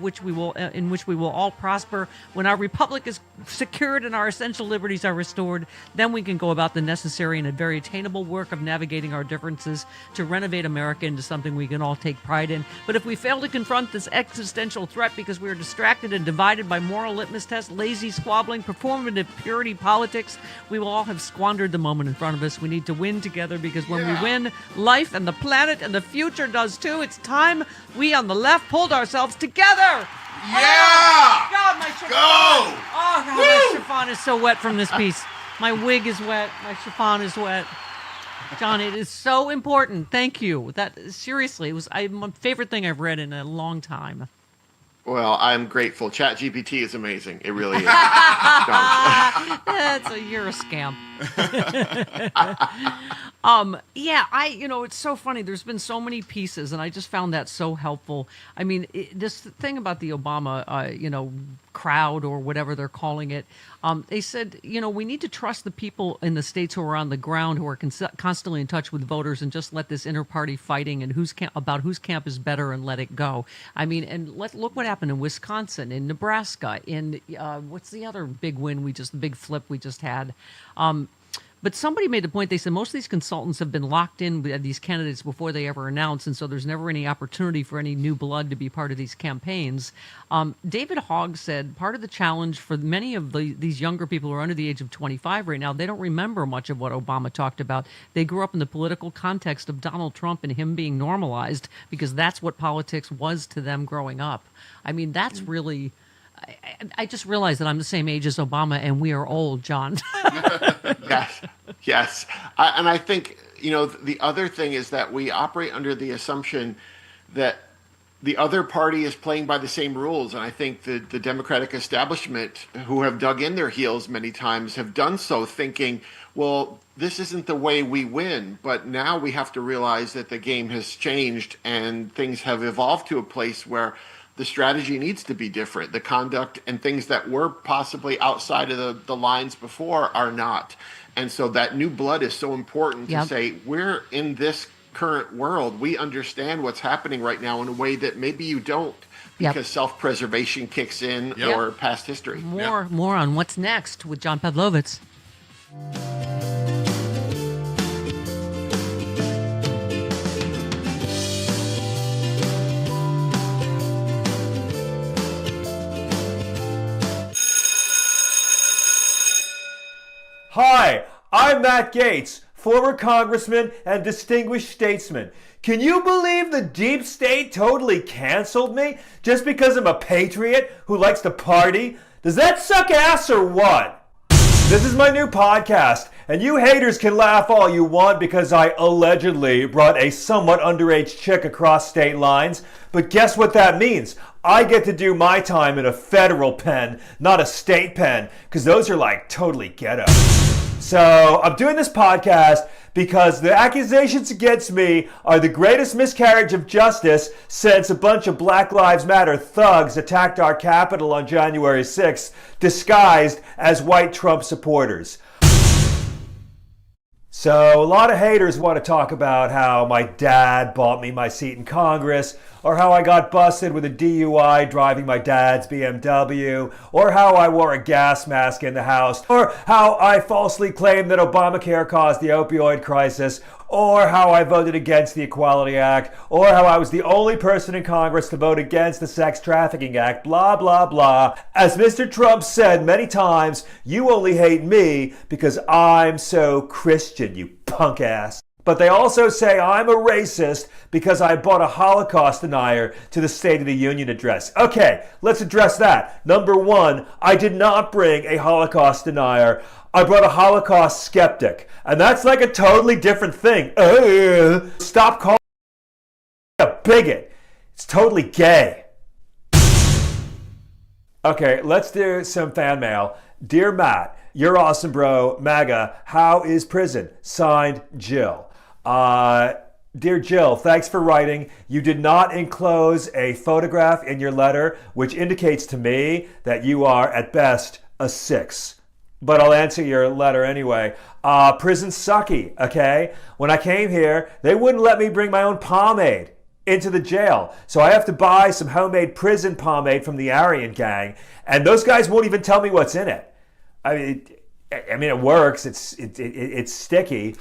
which we will all prosper. When our republic is secured and our essential liberties are restored, then we can go about the necessary and a very attainable work of navigating our differences to renovate America into something we can all take pride in. But if we fail to confront this existential threat because we are distracted and divided by moral litmus tests, lazy squabbling, performative purity politics, we will all have squandered the moment in front of us. We need to win together, because when we win, life and the planet and the future does too. It's time we on the left pulled ourselves together. Yeah! Oh, God, my chiffon. Go! Oh, God, my chiffon is so wet from this piece. My wig is wet. My chiffon is wet. John, it is so important. Thank you. That seriously, it was my favorite thing I've read in a long time. Well, I'm grateful. ChatGPT is amazing. It really is. You're a scam. It's so funny. There's been so many pieces, and I just found that so helpful. I mean, this thing about the Obama, crowd or whatever they're calling it, they said, we need to trust the people in the states who are on the ground, who are constantly in touch with voters, and just let this inter-party fighting and whose camp is better and let it go. I mean, and look what happened in Wisconsin, in Nebraska, in what's the other big win the big flip we just had. But somebody made the point, they said most of these consultants have been locked in with these candidates before they ever announce, and so there's never any opportunity for any new blood to be part of these campaigns. David Hogg said part of the challenge for many of these younger people who are under the age of 25 right now, they don't remember much of what Obama talked about. They grew up in the political context of Donald Trump and him being normalized, because that's what politics was to them growing up. I mean, that's really... I just realized that I'm the same age as Obama, and we are old, John. Yes. And I think, the other thing is that we operate under the assumption that the other party is playing by the same rules. And I think the Democratic establishment, who have dug in their heels many times, have done so thinking, well, this isn't the way we win. But now we have to realize that the game has changed and things have evolved to a place where the strategy needs to be different. The conduct and things that were possibly outside of the lines before are not. And so that new blood is so important to say, we're in this current world. We understand what's happening right now in a way that maybe you don't, because self-preservation kicks in or past history. More on what's next with John Pavlovitz. Hi, I'm Matt Gaetz, former congressman and distinguished statesman. Can you believe the deep state totally canceled me just because I'm a patriot who likes to party? Does that suck ass or what? This is my new podcast, and you haters can laugh all you want because I allegedly brought a somewhat underage chick across state lines. But guess what that means? I get to do my time in a federal pen, not a state pen, because those are like totally ghetto. So I'm doing this podcast because the accusations against me are the greatest miscarriage of justice since a bunch of Black Lives Matter thugs attacked our Capitol on January 6th, disguised as white Trump supporters. So a lot of haters want to talk about how my dad bought me my seat in Congress, or how I got busted with a DUI driving my dad's BMW, or how I wore a gas mask in the House, or how I falsely claimed that Obamacare caused the opioid crisis, or how I voted against the Equality Act, or how I was the only person in Congress to vote against the Sex Trafficking Act, blah, blah, blah. As Mr. Trump said many times, you only hate me because I'm so Christian, you punk ass. But they also say I'm a racist because I brought a Holocaust denier to the State of the Union address. Okay, let's address that. Number one, I did not bring a Holocaust denier. I brought a Holocaust skeptic. And that's like a totally different thing. Stop calling me a bigot. It's totally gay. Okay, let's do some fan mail. Dear Matt, you're awesome, bro. MAGA, how is prison? Signed, Jill. Dear Jill, thanks for writing. You did not enclose a photograph in your letter, which indicates to me that you are, at best, a 6. But I'll answer your letter anyway. Prison's sucky, okay? When I came here, they wouldn't let me bring my own pomade into the jail. So I have to buy some homemade prison pomade from the Aryan gang, and those guys won't even tell me what's in it. I mean, it works. It's sticky.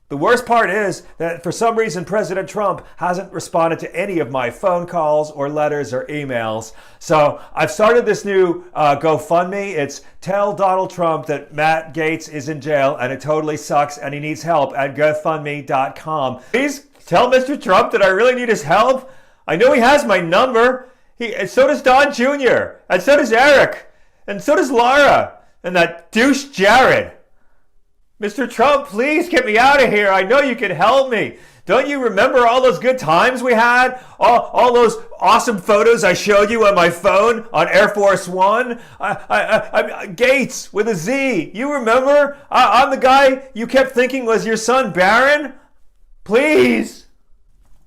The worst part is that for some reason President Trump hasn't responded to any of my phone calls or letters or emails. So I've started this new GoFundMe. It's Tell Donald Trump that Matt Gaetz is in jail and it totally sucks and he needs help at GoFundMe.com. Please tell Mr. Trump that I really need his help. I know he has my number. And so does Don Jr. And so does Eric. And so does Laura. And that douche Jared. Mr. Trump, please get me out of here. I know you can help me. Don't you remember all those good times we had? All those awesome photos I showed you on my phone on Air Force One? Gates with a Z. You remember? I'm the guy you kept thinking was your son, Barron? Please.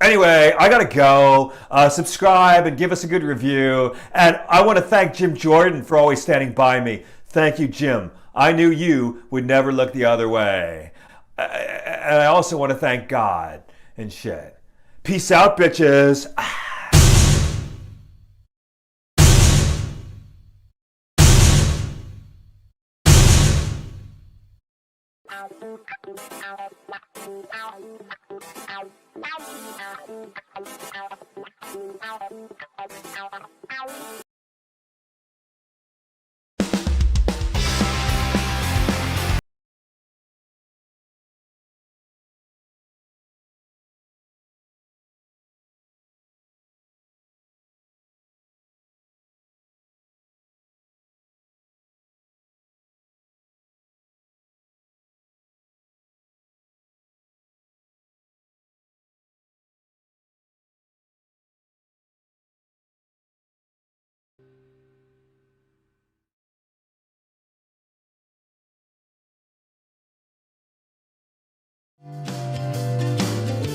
Anyway, I gotta go. Subscribe and give us a good review. And I want to thank Jim Jordan for always standing by me. Thank you, Jim. I knew you would never look the other way. And I also want to thank God and shit. Peace out, bitches.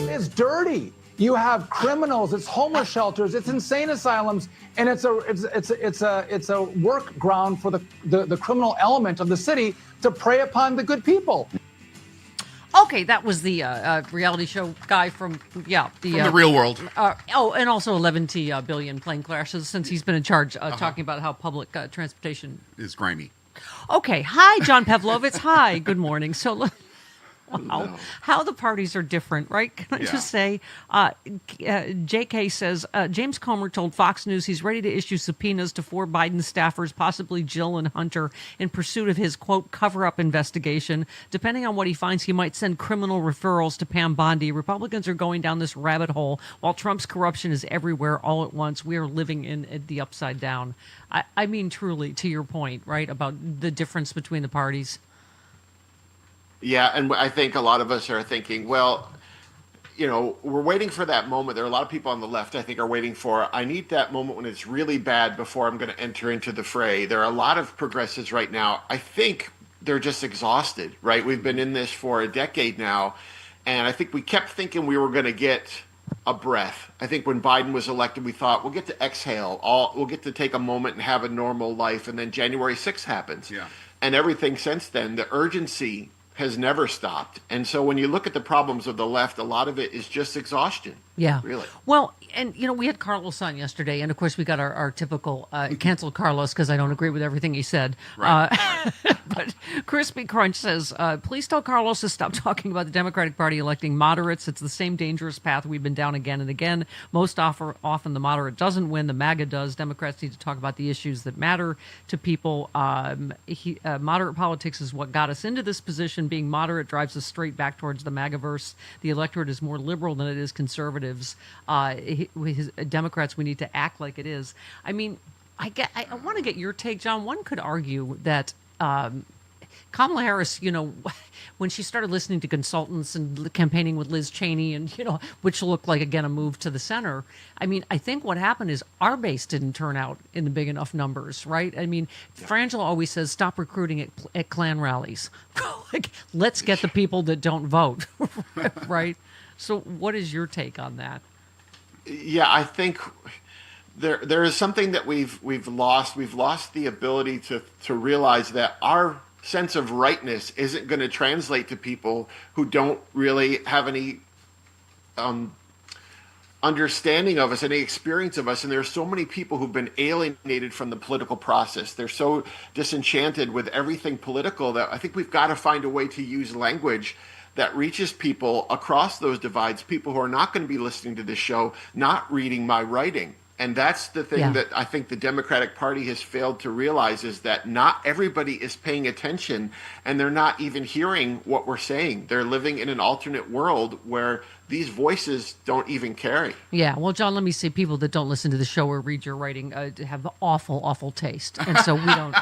It's dirty. You have criminals. It's homeless shelters. It's insane asylums, and it's a work ground for the criminal element of the city to prey upon the good people. Okay, that was the reality show guy from the real world. And also 11 billion plane crashes since he's been in charge, talking about how public transportation is grimy. Okay, hi, John Pavlovitz. Hi, good morning. So. Wow. How the parties are different, right? Can I just say, JK says, James Comer told Fox News he's ready to issue subpoenas to 4 Biden staffers, possibly Jill and Hunter, in pursuit of his, quote, cover-up investigation. Depending on what he finds, he might send criminal referrals to Pam Bondi. Republicans are going down this rabbit hole while Trump's corruption is everywhere all at once. We are living in the upside down. I mean, truly, to your point, right, about the difference between the parties. Yeah, and I think a lot of us are thinking, well, you know, we're waiting for that moment. There are a lot of people on the left, I think, are waiting for, I need that moment when it's really bad before I'm going to enter into the fray. There are a lot of progressives right now. I think they're just exhausted, right? We've been in this for a decade now, and I think we kept thinking we were going to get a breath. I think when Biden was elected, we thought we'll get to exhale. We'll get to take a moment and have a normal life, and then January 6th happens. Yeah. And everything since then, the urgency has never stopped. And so when you look at the problems of the left, a lot of it is just exhaustion. Yeah. Really. Well, and we had Carlos on yesterday, and of course we got our typical cancel Carlos because I don't agree with everything he said. Right. But Crispy Crunch says, please tell Carlos to stop talking about the Democratic Party electing moderates. It's the same dangerous path we've been down again and again. Most often the moderate doesn't win, the MAGA does. Democrats need to talk about the issues that matter to people. Moderate politics is what got us into this position. Being moderate drives us straight back towards the MAGA-verse. The electorate is more liberal than it is conservative. Democrats, we need to act like it is. I mean, I want to get your take, John. One could argue that Kamala Harris, when she started listening to consultants and campaigning with Liz Cheney and, which looked like, again, a move to the center. I mean, I think what happened is our base didn't turn out in the big enough numbers, right? I mean, Frangela always says, stop recruiting at Klan rallies. Like, let's get the people that don't vote, right? So what is your take on that? Yeah, I think there is something that we've lost. We've lost the ability to realize that our sense of rightness isn't going to translate to people who don't really have any understanding of us, any experience of us. And there's so many people who've been alienated from the political process. They're so disenchanted with everything political that I think we've got to find a way to use language that reaches people across those divides, people who are not going to be listening to this show, not reading my writing. And that's the thing that I think the Democratic Party has failed to realize, is that not everybody is paying attention, and they're not even hearing what we're saying. They're living in an alternate world where these voices don't even carry. Yeah, well, John, let me say, people that don't listen to the show or read your writing have awful, awful taste, and so we don't.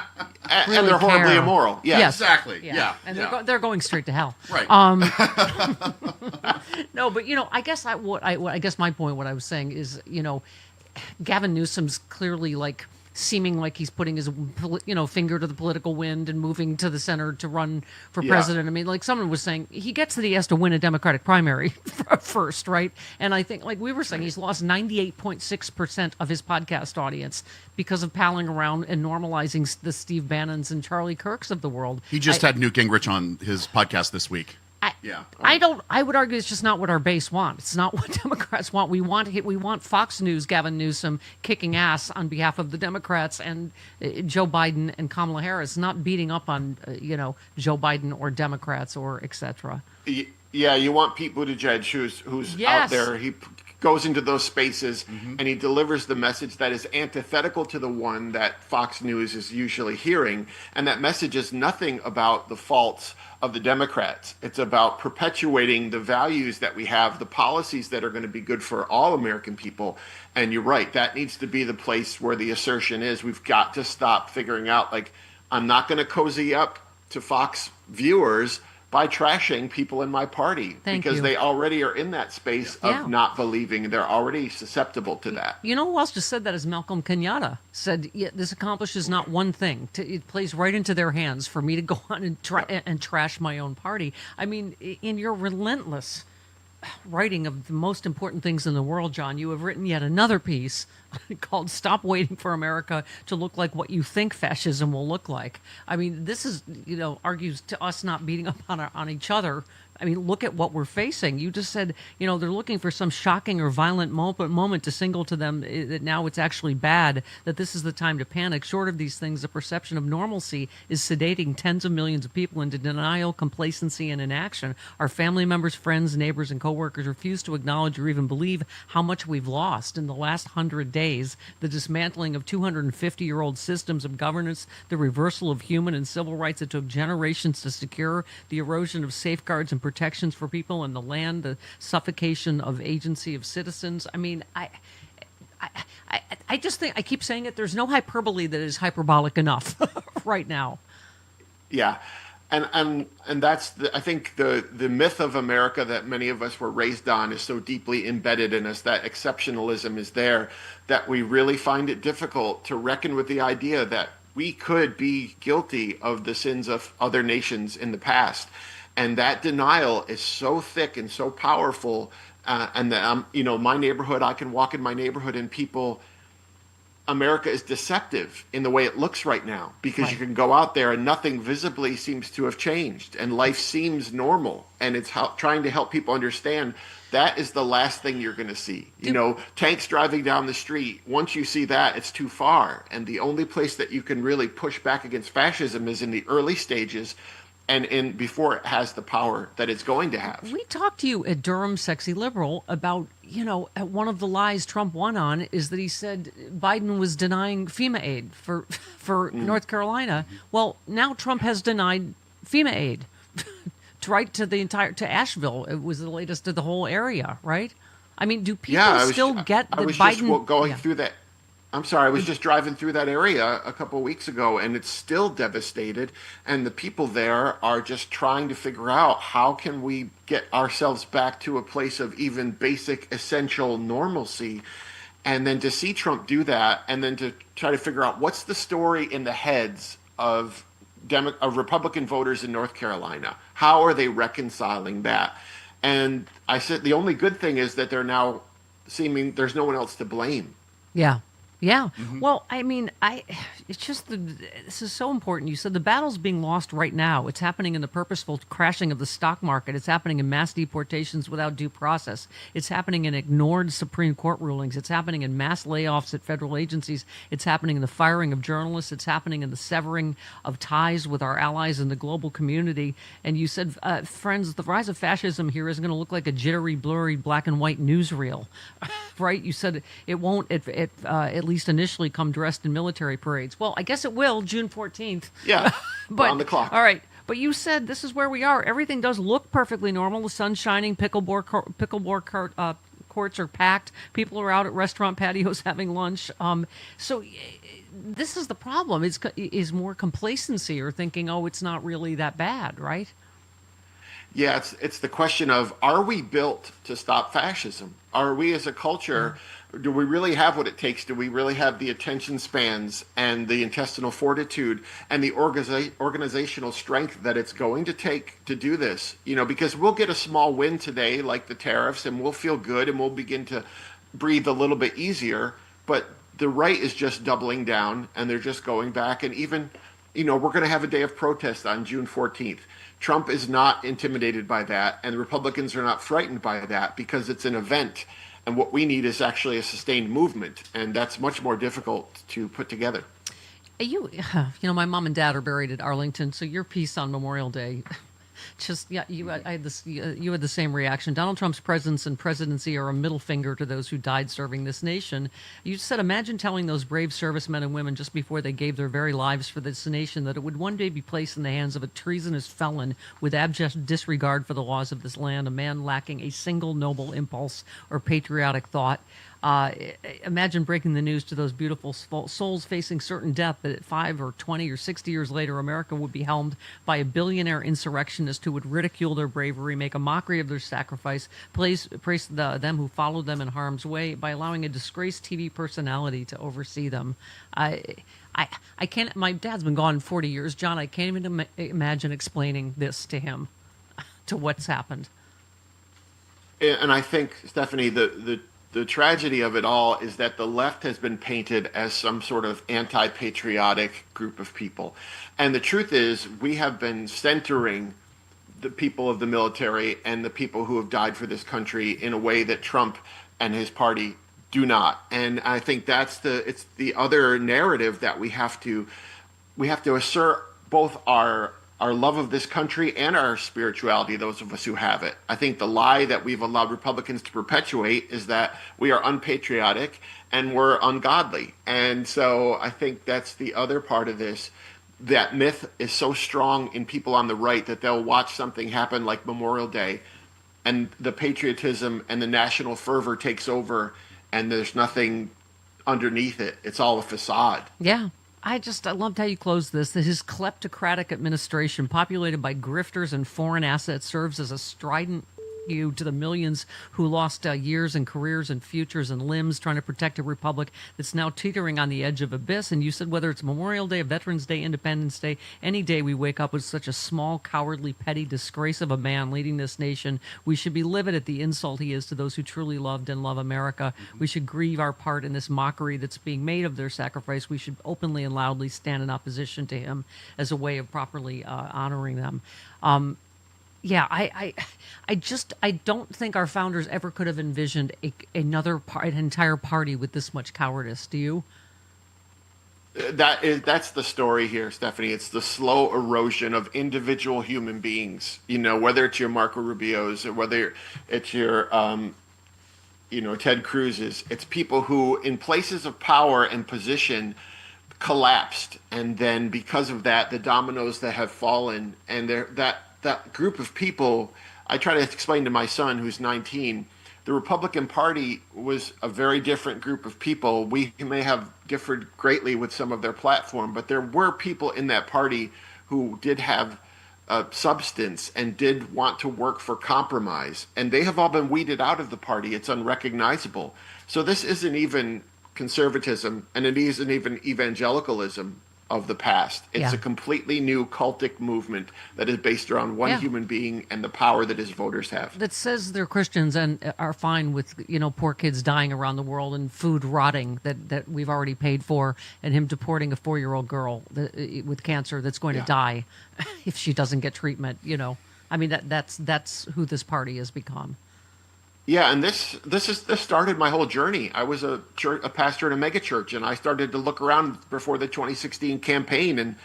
Really and they're horribly care. immoral. Yeah, yes. exactly. Yeah, and they're going straight to hell. Right. No, but I guess I guess my point, what I was saying is, Gavin Newsom's clearly seeming like he's putting his finger to the political wind and moving to the center to run for president. I mean, like someone was saying, he gets that he has to win a Democratic primary first, right? And I think, like we were saying, he's lost 98.6% of his podcast audience because of palling around and normalizing the Steve Bannons and Charlie Kirks of the world. He just had Newt Gingrich on his podcast this week. I would argue it's just not what our base wants. It's not what Democrats want. We want Fox News, Gavin Newsom kicking ass on behalf of the Democrats, and Joe Biden and Kamala Harris, not beating up on Joe Biden or Democrats or etc. Yeah, you want Pete Buttigieg, who's out there. He goes into those spaces and he delivers the message that is antithetical to the one that Fox News is usually hearing. And that message is nothing about the faults of the Democrats. It's about perpetuating the values that we have, the policies that are going to be good for all American people. And you're right, that needs to be the place where the assertion is. We've got to stop figuring out, I'm not going to cozy up to Fox viewers by trashing people in my party, because they already are in that space of not believing. They're already susceptible to that. You know who else just said that is Malcolm Kenyatta. Said, this accomplishes not one thing. It plays right into their hands for me to go on and trash my own party. I mean, in your relentless writing of the most important things in the world, John, you have written yet another piece called Stop Waiting for America to Look Like What You Think Fascism Will Look Like. I mean, this is, argues to us not beating up on each other. I mean, look at what we're facing. You just said, they're looking for some shocking or violent moment to signal to them that now it's actually bad, that this is the time to panic. Short of these things, the perception of normalcy is sedating tens of millions of people into denial, complacency, and inaction. Our family members, friends, neighbors, and coworkers refuse to acknowledge or even believe how much we've lost in the last 100 days. The dismantling of 250-year-old systems of governance, the reversal of human and civil rights that took generations to secure, the erosion of safeguards and protections for people and the land, the suffocation of agency of citizens. I mean, I just think, I keep saying it, there's no hyperbole that is hyperbolic enough right now. Yeah. And that's, I think, the myth of America that many of us were raised on is so deeply embedded in us, that exceptionalism is there, that we really find it difficult to reckon with the idea that we could be guilty of the sins of other nations in the past. And that denial is so thick and so powerful. And that, my neighborhood, I can walk in my neighborhood and people America is deceptive in the way it looks right now, because Right. you can go out there and nothing visibly seems to have changed and life seems normal, and it's trying to help people understand that is the last thing you're going to see. Tanks driving down the street, once you see that, it's too far, and the only place that you can really push back against fascism is in the early stages and before it has the power that it's going to have. We talked to you at Durham Sexy Liberal about, one of the lies Trump won on is that he said Biden was denying FEMA aid for North Carolina. Well, now Trump has denied FEMA aid to Asheville. It was the latest of the whole area, right? I mean, do people still get that I was Biden... just going through that. I'm sorry, I was just driving through that area a couple of weeks ago, and it's still devastated. And the people there are just trying to figure out, how can we get ourselves back to a place of even basic, essential normalcy? And then to see Trump do that, and then to try to figure out what's the story in the heads of Republican voters in North Carolina. How are they reconciling that? And I said the only good thing is that they're now seeming there's no one else to blame. Yeah. Yeah. Well, I mean, it's just this is so important. You said the battle's being lost right now. It's happening in the purposeful crashing of the stock market. It's happening in mass deportations without due process. It's happening in ignored Supreme Court rulings. It's happening in mass layoffs at federal agencies. It's happening in the firing of journalists. It's happening in the severing of ties with our allies in the global community. And you said, friends, the rise of fascism here isn't going to look like a jittery, blurry, black and white newsreel, right? You said it won't, at least initially, come dressed in military parades. Well, I guess it will, June 14th. Yeah, but on the clock. All right, but you said this is where we are. Everything does look perfectly normal. The sun's shining. Pickleball courts are packed. People are out at restaurant patios having lunch. So this is the problem. Is more complacency or thinking, oh, it's not really that bad, right? Yeah, it's the question of, are we built to stop fascism? Are we as a culture, do we really have what it takes? Do we really have the attention spans and the intestinal fortitude and the organizational strength that it's going to take to do this? Because we'll get a small win today, like the tariffs, and we'll feel good and we'll begin to breathe a little bit easier. But the right is just doubling down, and they're just going back. And even, we're going to have a day of protest on June 14th. Trump is not intimidated by that, and the Republicans are not frightened by that, because it's an event. And what we need is actually a sustained movement, and that's much more difficult to put together. My mom and dad are buried at Arlington, so your piece on Memorial Day, you had the same reaction. Donald Trump's presence and presidency are a middle finger to those who died serving this nation. You said, imagine telling those brave servicemen and women just before they gave their very lives for this nation that it would one day be placed in the hands of a treasonous felon with abject disregard for the laws of this land, a man lacking a single noble impulse or patriotic thought. Imagine breaking the news to those beautiful souls facing certain death that at 5 or 20 or 60 years later, America would be helmed by a billionaire insurrectionist who would ridicule their bravery, make a mockery of their sacrifice, praise them who followed them in harm's way by allowing a disgraced TV personality to oversee them. I can't. My dad's been gone 40 years, John. I can't even imagine explaining this to him, to what's happened. And I think, Stephanie, the tragedy of it all is that the left has been painted as some sort of anti-patriotic group of people. And the truth is, we have been centering the people of the military and the people who have died for this country in a way that Trump and his party do not. And I think it's the other narrative that we have to assert both our love of this country and our spirituality, those of us who have it. I think the lie that we've allowed Republicans to perpetuate is that we are unpatriotic and we're ungodly. And so I think that's the other part of this. That myth is so strong in people on the right that they'll watch something happen like Memorial Day, and the patriotism and the national fervor takes over, and there's nothing underneath it. It's all a facade. Yeah. I loved how you closed this. That his kleptocratic administration, populated by grifters and foreign assets, serves as a strident you to the millions who lost years and careers and futures and limbs trying to protect a republic that's now teetering on the edge of abyss. And you said whether it's Memorial Day, Veterans Day, Independence Day, any day we wake up with such a small, cowardly, petty disgrace of a man leading this nation, we should be livid at the insult he is to those who truly loved and love America. We should grieve our part in this mockery that's being made of their sacrifice. We should openly and loudly stand in opposition to him as a way of properly honoring them. Yeah, I don't think our founders ever could have envisioned an entire party with this much cowardice. Do you? That's the story here, Stephanie. It's the slow erosion of individual human beings. You know, whether it's your Marco Rubio's or whether it's your, Ted Cruz's. It's people who, in places of power and position, collapsed, and then because of that, the dominoes that have fallen, and that group of people, I try to explain to my son who's 19, the Republican Party was a very different group of people. We may have differed greatly with some of their platform, but there were people in that party who did have substance and did want to work for compromise, and they have all been weeded out of the party. It's unrecognizable. So this isn't even conservatism, and it isn't even evangelicalism of the past. It's a completely new cultic movement that is based around one human being and the power that his voters have. That says they're Christians and are fine with, poor kids dying around the world and food rotting that we've already paid for, and him deporting a 4-year-old girl with cancer that's going to die if she doesn't get treatment. I mean, that's who this party has become. Yeah, and this started my whole journey. I was a pastor in a megachurch, and I started to look around before the 2016 campaign, and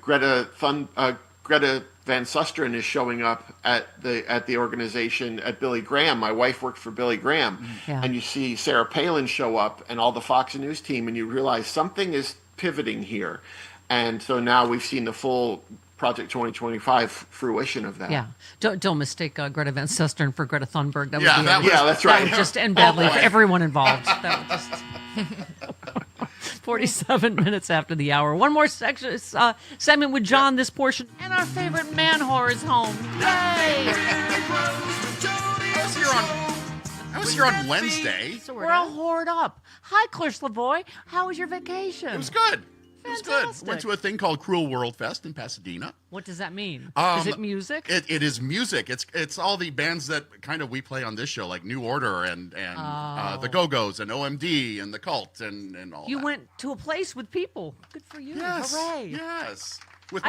Greta Van Susteren is showing up at the organization at Billy Graham. My wife worked for Billy Graham, and you see Sarah Palin show up and all the Fox News team, and you realize something is pivoting here, and so now we've seen the full Project 2025 fruition of that. Yeah, don't mistake Greta Van Susteren for Greta Thunberg. That's right. That would just end badly for everyone involved. That would just 47 minutes after the hour. One more section, segment with John. This portion, and our favorite man whore is home. Yay! I was here on Wednesday. So we're all whored up. Hi, Claire Lavoie. How was your vacation? It was good. It was Fantastic. good. Went to a thing called Cruel World Fest in Pasadena. What does that mean? Is it music? It is music. It's all the bands that kind of we play on this show, like New Order and the Go-Go's and OMD and the Cult and all. You went to a place with people. Good for you. Yes. Hooray. Yes. With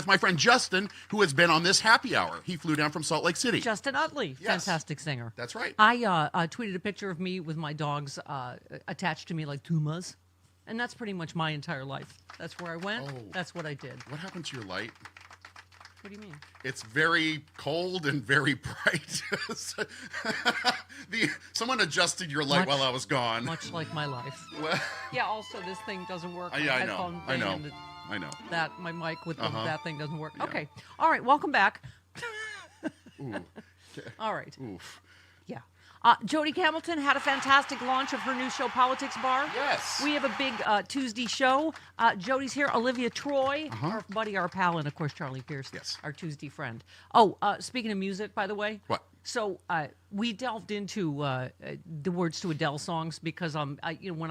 my friend Justin, who has been on this happy hour. He flew down from Salt Lake City. Justin Utley, fantastic singer. That's right. I tweeted a picture of me with my dogs attached to me like tumas. And that's pretty much my entire life. That's where I went. Oh. That's what I did. What happened to your light? What do you mean? It's very cold and very bright. Someone adjusted your light while I was gone. Much like my life. Yeah, also this thing doesn't work. Yeah, I know. That my mic with that thing doesn't work. Yeah. Okay. All right, welcome back. Ooh. All right. Oof. Yeah. Jody Hamilton had a fantastic launch of her new show, Politics Bar. Yes. We have a big Tuesday show. Jody's here. Olivia Troy, our buddy, our pal, and of course Charlie Pierce, our Tuesday friend. Oh, speaking of music, by the way. What? So we delved into the words to Adele songs because when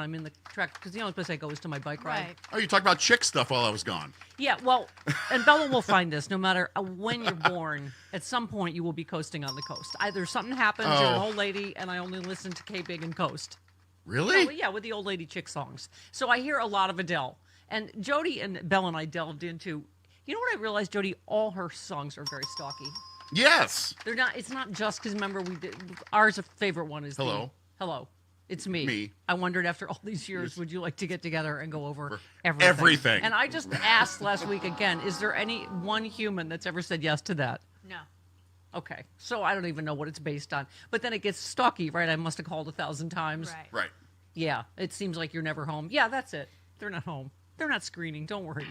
I'm in the track, because the only place I go is to my bike ride. Right. Oh, you talked about chick stuff while I was gone. Yeah, well, and Bella will find this. No matter when you're born, at some point you will be coasting on the coast. Either something happens, you're an old lady, and I only listen to K-Big and Coast. Really? So, yeah, with the old lady chick songs. So I hear a lot of Adele. And Jody and Bella and I delved into, you know what I realized, Jody? All her songs are very stalky. Yes. They're not. It's not just because remember we did ours. A favorite one is Hello. Hello. It's me. Me. I wondered after all these years, would you like to get together and go over everything? And I just asked last week again: is there any one human that's ever said yes to that? No. Okay, so I don't even know what it's based on. But then it gets stalky, right? I must have called 1,000 times. Right. Yeah. It seems like you're never home. Yeah, that's it. They're not home. They're not screening. Don't worry.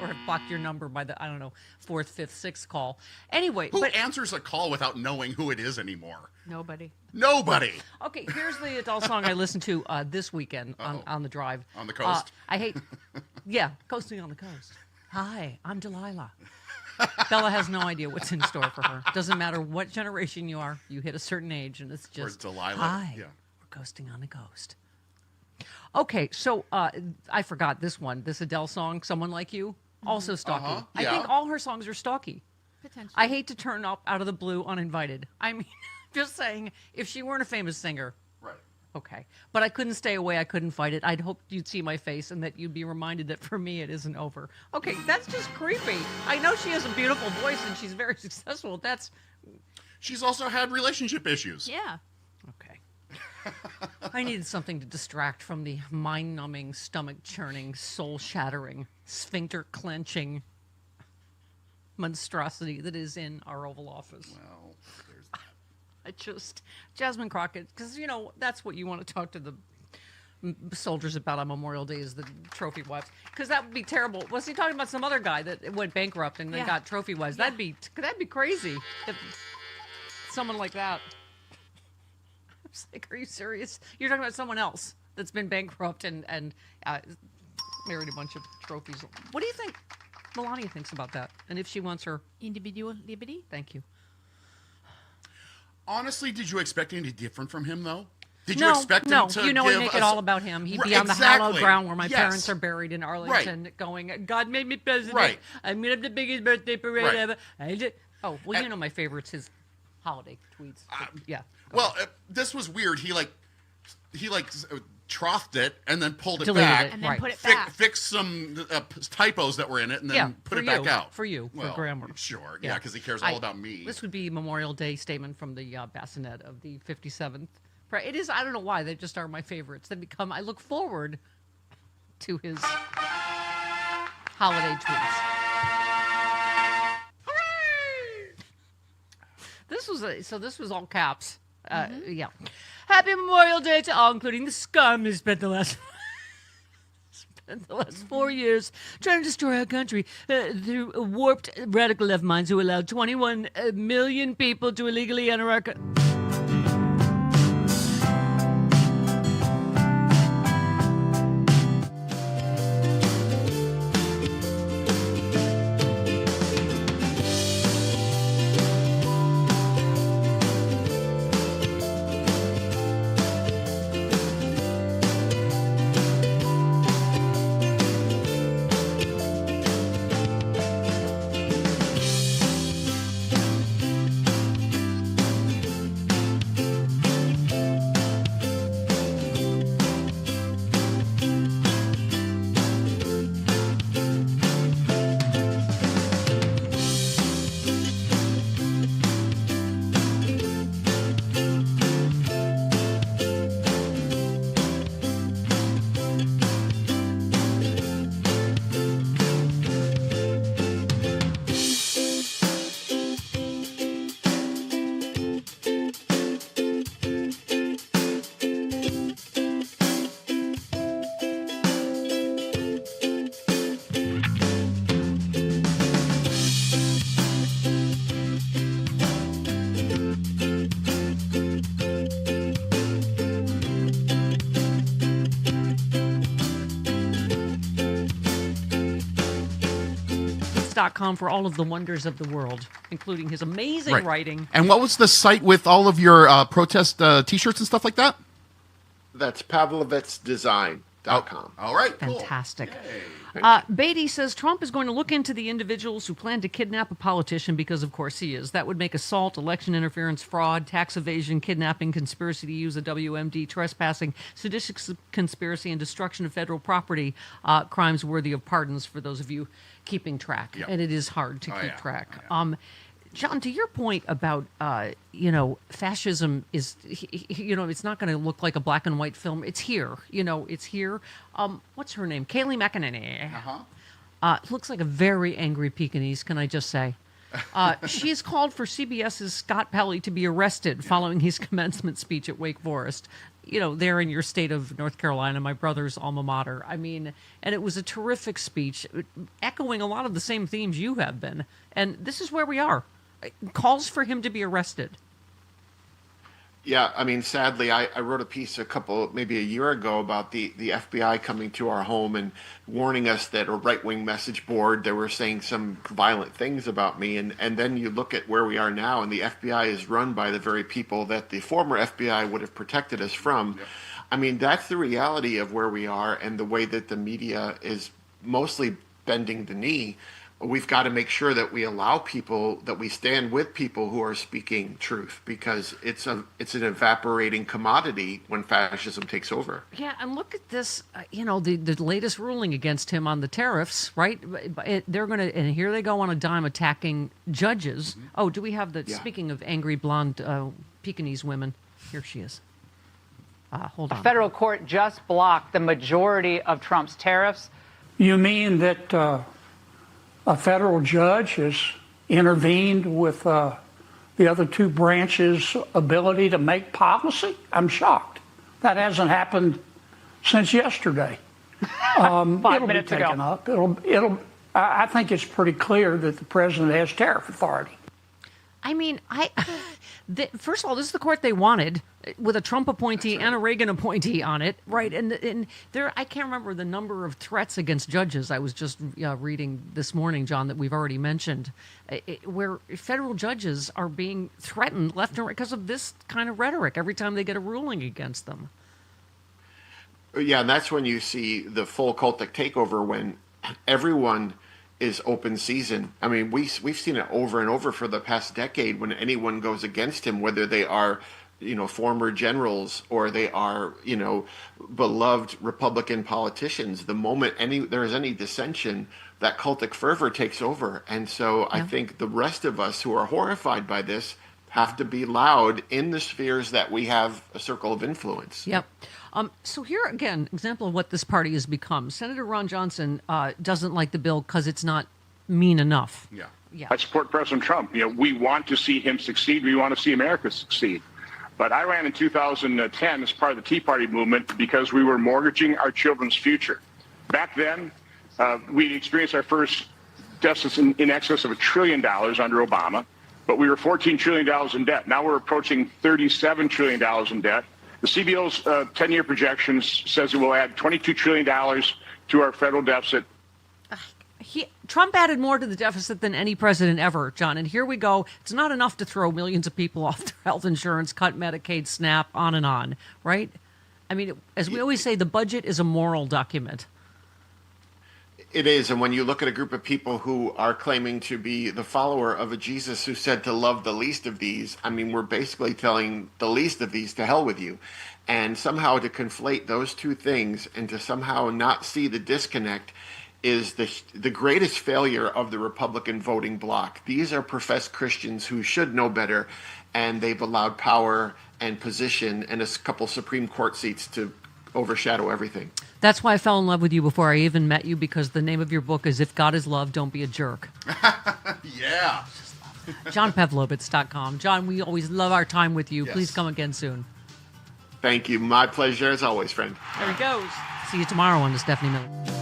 Or have blocked your number by the, 4th, 5th, 6th call. Anyway. Who answers a call without knowing who it is anymore? Nobody. Nobody. Okay, here's the Adele song I listened to this weekend on the drive. On the coast? coasting on the coast. Hi, I'm Delilah. Bella has no idea what's in store for her. Doesn't matter what generation you are, you hit a certain age, and it's Or just Delilah. hi. Yeah. We're ghosting on a ghost. Okay, so I forgot this one. This Adele song, "Someone Like You," also stalky. Uh-huh, I yeah. think all her songs are stalky. Potentially. I hate to turn up out of the blue uninvited. I mean, just saying, if she weren't a famous singer, Right. okay. But I couldn't stay away. I couldn't fight it. I'd hoped you'd see my face and that you'd be reminded that for me it isn't over. Okay, that's just creepy. I know she has a beautiful voice and she's very successful. That's. She's also had relationship issues. Yeah. Okay. I needed something to distract from the mind-numbing, stomach-churning, soul-shattering, sphincter-clenching monstrosity that is in our Oval Office. Well, there's I just, Jasmine Crockett, because, you know, that's what you want to talk to the soldiers about on Memorial Day is the trophy wives. Because that would be terrible. Was he talking about some other guy that went bankrupt and then got trophy wives? That'd be crazy. If someone like that. I was like, are you serious? You're talking about someone else that's been bankrupt and married a bunch of trophies. What do you think Melania thinks about that? And if she wants her individual liberty? Thank you. Honestly, did you expect anything different from him, though? Did No, you expect him to you know, give I make it all about him. He'd be on the Exactly. hallowed ground where my Yes. parents are buried in Arlington, going, "God made me president. Right. I'm gonna have the biggest birthday parade Right. ever." Oh, well, you know my favorite's his holiday tweets. Yeah. Well, this was weird. He trothed it and then pulled it Deleted back, it, And then right. put it back. fixed some typos that were in it, and then Yeah, put for it back you, out for you, Well, for grammar. Sure, yeah, because he cares all about me. This would be Memorial Day statement from the bassinet of the 57th. It is. I don't know why they just are my favorites. They become. I look forward to his holiday tweets. This was all caps. Yeah. Happy Memorial Day to all, including the scum who spent the last 4 years trying to destroy our country through warped radical left minds who allowed 21 million people to illegally enter our country. .com for all of the wonders of the world, including his amazing Right. writing. And what was the site with all of your protest T-shirts and stuff like that? That's Pavlovetsdesign.com. All right, Fantastic. Beatty says Trump is going to look into the individuals who plan to kidnap a politician because, of course, he is. That would make assault, election interference, fraud, tax evasion, kidnapping, conspiracy to use a WMD, trespassing, seditious conspiracy, and destruction of federal property crimes worthy of pardons for those of you keeping track. Yep. And it is hard to Oh, keep yeah. track. Oh, yeah. John, to your point about, fascism is, it's not going to look like a black and white film. It's here. It's here. What's her name? Kayleigh McEnany. Looks like a very angry Pekingese, can I just say? She has called for CBS's Scott Pelley to be arrested following his commencement speech at Wake Forest. There in your state of North Carolina, my brother's alma mater. I mean, and it was a terrific speech, echoing a lot of the same themes you have been. And this is where we are. Calls for him to be arrested. Yeah, I mean, sadly, I wrote a piece maybe a year ago about the FBI coming to our home and warning us that a right-wing message board, they were saying some violent things about me. And then you look at where we are now, and the FBI is run by the very people that the former FBI would have protected us from. Yep. I mean, that's the reality of where we are and the way that the media is mostly bending the knee. We've got to make sure that we allow people, that we stand with people who are speaking truth, because it's an evaporating commodity when fascism takes over. Yeah, and look at this, the latest ruling against him on the tariffs, right? They're going to, and here they go on a dime attacking judges. Mm-hmm. Oh, do we have speaking of angry blonde Pekingese women, here she is. Hold on. A federal court just blocked the majority of Trump's tariffs. You mean that a federal judge has intervened with the other two branches' ability to make policy? I'm shocked. That hasn't happened since yesterday. 5 it'll minutes be taken ago. up. I think it's pretty clear that the president has tariff authority. I mean, first of all, this is the court they wanted, with a Trump appointee and a Reagan appointee on it, right? And there, I can't remember the number of threats against judges. I was just reading this morning, John, that we've already mentioned, where federal judges are being threatened left and right because of this kind of rhetoric every time they get a ruling against them. Yeah, and that's when you see the full cultic takeover, when everyone is open season. I mean, we've seen it over and over for the past decade when anyone goes against him, whether they are, former generals or they are, beloved Republican politicians. The moment there is any dissension, that cultic fervor takes over. And so I think the rest of us who are horrified by this have to be loud in the spheres that we have a circle of influence. Yep. So here again, example of what this party has become. Senator Ron Johnson doesn't like the bill because it's not mean enough. Yeah. I support President Trump. We want to see him succeed. We want to see America succeed. But I ran in 2010 as part of the Tea Party movement because we were mortgaging our children's future. Back then, we experienced our first deficit in excess of $1 trillion under Obama, but we were $14 trillion in debt. Now we're approaching $37 trillion in debt. The CBO's 10-year projections says it will add $22 trillion to our federal deficit. Trump added more to the deficit than any president ever, John. And here we go. It's not enough to throw millions of people off their health insurance, cut Medicaid, SNAP, on, right? I mean, as we always say, the budget is a moral document. It is, and when you look at a group of people who are claiming to be the follower of a Jesus who said to love the least of these, I mean, we're basically telling the least of these to hell with you. And somehow to conflate those two things and to somehow not see the disconnect is the greatest failure of the Republican voting bloc. These are professed Christians who should know better, and they've allowed power and position and a couple Supreme Court seats to overshadow everything. That's why I fell in love with you before I even met you, because the name of your book is If God is Love, Don't Be a Jerk. Yeah. JohnPavlovitz.com. John, we always love our time with you. Yes. Please come again soon. Thank you. My pleasure as always, friend. There he goes. See you tomorrow on the Stephanie Miller.